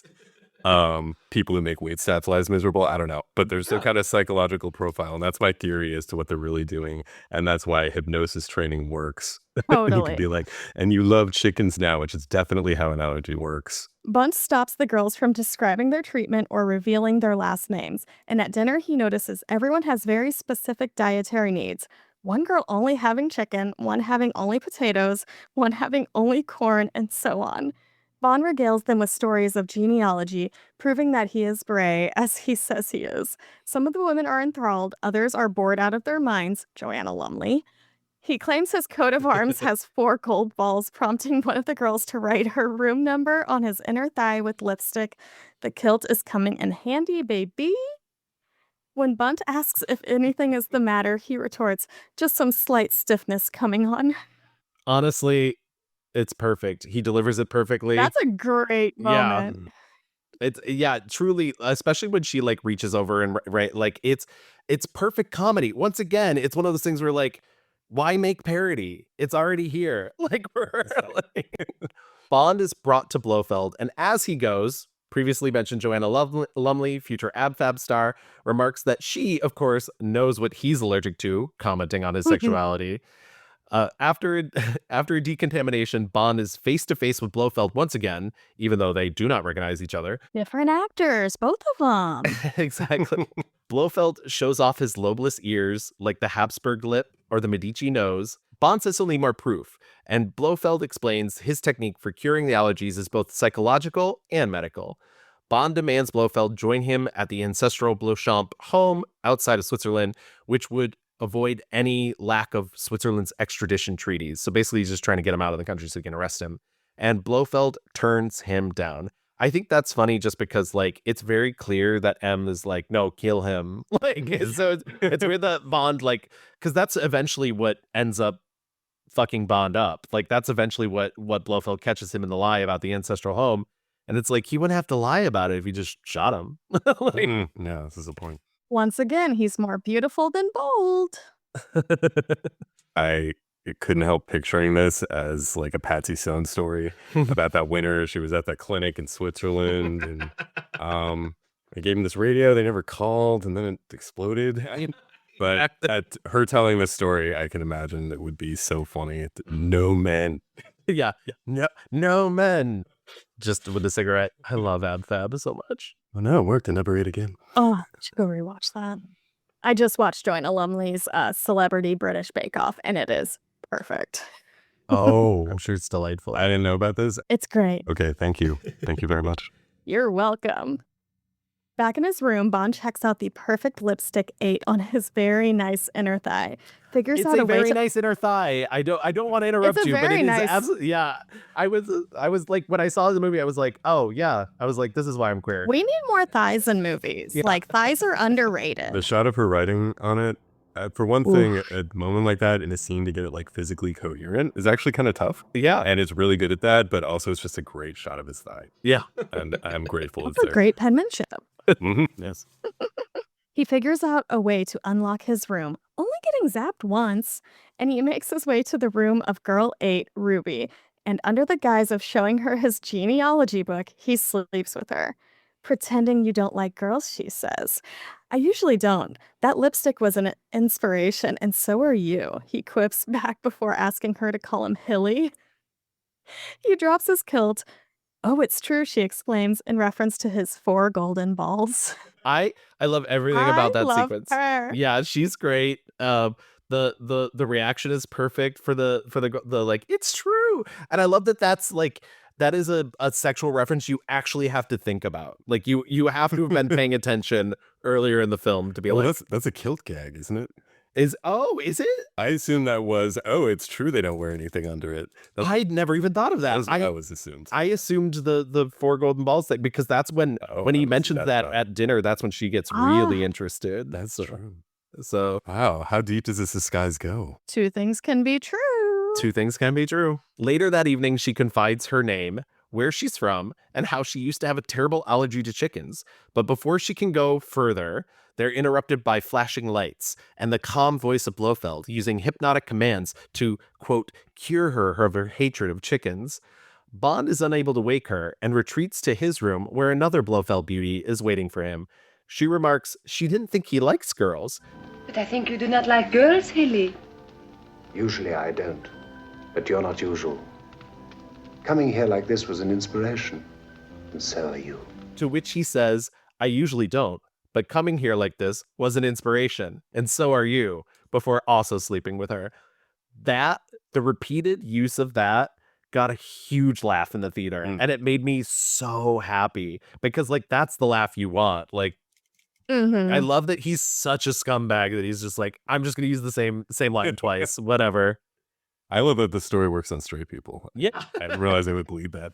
People who make waitstaff lives miserable. I don't know, but there's some kind of psychological profile, and that's my theory as to what they're really doing, and that's why hypnosis training works. You Totally. can be like, and you love chickens now, which is definitely how an allergy works. Bunt stops the girls from describing their treatment or revealing their last names, and at dinner he notices everyone has very specific dietary needs. One girl only having chicken, one having only potatoes, one having only corn, and so on. Bond regales them with stories of genealogy, proving that he is Bray, as he says he is. Some of the women are enthralled, others are bored out of their minds, Joanna Lumley. He claims his coat of arms has 4 gold balls, prompting one of the girls to write her room number on his inner thigh with lipstick. The kilt is coming in handy, baby. When Bunt asks if anything is the matter, he retorts, just some slight stiffness coming on. Honestly, it's perfect. He delivers it perfectly. That's a great moment. Yeah, truly, especially when she like reaches over and right, like it's perfect comedy. Once again, it's one of those things where like, why make parody? It's already here. Like Bond is brought to Blofeld, and as he goes, previously mentioned Joanna Lumley, future AbFab star, remarks that she, of course, knows what he's allergic to, commenting on his sexuality. After a decontamination, Bond is face to face with Blofeld once again, even though they do not recognize each other. Different actors, both of them. Exactly. Blofeld shows off his lobeless ears like the Habsburg lip or the Medici nose. Bond says he'll need more proof, and Blofeld explains his technique for curing the allergies is both psychological and medical. Bond demands Blofeld join him at the ancestral Beauchamp home outside of Switzerland, which would avoid any lack of Switzerland's extradition treaties. So basically, he's just trying to get him out of the country so he can arrest him. and Blofeld turns him down. I think that's funny just because, like, it's very clear that M is like, no, kill him. Like, so it's weird that Bond, like, because that's eventually what ends up fucking Bond up. Like, that's eventually what Blofeld catches him in the lie about the ancestral home. And it's like, he wouldn't have to lie about it if he just shot him. Like, No, this is the point. Once again, he's more beautiful than bold. I couldn't help picturing this as like a Patsy Stone story about that winter. She was at that clinic in Switzerland, and I gave him this radio. They never called, and then it exploded. But at her telling this story, I can imagine it would be so funny. No men. yeah. No men. Just with a cigarette. I love Ab Fab so much. Oh no, it worked. I never ate again. Oh, I should go rewatch that. I just watched Joint Alumni's Celebrity British Bake Off, and it is perfect. Oh, I'm sure it's delightful. I didn't know about this. It's great. Okay, thank you. Thank you very much. You're welcome. Back in his room, Bond checks out the perfect lipstick 8 on his very nice inner thigh. Figures It's out a way very to... nice inner thigh. I don't want to interrupt It's a you, but very it is nice- absolutely, yeah. I was like, when I saw the movie, I was like, oh yeah. I was like, this is why I'm queer. We need more thighs in movies. Yeah. Like, thighs are underrated. The shot of her writing on it, for one thing, a moment like that in a scene to get it like physically coherent is actually kind of tough. Yeah. And it's really good at that, but also it's just a great shot of his thigh. Yeah. And I'm grateful it's That's a there. great penmanship. Yes. He figures out a way to unlock his room, only getting zapped once, and he makes his way to the room of Girl 8, Ruby, and under the guise of showing her his genealogy book, he sleeps with her. Pretending you don't like girls, she says. I usually don't. That lipstick was an inspiration, and so are you, he quips back before asking her to call him Hilly. He drops his kilt. Oh, it's true, she exclaims in reference to his 4 golden balls. I love everything about that love sequence. her. Yeah, she's great. The reaction is perfect for the like, it's true. And I love that that's like, that is a sexual reference you actually have to think about. Like, you have to have been paying attention earlier in the film to be Well, like, that's a kilt gag, isn't it? is it? I assume that was, oh, it's true they don't wear anything under it. I'd never even thought of that. That was assumed. I assumed the 4 golden balls thing, because that's when he mentions that at dinner, that's when she gets really interested. That's true. So Wow, how deep does this disguise go? 2 things can be true. 2 things can be true. Later that evening, she confides her name, where she's from, and how she used to have a terrible allergy to chickens. But before she can go further, they're interrupted by flashing lights and the calm voice of Blofeld using hypnotic commands to, quote, cure her of her hatred of chickens. Bond is unable to wake her and retreats to his room, where another Blofeld beauty is waiting for him. She remarks she didn't think he likes girls. But I think you do not like girls, Hilly. Usually I don't, but you're not usual. Coming here like this was an inspiration, and so are you. To which he says, I usually don't, but coming here like this was an inspiration, and so are you, before also sleeping with her. The repeated use of that got a huge laugh in the theater, and it made me so happy, because like, that's the laugh you want. Like, I love that he's such a scumbag that he's just like, I'm just gonna use the same line twice, whatever. I love that the story works on straight people. Yeah. I didn't realize they would believe that.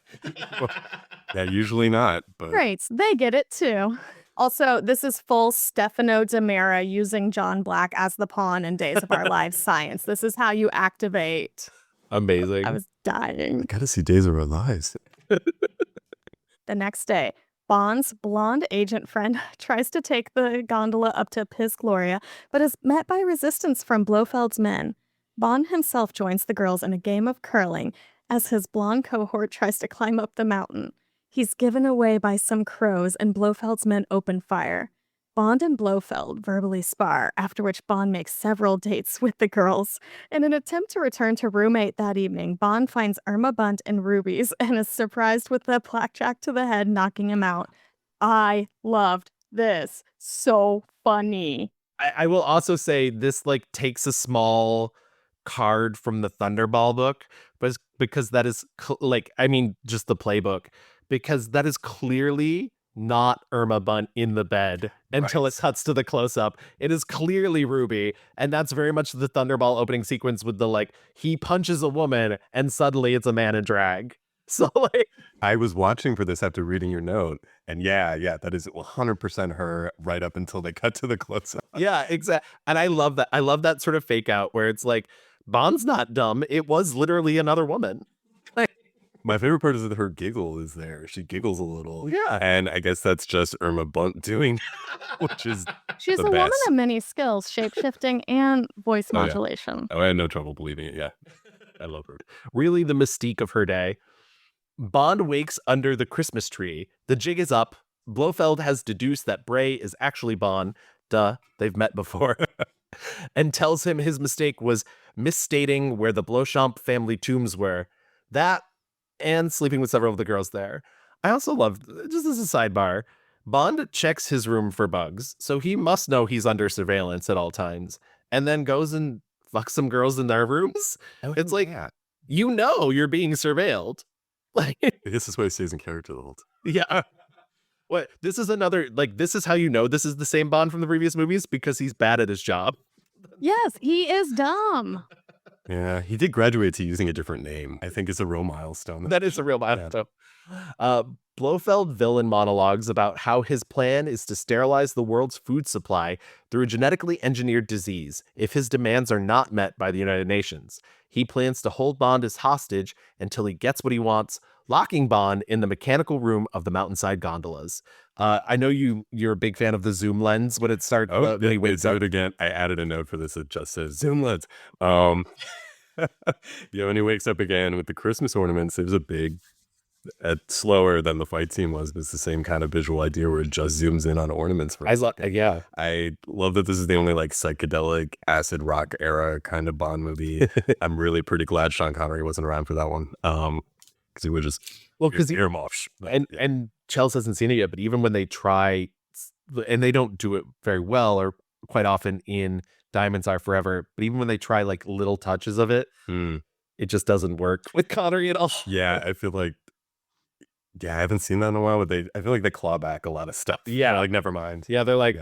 Yeah, usually not, but Great, they get it too. Also, this is full Stefano Demera using John Black as the pawn in Days of Our Lives science. This is how you activate. Amazing. I was dying. I gotta see Days of Our Lives. The next day, Bond's blonde agent friend tries to take the gondola up to Piz Gloria, but is met by resistance from Blofeld's men. Bond himself joins the girls in a game of curling as his blonde cohort tries to climb up the mountain. He's given away by some crows, and Blofeld's men open fire. Bond and Blofeld verbally spar, after which Bond makes several dates with the girls. In an attempt to return to room 8 that evening, Bond finds Irma Bunt and Rubies and is surprised with the blackjack to the head, knocking him out. I loved this. So funny. I will also say this like takes a small card from the Thunderball book, but because that is just the playbook, because that is clearly not Irma Bunt in the bed until it cuts to the close-up. It is clearly Ruby, and that's very much the Thunderball opening sequence with the like, he punches a woman and suddenly it's a man in drag. So like, I was watching for this after reading your note, and yeah, that is 100% her right up until they cut to the close-up. yeah, exactly. And I love that. I love that sort of fake out where it's like, Bond's not dumb. It was literally another woman. Like, My favorite part is that her giggle is there. She giggles a little. Yeah. And I guess that's just Irma Bunt doing, which is She's the a woman best. of many skills, shape-shifting and voice Oh, yeah. modulation. Oh, I had no trouble believing it. Yeah. I love her. really the mystique of her day. Bond wakes under the Christmas tree. The jig is up. Blofeld has deduced that Bray is actually Bond. Duh, they've met before. And tells him his mistake was misstating where the Beauchamp family tombs were. That and sleeping with several of the girls there. I also love, just as a sidebar, Bond checks his room for bugs, so he must know he's under surveillance at all times, and then goes and fucks some girls in their rooms. It's like, you know you're being surveilled. Like, I guess that's why he stays in character the whole time. yeah. What? This is another, like, this is how you know this is the same Bond from the previous movies, because he's bad at his job. Yes, he is dumb. Yeah, he did graduate to using a different name. I think it's a real milestone. That is a real milestone. Blofeld villain monologues about how his plan is to sterilize the world's food supply through a genetically engineered disease if his demands are not met by the United Nations. He plans to hold Bond as hostage until he gets what he wants, locking Bond in the mechanical room of the mountainside gondolas. I know you're a big fan of the zoom lens when it starts. Wait, do it again. I added a note for this that just says zoom lens. When he wakes up again with the Christmas ornaments, it was a big, slower than the fight scene was, but it's the same kind of visual idea where it just zooms in on ornaments. I love that this is the only like psychedelic acid rock era kind of Bond movie. I'm really pretty glad Sean Connery wasn't around for that one. Because he would just earmuffs. And Chels hasn't seen it yet, but even when they try, and they don't do it very well or quite often in Diamonds Are Forever, but even when they try like little touches of it, it just doesn't work with Connery at all. Yeah, I feel like, I haven't seen that in a while, but I feel like they claw back a lot of stuff. Yeah. Like, never mind. Yeah, they're like,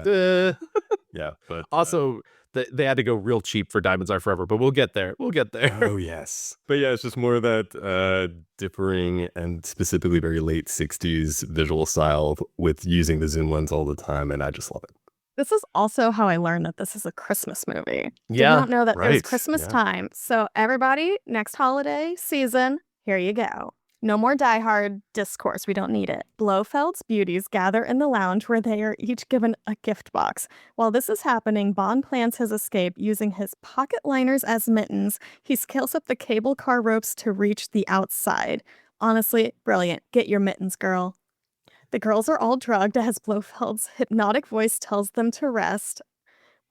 Yeah, but also, they had to go real cheap for Diamonds Are Forever, but we'll get there. We'll get there. Oh, yes. But yeah, it's just more of that differing and specifically very late 60s visual style with using the zoom lens all the time, and I just love it. This is also how I learned that this is a Christmas movie. Yeah, Did not know that it was right, Christmas yeah. time. So everybody, next holiday season, here you go. No more Die Hard discourse. We don't need it. Blofeld's beauties gather in the lounge where they are each given a gift box. While this is happening, Bond plans his escape using his pocket liners as mittens. He scales up the cable car ropes to reach the outside. Honestly, brilliant. Get your mittens, girl. The girls are all drugged as Blofeld's hypnotic voice tells them to rest.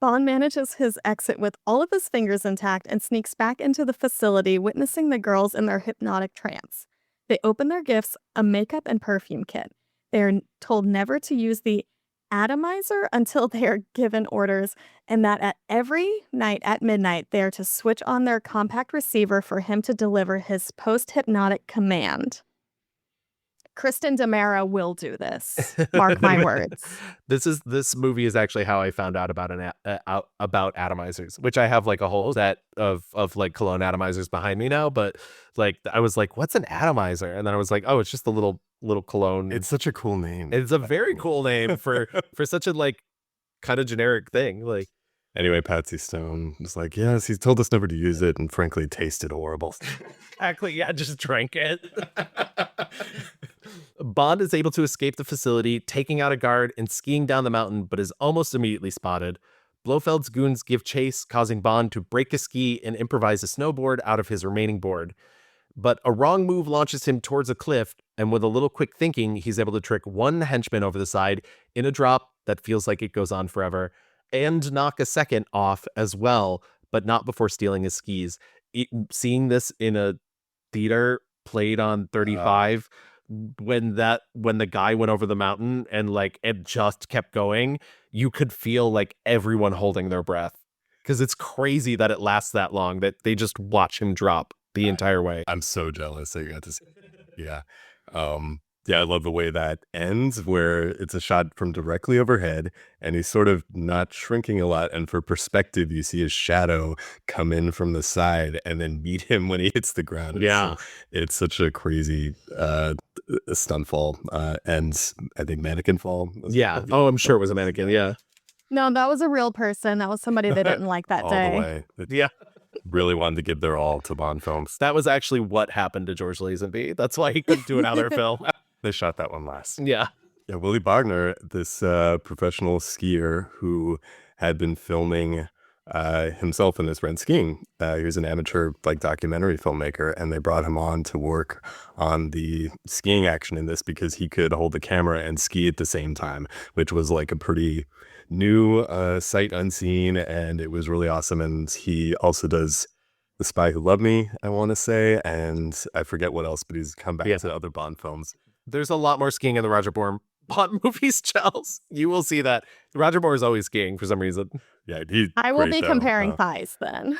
Bond manages his exit with all of his fingers intact and sneaks back into the facility, witnessing the girls in their hypnotic trance. They open their gifts, a makeup and perfume kit. They are told never to use the atomizer until they are given orders, and that at every night at midnight they are to switch on their compact receiver for him to deliver his post-hypnotic command. Kristen DeMera will do this. Mark my words. This movie is actually how I found out about about atomizers, which I have like a whole set of like cologne atomizers behind me now. But like I was like, what's an atomizer? And then I was like, oh, it's just a little cologne. It's such a cool name. It's a very cool name for such a like kind of generic thing. Like, anyway, Patsy Stone was like, yes, he's told us never to use it, and frankly, it tasted horrible. exactly, yeah, just drank it. Bond is able to escape the facility, taking out a guard and skiing down the mountain, but is almost immediately spotted. Blofeld's goons give chase, causing Bond to break a ski and improvise a snowboard out of his remaining board. But a wrong move launches him towards a cliff, and with a little quick thinking, he's able to trick one henchman over the side in a drop that feels like it goes on forever, and knock a second off as well, but not before stealing his skis. Seeing this in a theater played on 35, when the guy went over the mountain and like it just kept going, you could feel like everyone holding their breath, because it's crazy that it lasts that long, that they just watch him drop the entire way. I'm so jealous that you got to see. Yeah. Yeah, I love the way that ends, where it's a shot from directly overhead, and he's sort of not shrinking a lot. And for perspective, you see his shadow come in from the side and then meet him when he hits the ground. Yeah. It's such a crazy stunt fall, and I think mannequin fall. Yeah. Oh, I'm sure it was a mannequin. Yeah. No, that was a real person. That was somebody they didn't like that All day. the way. Yeah. Really wanted to give their all to Bond films. That was actually what happened to George Lazenby. That's why he couldn't do another film. They shot that one last. Yeah. Yeah, Willy Wagner, this professional skier who had been filming himself in this rent skiing. He was an amateur documentary filmmaker, and they brought him on to work on the skiing action in this because he could hold the camera and ski at the same time, which was like a pretty new sight unseen, and it was really awesome. And he also does The Spy Who Loved Me, I want to say, and I forget what else, but he's come back to other Bond films. There's a lot more skiing in the Roger Moore Bond movies, Charles. You will see that. Roger Moore is always skiing for some reason. Yeah, I will be comparing thighs then.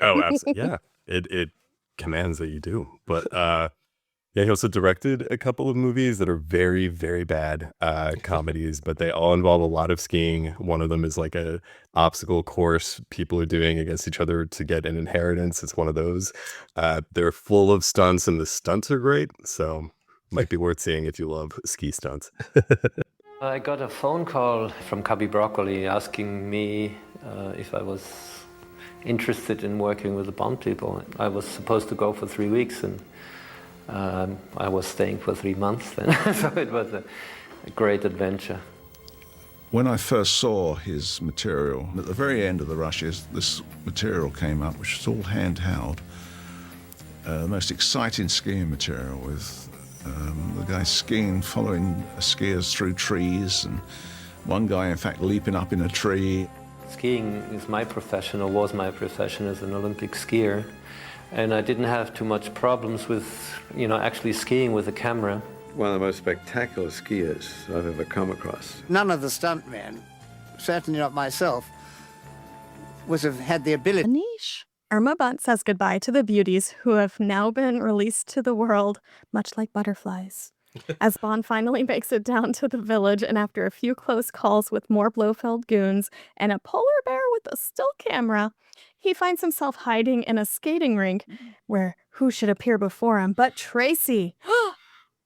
Oh, absolutely. Yeah, it commands that you do. But yeah, he also directed a couple of movies that are very, very bad comedies, but they all involve a lot of skiing. One of them is like a obstacle course people are doing against each other to get an inheritance. It's one of those. They're full of stunts, and the stunts are great. So might be worth seeing if you love ski stunts. I got a phone call from Cubby Broccoli asking me if I was interested in working with the Bond people. I was supposed to go for 3 weeks, and I was staying for 3 months then. So it was a great adventure. When I first saw his material, at the very end of the rushes, this material came up, which was all handheld. The most exciting skiing material with the guy skiing, following skiers through trees, and one guy, in fact, leaping up in a tree. Skiing is my profession, or was my profession as an Olympic skier. And I didn't have too much problems with, actually skiing with a camera. One of the most spectacular skiers I've ever come across. None of the stuntmen, certainly not myself, would have had the ability. Anish. Irma Bunt says goodbye to the beauties who have now been released to the world, much like butterflies. As Bond finally makes it down to the village, and after a few close calls with more Blofeld goons and a polar bear with a still camera, he finds himself hiding in a skating rink where who should appear before him but Tracy.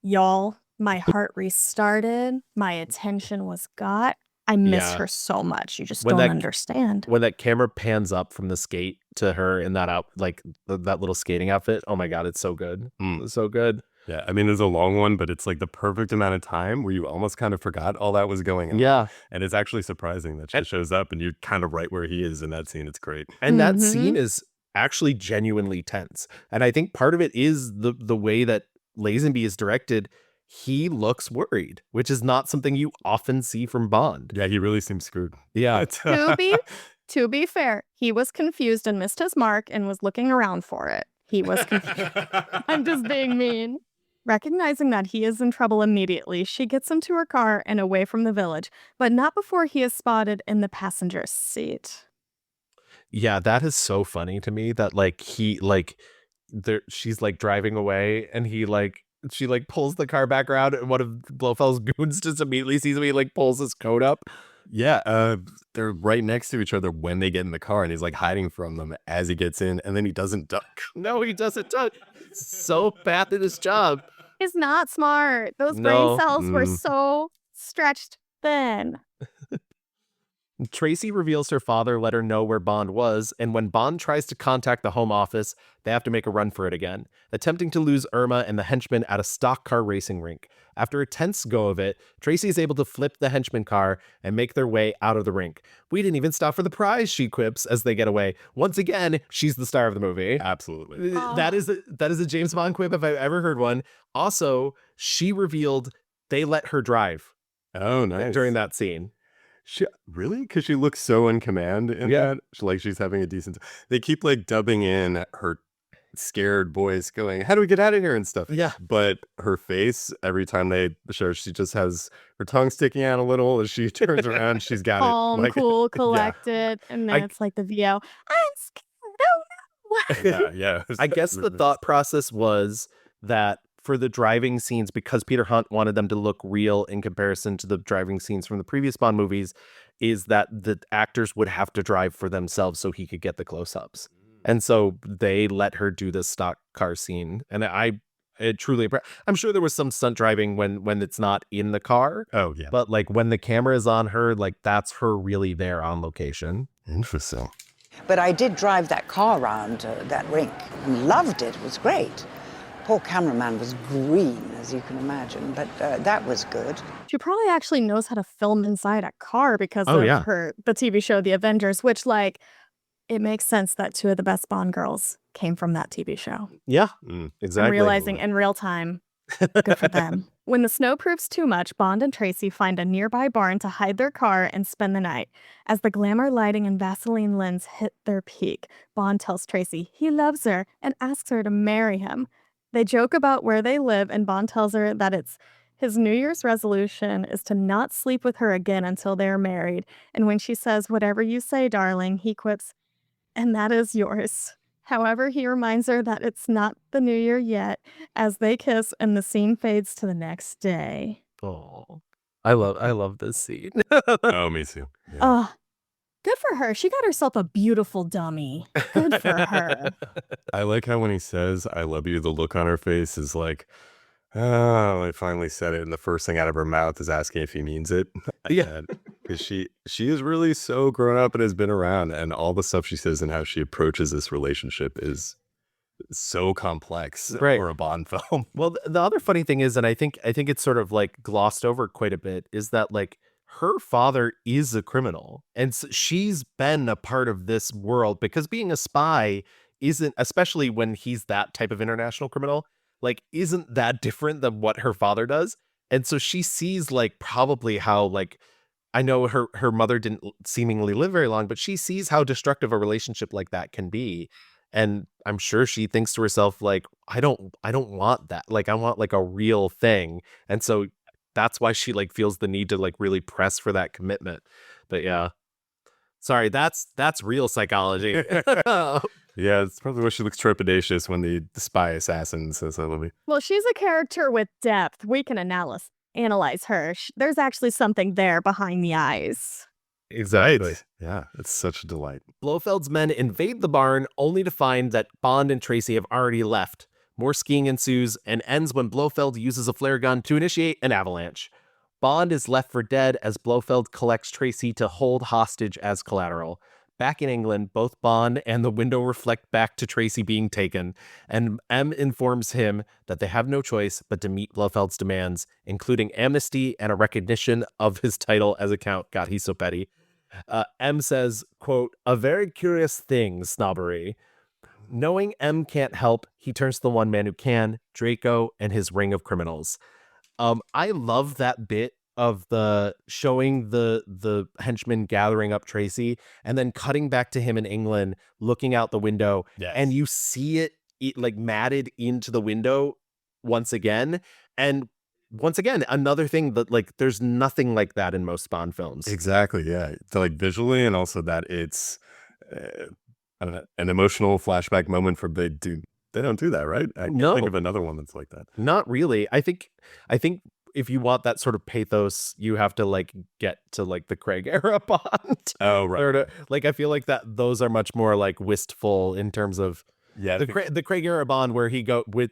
Y'all, my heart restarted. My attention was got. I miss her so much. You just don't understand. When that camera pans up from the skate to her in that that little skating outfit, oh my God, it's so good. It's so good. Yeah, I mean, it's a long one, but it's like the perfect amount of time where you almost kind of forgot all that was going on. Yeah. And it's actually surprising that she shows up and you're kind of right where he is in that scene. It's great. And that scene is actually genuinely tense. And I think part of it is the way that Lazenby is directed. He looks worried, which is not something you often see from Bond. Yeah, he really seems screwed. Yeah. To be fair, he was confused and missed his mark and was looking around for it. He was confused. I'm just being mean. Recognizing that he is in trouble immediately, she gets him to her car and away from the village, but not before he is spotted in the passenger seat. Yeah, that is so funny to me that she's driving away and she pulls the car back around, and one of Blofeld's goons just immediately sees him. He pulls his coat up. Yeah, they're right next to each other when they get in the car, and he's hiding from them as he gets in, and then he doesn't duck. No, he doesn't duck. So bad at his job. He's not smart. Those brain cells were so stretched thin. Tracy reveals her father let her know where Bond was, and when Bond tries to contact the Home Office, they have to make a run for it again, attempting to lose Irma and the henchman at a stock car racing rink. After a tense go of it, Tracy is able to flip the henchman car and make their way out of the rink. "We didn't even stop for the prize," she quips as they get away. Once again, she's the star of the movie. Absolutely. That is a James Bond quip if I've ever heard one. Also, she revealed they let her drive. Oh, nice. During that scene. Really? Because she looks so in command in that. She's having a decent. They keep dubbing in her scared voice, going, "How do we get out of here?" and stuff. Yeah. But her face, every time they show, she just has her tongue sticking out a little as she turns around. She's got Calm, it. cool, collected, and then it's the VO. I'm scared. Oh no. Yeah. I guess the thought process was that for the driving scenes, because Peter Hunt wanted them to look real in comparison to the driving scenes from the previous Bond movies, is that the actors would have to drive for themselves so he could get the close-ups. And so they let her do the stock car scene. And it truly, I'm sure there was some stunt driving when it's not in the car. Oh, yeah. But like when the camera is on her, like that's her really there on location. Interesting. But I did drive that car around that rink and loved it. It was great. Poor cameraman was green, as you can imagine, but that was good. She probably actually knows how to film inside a car because Oh, of yeah. the TV show The Avengers, which like it makes sense that 2 of the best Bond girls came from that TV show. Yeah, exactly. I'm realizing in real time, good for them. When the snow proves too much, Bond and Tracy find a nearby barn to hide their car and spend the night. As the glamour lighting and Vaseline lens hit their peak, Bond tells Tracy he loves her and asks her to marry him. They joke about where they live, and Bond tells her that it's his New Year's resolution is to not sleep with her again until they are married. And when she says, "Whatever you say, darling," he quips, "And that is yours." However, he reminds her that it's not the new year yet as they kiss and the scene fades to the next day. Oh, I love this scene. Oh, me too. Good for her. She got herself a beautiful dummy. Good for her. I like how when he says, "I love you," the look on her face is like, oh, I finally said it. And the first thing out of her mouth is asking if he means it. Yeah. Because she is really so grown up and has been around. And all the stuff she says and how she approaches this relationship is so complex for a Bond film. Well, the other funny thing is, and I think it's sort of like glossed over quite a bit, is that like her father is a criminal. And so she's been a part of this world, because being a spy isn't, especially when he's that type of international criminal, like isn't that different than what her father does. And so she sees like probably how, like, I know her mother didn't seemingly live very long, but she sees how destructive a relationship like that can be. And I'm sure she thinks to herself, like, I don't want that. Like, I want like a real thing. And so that's why she like feels the need to like really press for that commitment. But yeah, sorry, that's real psychology. Yeah, it's probably why she looks trepidatious when the spy assassin says, "I love you." Well, she's a character with depth. We can analyze her. There's actually something there behind the eyes. Exactly. Yeah, it's such a delight. Blofeld's men invade the barn only to find that Bond and Tracy have already left. More skiing ensues and ends when Blofeld uses a flare gun to initiate an avalanche. Bond is left for dead as Blofeld collects Tracy to hold hostage as collateral. Back in England, both Bond and the window reflect back to Tracy being taken, and M informs him that they have no choice but to meet Blofeld's demands, including amnesty and a recognition of his title as a count. God, he's so petty. M says, quote, "A very curious thing, snobbery." Knowing M can't help, he turns to the one man who can, Draco and his ring of criminals. I love that bit of the showing the henchmen gathering up Tracy and then cutting back to him in England, looking out the window, and you see it like matted into the window once again. And once again, another thing that like there's nothing like that in most Bond films. Exactly. Yeah. So like visually, and also that it's I don't know, an emotional flashback moment for they don't do that, right? I can't think of another one that's like that. Not really. I think if you want that sort of pathos, you have to like get to like the Craig era Bond. Oh, right. Or like I feel like that those are much more like wistful in terms of the Craig era Bond, where he go with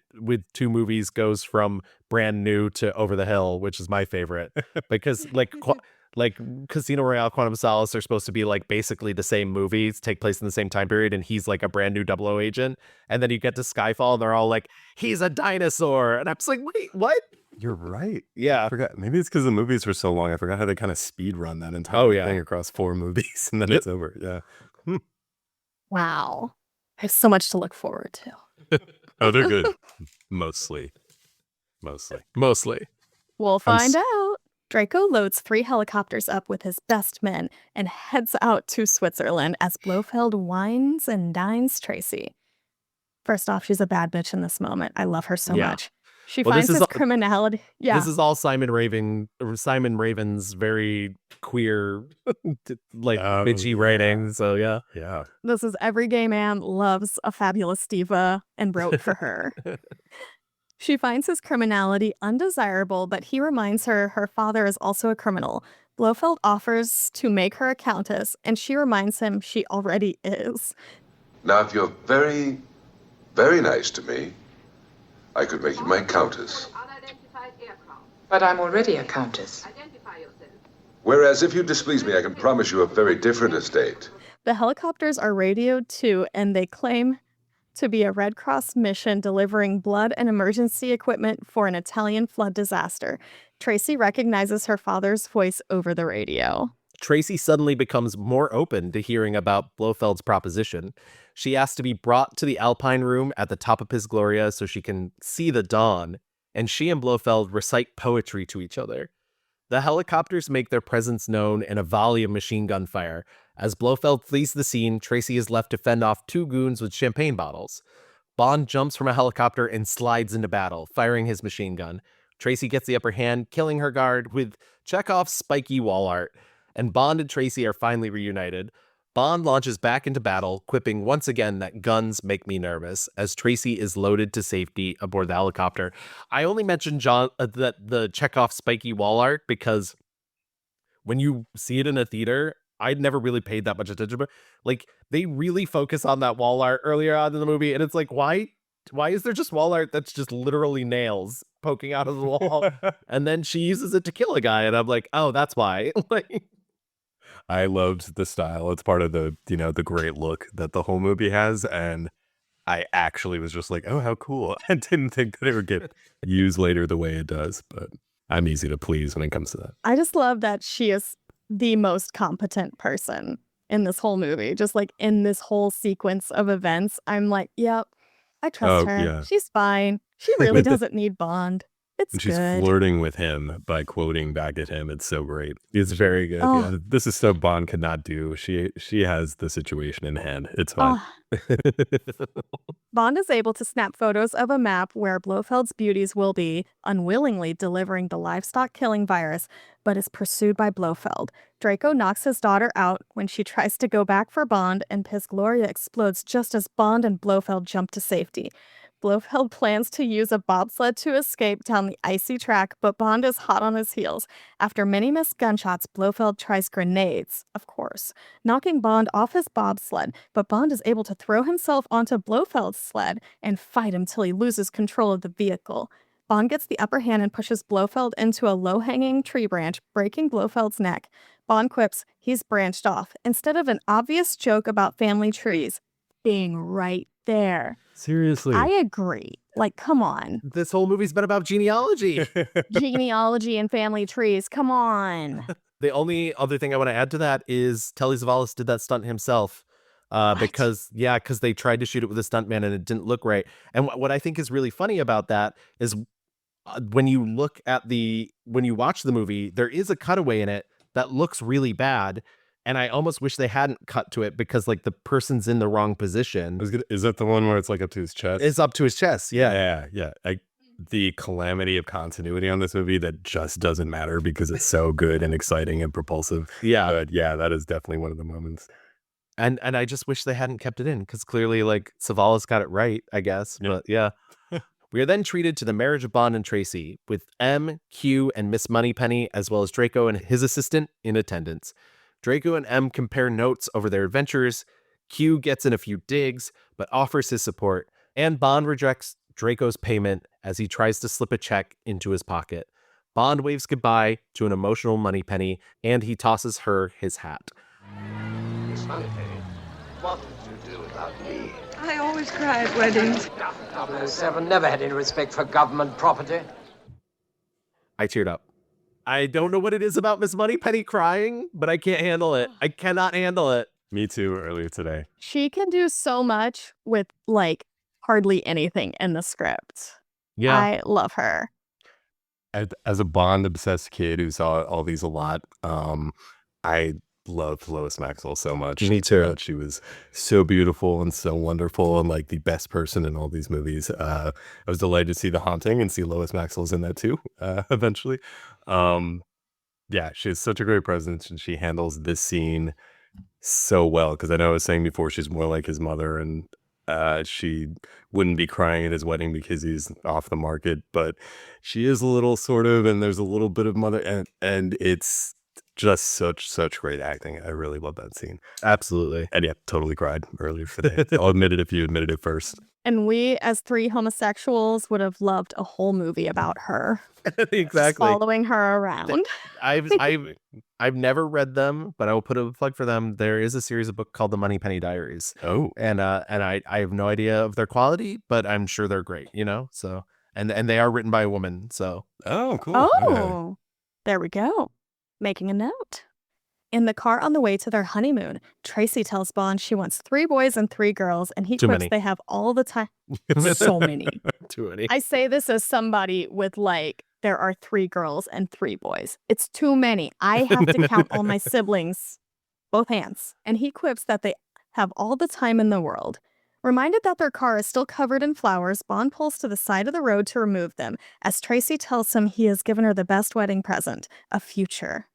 2 movies goes from Brand New to Over the Hill, which is my favorite because like Casino Royale, Quantum of Solace are supposed to be like basically the same movies, take place in the same time period, and he's like a brand new 00 agent. And then you get to Skyfall and they're all like, he's a dinosaur. And I'm just like, wait, what? You're right. Yeah. I forgot. Maybe it's because the movies were so long. I forgot how they kind of speed run that entire thing across 4 movies and then it's over. Yeah. Wow. I have so much to look forward to. Oh, they're good. Mostly. We'll find out. Draco loads 3 helicopters up with his best men and heads out to Switzerland as Blofeld wines and dines Tracy. First off, she's a bad bitch in this moment. I love her so much. She finds his criminality. Yeah. This is all Simon Raven's very queer, like bitchy writing. So yeah. Yeah. This is every gay man loves a fabulous diva and wrote for her. She finds his criminality undesirable, but he reminds her her father is also a criminal. Blofeld offers to make her a countess, and she reminds him she already is. Now, if you're very, very nice to me, I could make you my countess. But I'm already a countess. Whereas if you displease me, I can promise you a very different estate. The helicopters are radioed too, and they claim to be a Red Cross mission delivering blood and emergency equipment for an Italian flood disaster. Tracy recognizes her father's voice over the radio. Tracy suddenly becomes more open to hearing about Blofeld's proposition. She asks to be brought to the Alpine room at the top of his Gloria so she can see the dawn, and she and Blofeld recite poetry to each other. The helicopters make their presence known in a volley of machine gun fire. As Blofeld flees the scene, Tracy is left to fend off two goons with champagne bottles. Bond jumps from a helicopter and slides into battle, firing his machine gun. Tracy gets the upper hand, killing her guard with Chekhov's spiky wall art, and Bond and Tracy are finally reunited. Bond launches back into battle, quipping once again that guns make me nervous, as Tracy is loaded to safety aboard the helicopter. I only mentioned the Chekhov spiky wall art because when you see it in a theater, I'd never really paid that much attention, but like they really focus on that wall art earlier on in the movie, and it's like, why is there just wall art that's just literally nails poking out of the wall? And then she uses it to kill a guy, and I'm like, oh, that's why. Like, I loved the style. It's part of the, the great look that the whole movie has. And I actually was just like, oh, how cool. I didn't think that it would get used later the way it does, but I'm easy to please when it comes to that. I just love that she is the most competent person in this whole movie. Just like in this whole sequence of events, I'm like, yep, I trust her. Yeah. She's fine. She really doesn't need Bond. It's And she's good. flirting with him by quoting back at him. It's so great. It's very good. Oh. Yeah, this is stuff Bond could not do. She has the situation in hand. It's fine. Bond is able to snap photos of a map where Blofeld's beauties will be, unwillingly delivering the livestock killing virus, but is pursued by Blofeld. Draco knocks his daughter out when she tries to go back for Bond, and His Gloria explodes just as Bond and Blofeld jump to safety. Blofeld plans to use a bobsled to escape down the icy track, but Bond is hot on his heels. After many missed gunshots, Blofeld tries grenades, of course, knocking Bond off his bobsled, but Bond is able to throw himself onto Blofeld's sled and fight him till he loses control of the vehicle. Bond gets the upper hand and pushes Blofeld into a low-hanging tree branch, breaking Blofeld's neck. Bond quips he's branched off, instead of an obvious joke about family trees being right there. Seriously. I agree. Like, come on. This whole movie's been about genealogy. Genealogy and family trees. Come on. The only other thing I want to add to that is Telly Savalas did that stunt himself. Because they tried to shoot it with a stuntman and it didn't look right. And what I think is really funny about that is when you watch the movie, there is a cutaway in it that looks really bad. And I almost wish they hadn't cut to it because like the person's in the wrong position. Is that the one where it's like up to his chest? It's up to his chest. Yeah. Yeah. The calamity of continuity on this movie that just doesn't matter because it's so good and exciting and propulsive. Yeah. But yeah, that is definitely one of the moments. And I just wish they hadn't kept it in because clearly like Savalas got it right, I guess. Yeah. But yeah. We are then treated to the marriage of Bond and Tracy with M, Q, and Miss Moneypenny, as well as Draco and his assistant in attendance. Draco and M compare notes over their adventures. Q gets in a few digs, but offers his support, and Bond rejects Draco's payment as he tries to slip a check into his pocket. Bond waves goodbye to an emotional Moneypenny, and he tosses her his hat. Miss Moneypenny, what would you do without me? I always cry at weddings. 007 never had any respect for government property. I teared up. I don't know what it is about Miss Moneypenny crying, but I can't handle it. I cannot handle it. Me too, earlier today. She can do so much with like hardly anything in the script. Yeah. I love her. As a Bond-obsessed kid who saw all these a lot, I loved Lois Maxwell so much. Me too. She was so beautiful and so wonderful and like the best person in all these movies. I was delighted to see The Haunting and see Lois Maxwell's in that too, eventually. Yeah, she has such a great presence and she handles this scene so well because I know I was saying before she's more like his mother and She wouldn't be crying at his wedding because he's off the market, but she is a little sort of, and there's a little bit of mother, and it's just such great acting. I really love that scene. Absolutely. And yeah, totally cried earlier today. I'll admit it if you admitted it first. And we, as 3 homosexuals, would have loved a whole movie about her. Just Exactly. following her around. I've never read them, but I will put a plug for them. There is a series of book called The Moneypenny Diaries. Oh. And I have no idea of their quality, but I'm sure they're great, you know? So and they are written by a woman, so Oh, cool. Oh, there we go. Making a note. In the car on the way to their honeymoon, Tracy tells Bond she wants 3 boys and 3 girls, and he Too quips many. they have all the time. So many. Too many. I say this as somebody with there are 3 girls and 3 boys. It's too many. I have to count all my siblings, both hands. And he quips that they have all the time in the world. Reminded that their car is still covered in flowers, Bond pulls to the side of the road to remove them, as Tracy tells him he has given her the best wedding present, a future.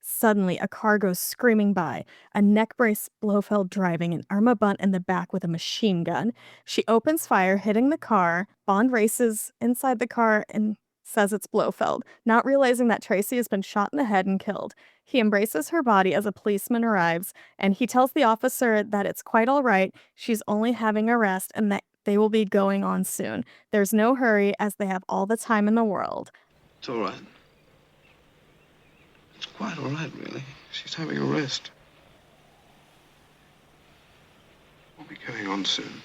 Suddenly, a car goes screaming by, a neck-brace Blofeld driving and Irma Bunt in the back with a machine gun. She opens fire, hitting the car. Bond races inside the car and says it's Blofeld, not realizing that Tracy has been shot in the head and killed. He embraces her body as a policeman arrives, and he tells the officer that it's quite all right, she's only having a rest, and that they will be going on soon. There's no hurry, as they have all the time in the world. It's all right. It's quite all right, really. She's having a rest. We'll be going on soon.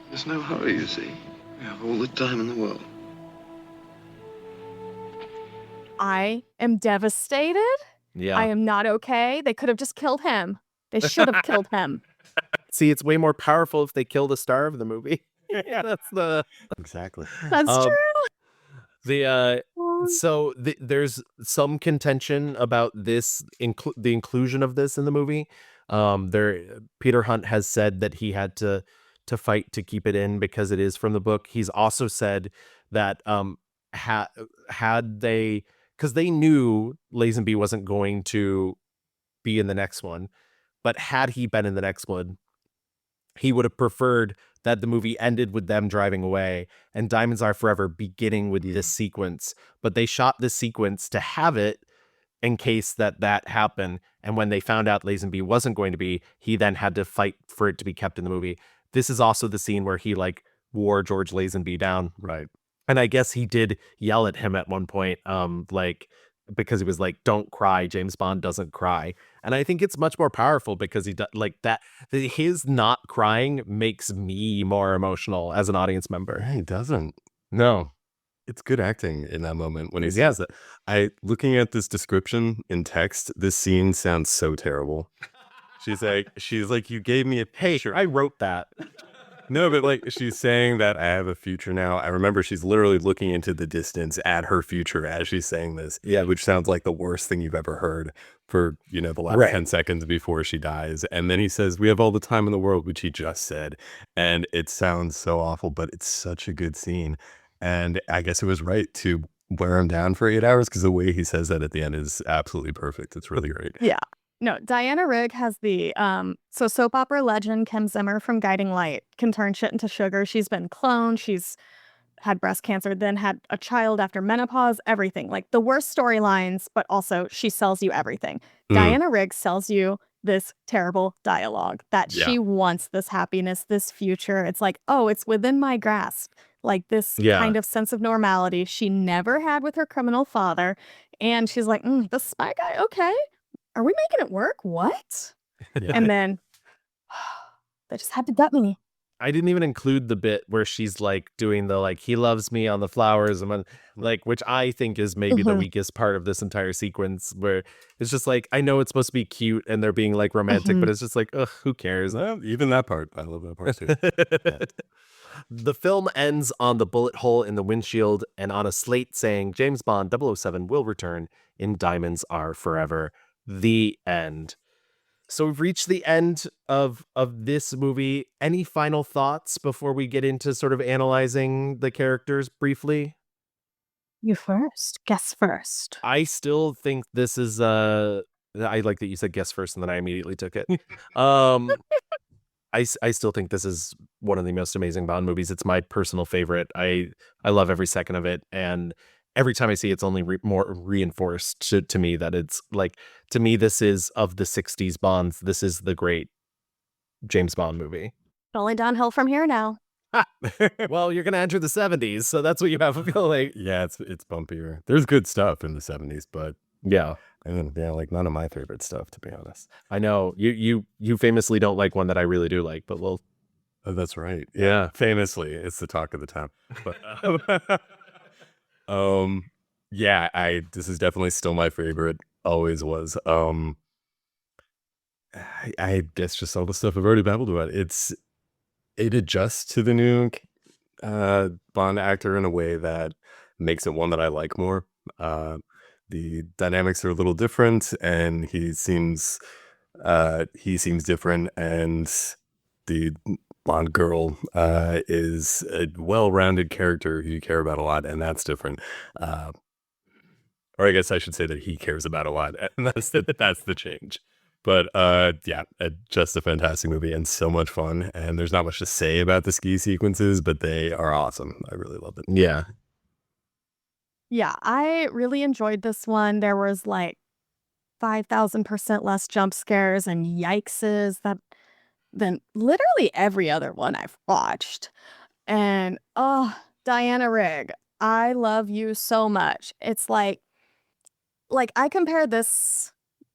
There's no hurry, you see. We have all the time in the world. I am devastated. Yeah. I am not okay. They could have just killed him. They should have killed him. See, it's way more powerful if they kill the star of the movie. Yeah, that's the Exactly. That's true. There's some contention about this the inclusion of this in the movie. Peter Hunt has said that he had to fight to keep it in because it is from the book. He's also said that had they, because they knew Lazenby wasn't going to be in the next one, but had he been in the next one, he would have preferred that the movie ended with them driving away and Diamonds Are Forever beginning with this sequence. But they shot this sequence to have it in case that happened. And when they found out Lazenby wasn't going to be, he then had to fight for it to be kept in the movie. This is also the scene where he wore George Lazenby down. Right. And I guess he did yell at him at one point, because he was like, "Don't cry, James Bond doesn't cry." And I think it's much more powerful because he his not crying makes me more emotional as an audience member. He doesn't. No. It's good acting in that moment when he says that. Looking at this description in text, this scene sounds so terrible. She's like, you gave me a picture. I wrote that. No, but she's saying that I have a future now. I remember she's literally looking into the distance at her future as she's saying this. Yeah, which sounds like the worst thing you've ever heard for, the last 10 seconds before she dies. And then he says, we have all the time in the world, which he just said. And it sounds so awful, but it's such a good scene. And I guess it was right to wear him down for 8 hours because the way he says that at the end is absolutely perfect. It's really great. Yeah. No, Diana Rigg has the soap opera legend Kim Zimmer from Guiding Light can turn shit into sugar. She's been cloned. She's had breast cancer, then had a child after menopause, everything. The worst storylines, but also she sells you everything. Diana Rigg sells you this terrible dialogue that she wants this happiness, this future. It's it's within my grasp. This kind of sense of normality she never had with her criminal father. And she's like, the spy guy, okay. Are we making it work? What? Yeah. And then they just had to gut me. I didn't even include the bit where she's doing the he loves me on the flowers and which I think is maybe the weakest part of this entire sequence, where it's just I know it's supposed to be cute and they're being romantic, but it's just ugh, who cares? Even that part. I love that part too. Yeah. The film ends on the bullet hole in the windshield and on a slate saying James Bond 007 will return in Diamonds Are Forever. The end. So we've reached the end of this movie. Any final thoughts before we get into sort of analyzing the characters briefly? You first. Guess first. I still think this is I like that you said guess first and then I immediately took it. I still think this is one of the most amazing Bond movies. It's my personal favorite. I love every second of it, and every time I see it, it's only more reinforced to me that it's like, to me, this is, of the 60s Bonds, this is the great James Bond movie. Only downhill from here now. Well, you're gonna enter the 70s, so that's what you have to feel like. Yeah, it's bumpier. There's good stuff in the 70s, but yeah. And yeah, like none of my favorite stuff, to be honest. I know you famously don't like one that I really do like, but we'll. Oh, that's right. Yeah, famously, it's the talk of the town. But yeah, this is definitely still my favorite. Always was. I guess just all the stuff I've already babbled about. It adjusts to the new Bond actor in a way that makes it one that I like more. The dynamics are a little different, and he seems different, and the blonde girl is a well-rounded character who you care about a lot, and that's different. Or I guess I should say that he cares about a lot, and that's the change. But yeah, just a fantastic movie and so much fun. And there's not much to say about the ski sequences, but they are awesome. I really loved it. Yeah. Yeah, I really enjoyed this one. There was like 5,000% less jump scares and yikeses than literally every other one I've watched. And Diana Rigg, I love you so much. It's like I compare this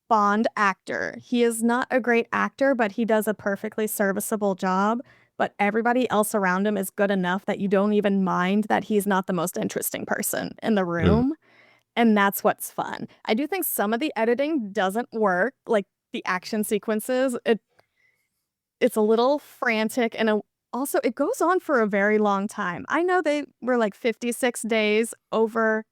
Bond actor. He is not a great actor, but he does a perfectly serviceable job. But everybody else around him is good enough that you don't even mind that he's not the most interesting person in the room. And that's what's fun. I do think some of the editing doesn't work. Like the action sequences, it's a little frantic, and also it goes on for a very long time. I know they were like 56 days over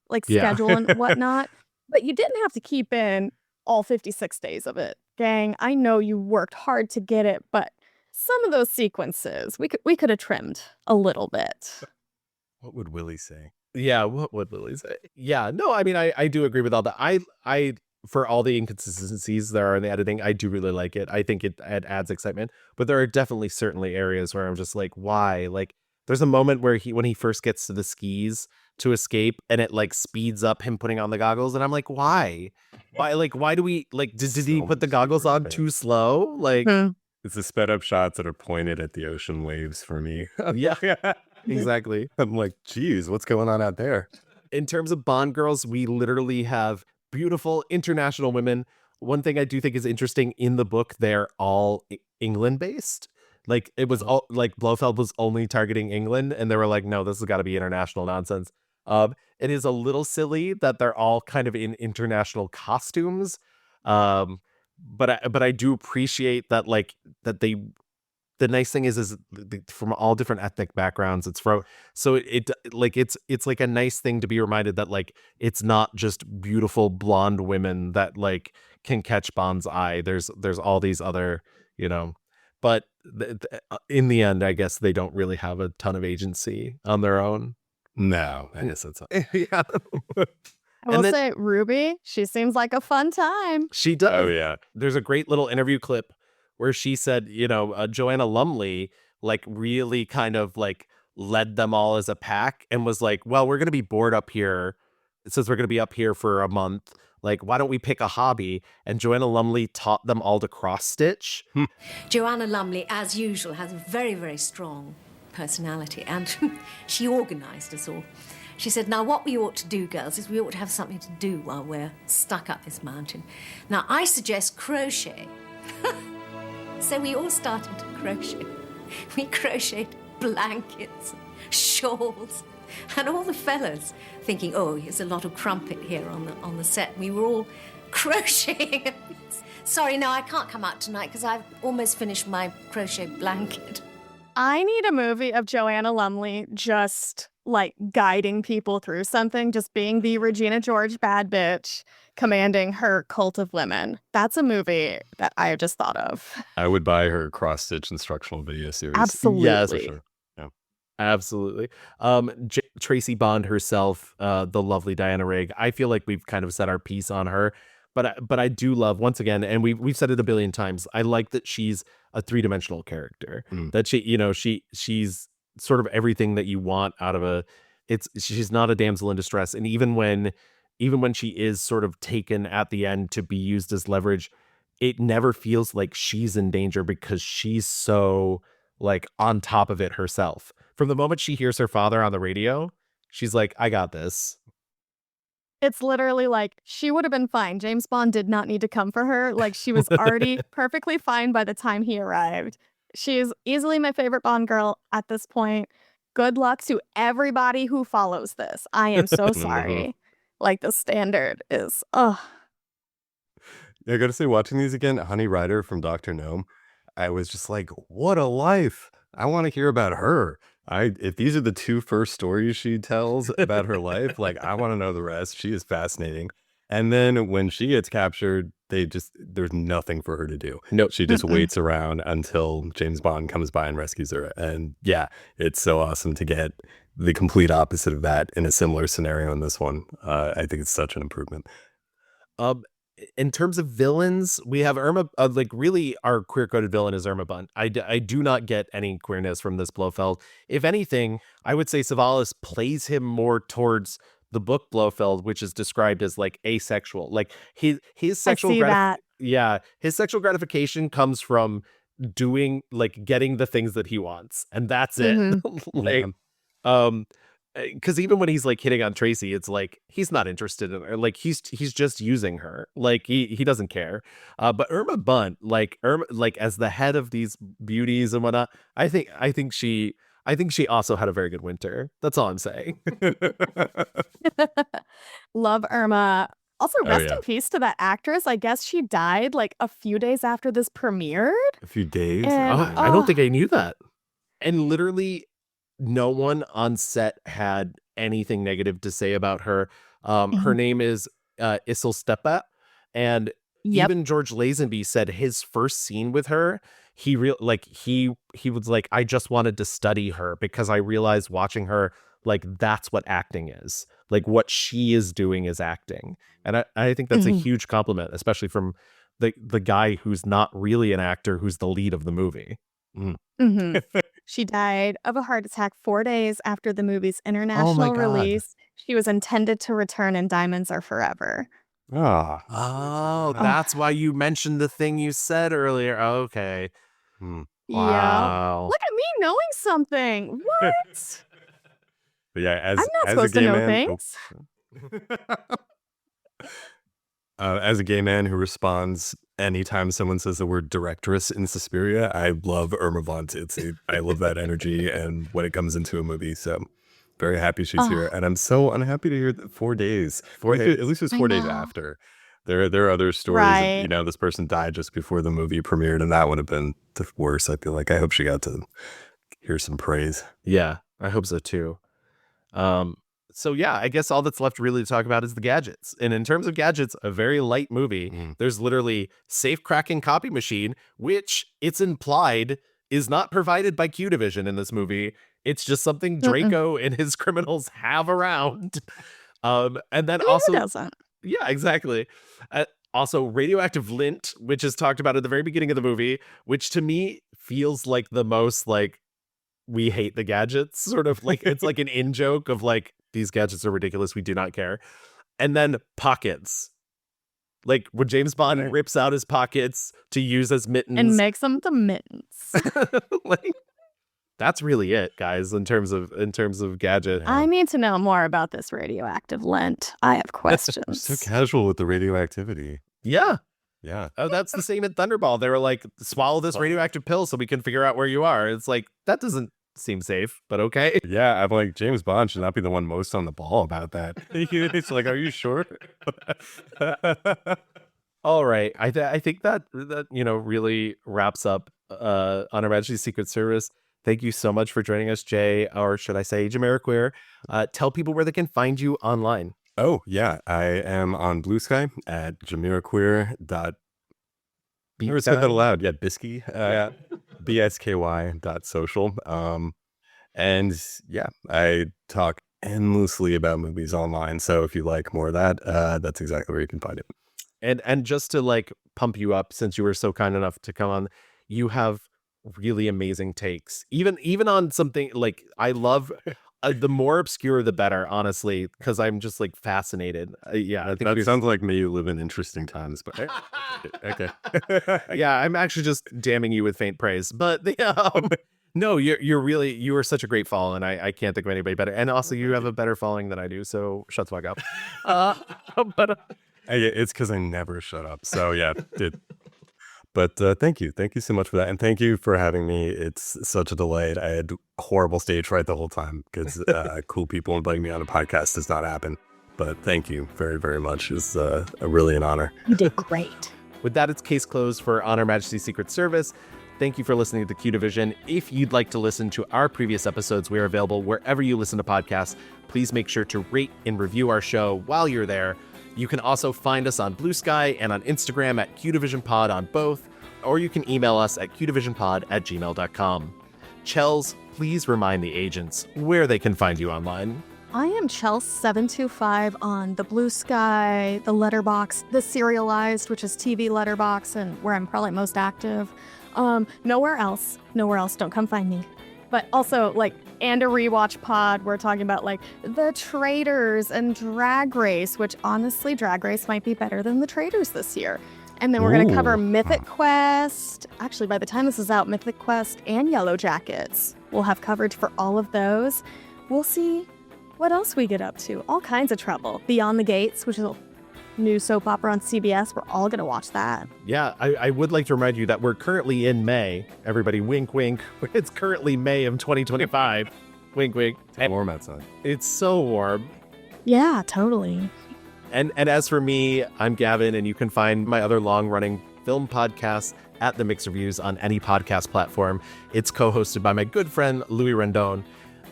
like schedule and whatnot, but you didn't have to keep in all 56 days of it. Gang, I know you worked hard to get it, but some of those sequences we could have trimmed a little bit. What would Willie say? Yeah, what would Willie say? Yeah, no, I mean, I do agree with all that. I for all the inconsistencies there are in the editing, I do really like it. I think it adds excitement, but there are definitely certainly areas where I'm just like, why? Like, there's a moment where when he first gets to the skis to escape, and it like speeds up him putting on the goggles, and I'm like, why? Why do we like? Did he put the goggles on too slow? Like. It's the sped up shots that are pointed at the ocean waves for me. Yeah, exactly. I'm like, geez, what's going on out there? In terms of Bond girls, we literally have beautiful international women. One thing I do think is interesting in the book, they're all England based. Like it was all like Blofeld was only targeting England, and they were like, no, this has got to be international nonsense. It is a little silly that they're all kind of in international costumes. But I do appreciate that, like that the nice thing is from all different ethnic backgrounds. It's it's like a nice thing to be reminded that like it's not just beautiful blonde women that like can catch Bond's eye. There's all these other, but in the end, I guess they don't really have a ton of agency on their own. No, I guess that's yeah. I will say, Ruby, she seems like a fun time. She does. Oh, yeah. There's a great little interview clip where she said, Joanna Lumley, like, really kind of, like, led them all as a pack and was like, well, we're going to be bored up here. It says we're going to be up here for a month. Like, why don't we pick a hobby? And Joanna Lumley taught them all to cross-stitch. Joanna Lumley, as usual, has a very, very strong personality, and she organised us all. She said, now what we ought to do, girls, is we ought to have something to do while we're stuck up this mountain. Now, I suggest crochet. So we all started to crochet. We crocheted blankets, shawls, and all the fellas thinking, oh, here's a lot of crumpet here on the set. We were all crocheting. Sorry, no, I can't come out tonight because I've almost finished my crochet blanket. I need a movie of Joanna Lumley just like guiding people through something, just being the Regina George bad bitch commanding her cult of women. That's a movie that I just thought of. I would buy her cross-stitch instructional video series. Absolutely. Yes, for sure. Yeah. Absolutely. Tracy Bond herself, the lovely Diana Rigg. I feel like we've kind of said our piece on her, but I do love, once again, and we've said it a billion times. I like that she's a three-dimensional character. Mm. That she's sort of everything that you want out of a. She's not a damsel in distress, and even when she is sort of taken at the end to be used as leverage, it never feels like she's in danger because she's so like on top of it herself. From the moment she hears her father on the radio, she's like, I got this. It's literally like she would have been fine. James Bond did not need to come for her. Like she was already perfectly fine by the time he arrived. She is easily my favorite Bond girl at this point. Good luck to everybody who follows this. I am so sorry. Like the standard is, ugh. I gotta say, watching these again, Honey Rider from Dr. Gnome, I was just like, what a life. I want to hear about her. If these are the two first stories she tells about her life, like I want to know the rest. She is fascinating. And then when she gets captured, there's nothing for her to do. Nope. She just waits around until James Bond comes by and rescues her. And yeah, it's so awesome to get the complete opposite of that in a similar scenario in this one. I think it's such an improvement. In terms of villains, we have Irma. Like really, our queer-coded villain is Irma Bunt. I do not get any queerness from this Blofeld. If anything, I would say Savalas plays him more towards the book Blofeld, which is described as like asexual. Like his sexual his sexual gratification comes from getting the things that he wants, and that's it. Like, because even when he's like hitting on Tracy, it's like he's not interested in her. Like he's just using her. Like he doesn't care. But Irma Bunt, like as the head of these beauties and whatnot, I think she also had a very good winter. That's all I'm saying. Love Irma. Also, rest in peace to that actress. I guess she died like a few days after this premiered. A few days. And, I don't think I knew that. And literally, no one on set had anything negative to say about her. Her name is Issel Stepa, and even George Lazenby said his first scene with her, he was like, I just wanted to study her because I realized watching her, like that's what acting is. Like what she is doing is acting, and I think that's a huge compliment, especially from the guy who's not really an actor, who's the lead of the movie. She died of a heart attack 4 days after the movie's international release. She was intended to return in Diamonds Are Forever. Oh, that's why you mentioned the thing you said earlier. Okay. Yeah. Wow. Look at me knowing something. What? But yeah, I'm not supposed to know things. As a gay man who responds anytime someone says the word directress in Suspiria, I love Irma Bunt. I love that energy and when it comes into a movie. So very happy she's here, and I'm so unhappy to hear that 4 days. At least it was 4 days after. There are other stories. Of, this person died just before the movie premiered, and that would have been the worst. I feel like I hope she got to hear some praise. Yeah, I hope so too. So yeah, I guess all that's left really to talk about is the gadgets. And in terms of gadgets, a very light movie. There's literally safe cracking copy machine, which it's implied is not provided by Q Division in this movie. It's just something Draco and his criminals have around. And then also who doesn't? Yeah, exactly. Also radioactive lint, which is talked about at the very beginning of the movie, which to me feels like the most like we hate the gadgets, sort of like it's like an in joke of like, these gadgets are ridiculous, we do not care. And then pockets. Like when James Bond rips out his pockets to use as mittens. And makes them the mittens. Like, that's really it, guys, in terms of gadget. I need to know more about this radioactive lint. I have questions. So casual with the radioactivity. Yeah. Yeah. Oh, that's the same at Thunderball. They were like, swallow this radioactive pill so we can figure out where you are. It's like, that doesn't seem safe, but okay. Yeah, I'm like, James Bond should not be the one most on the ball about that. It's like, are you sure? All right. I think that really wraps up on Her Majesty's Secret Service. Thank you so much for joining us, Jay, or should I say Jamiroqueer. Tell people where they can find you online. Oh, yeah. I am on Blue Sky at Jamiroqueer. Never said that aloud. Yeah, Bisky. BSKY.social. And yeah, I talk endlessly about movies online. So if you like more of that, that's exactly where you can find it. And just to like pump you up, since you were so kind enough to come on, you have really amazing takes. Even on something like I love the more obscure the better, honestly, because I'm just like fascinated. Yeah, I think That sounds like me. You live in interesting times, but okay. yeah, I'm actually just damning you with faint praise, but no, you are such a great follow, and I can't think of anybody better. And also, you have a better following than I do, so shut the fuck up. But It's because I never shut up. So yeah, But thank you so much for that, and thank you for having me. It's such a delight. I had horrible stage fright the whole time because cool people inviting me on a podcast does not happen. But thank you very, very much. It's really an honor. You did great. With that, it's case closed for On Her Majesty's Secret Service. Thank you for listening to Q Division. If you'd like to listen to our previous episodes, we are available wherever you listen to podcasts. Please make sure to rate and review our show while you're there. You can also find us on Blue Sky and on Instagram at QDivisionPod on both, or you can email us at qdivisionpod@gmail.com. Chels, please remind the agents where they can find you online. I am Chels725 on the Blue Sky, the Letterbox, the Serialized, which is TV Letterbox, and where I'm probably most active. Nowhere else. Don't come find me. But also, and a rewatch pod. We're talking about The Traitors and Drag Race, which honestly, Drag Race might be better than The Traitors this year. And then we're going to cover Mythic Quest. Actually, by the time this is out, Mythic Quest and Yellow Jackets. We'll have coverage for all of those. We'll see what else we get up to. All kinds of trouble. Beyond the Gates, which is a new soap opera on CBS. We're all going to watch that. Yeah, I would like to remind you that we're currently in May. Everybody, wink, wink. It's currently May of 2025. Wink, wink. It's warm outside. It's so warm. Yeah, totally. And as for me, I'm Gavin, and you can find my other long-running film podcast at The Mixed Reviews on any podcast platform. It's co-hosted by my good friend, Louis Rendon.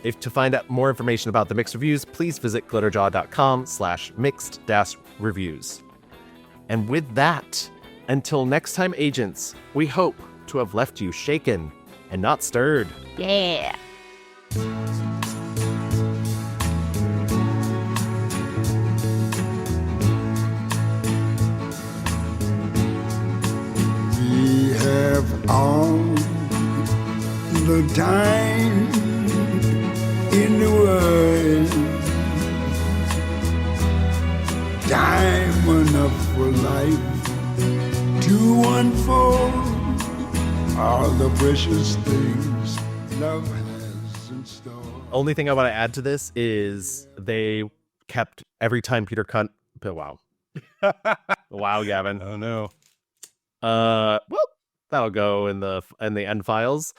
If to find out more information about The Mixed Reviews, please visit glitterjaw.com/mixed-reviews. And with that, until next time, agents, we hope to have left you shaken and not stirred. Yeah. We have all the time in the world, time enough for life to unfold all the precious things love has in store. Only thing I want to add to this is they kept every time Peter Cunt. Wow. Wow, Gavin. Oh no. Well, that'll go in the end files.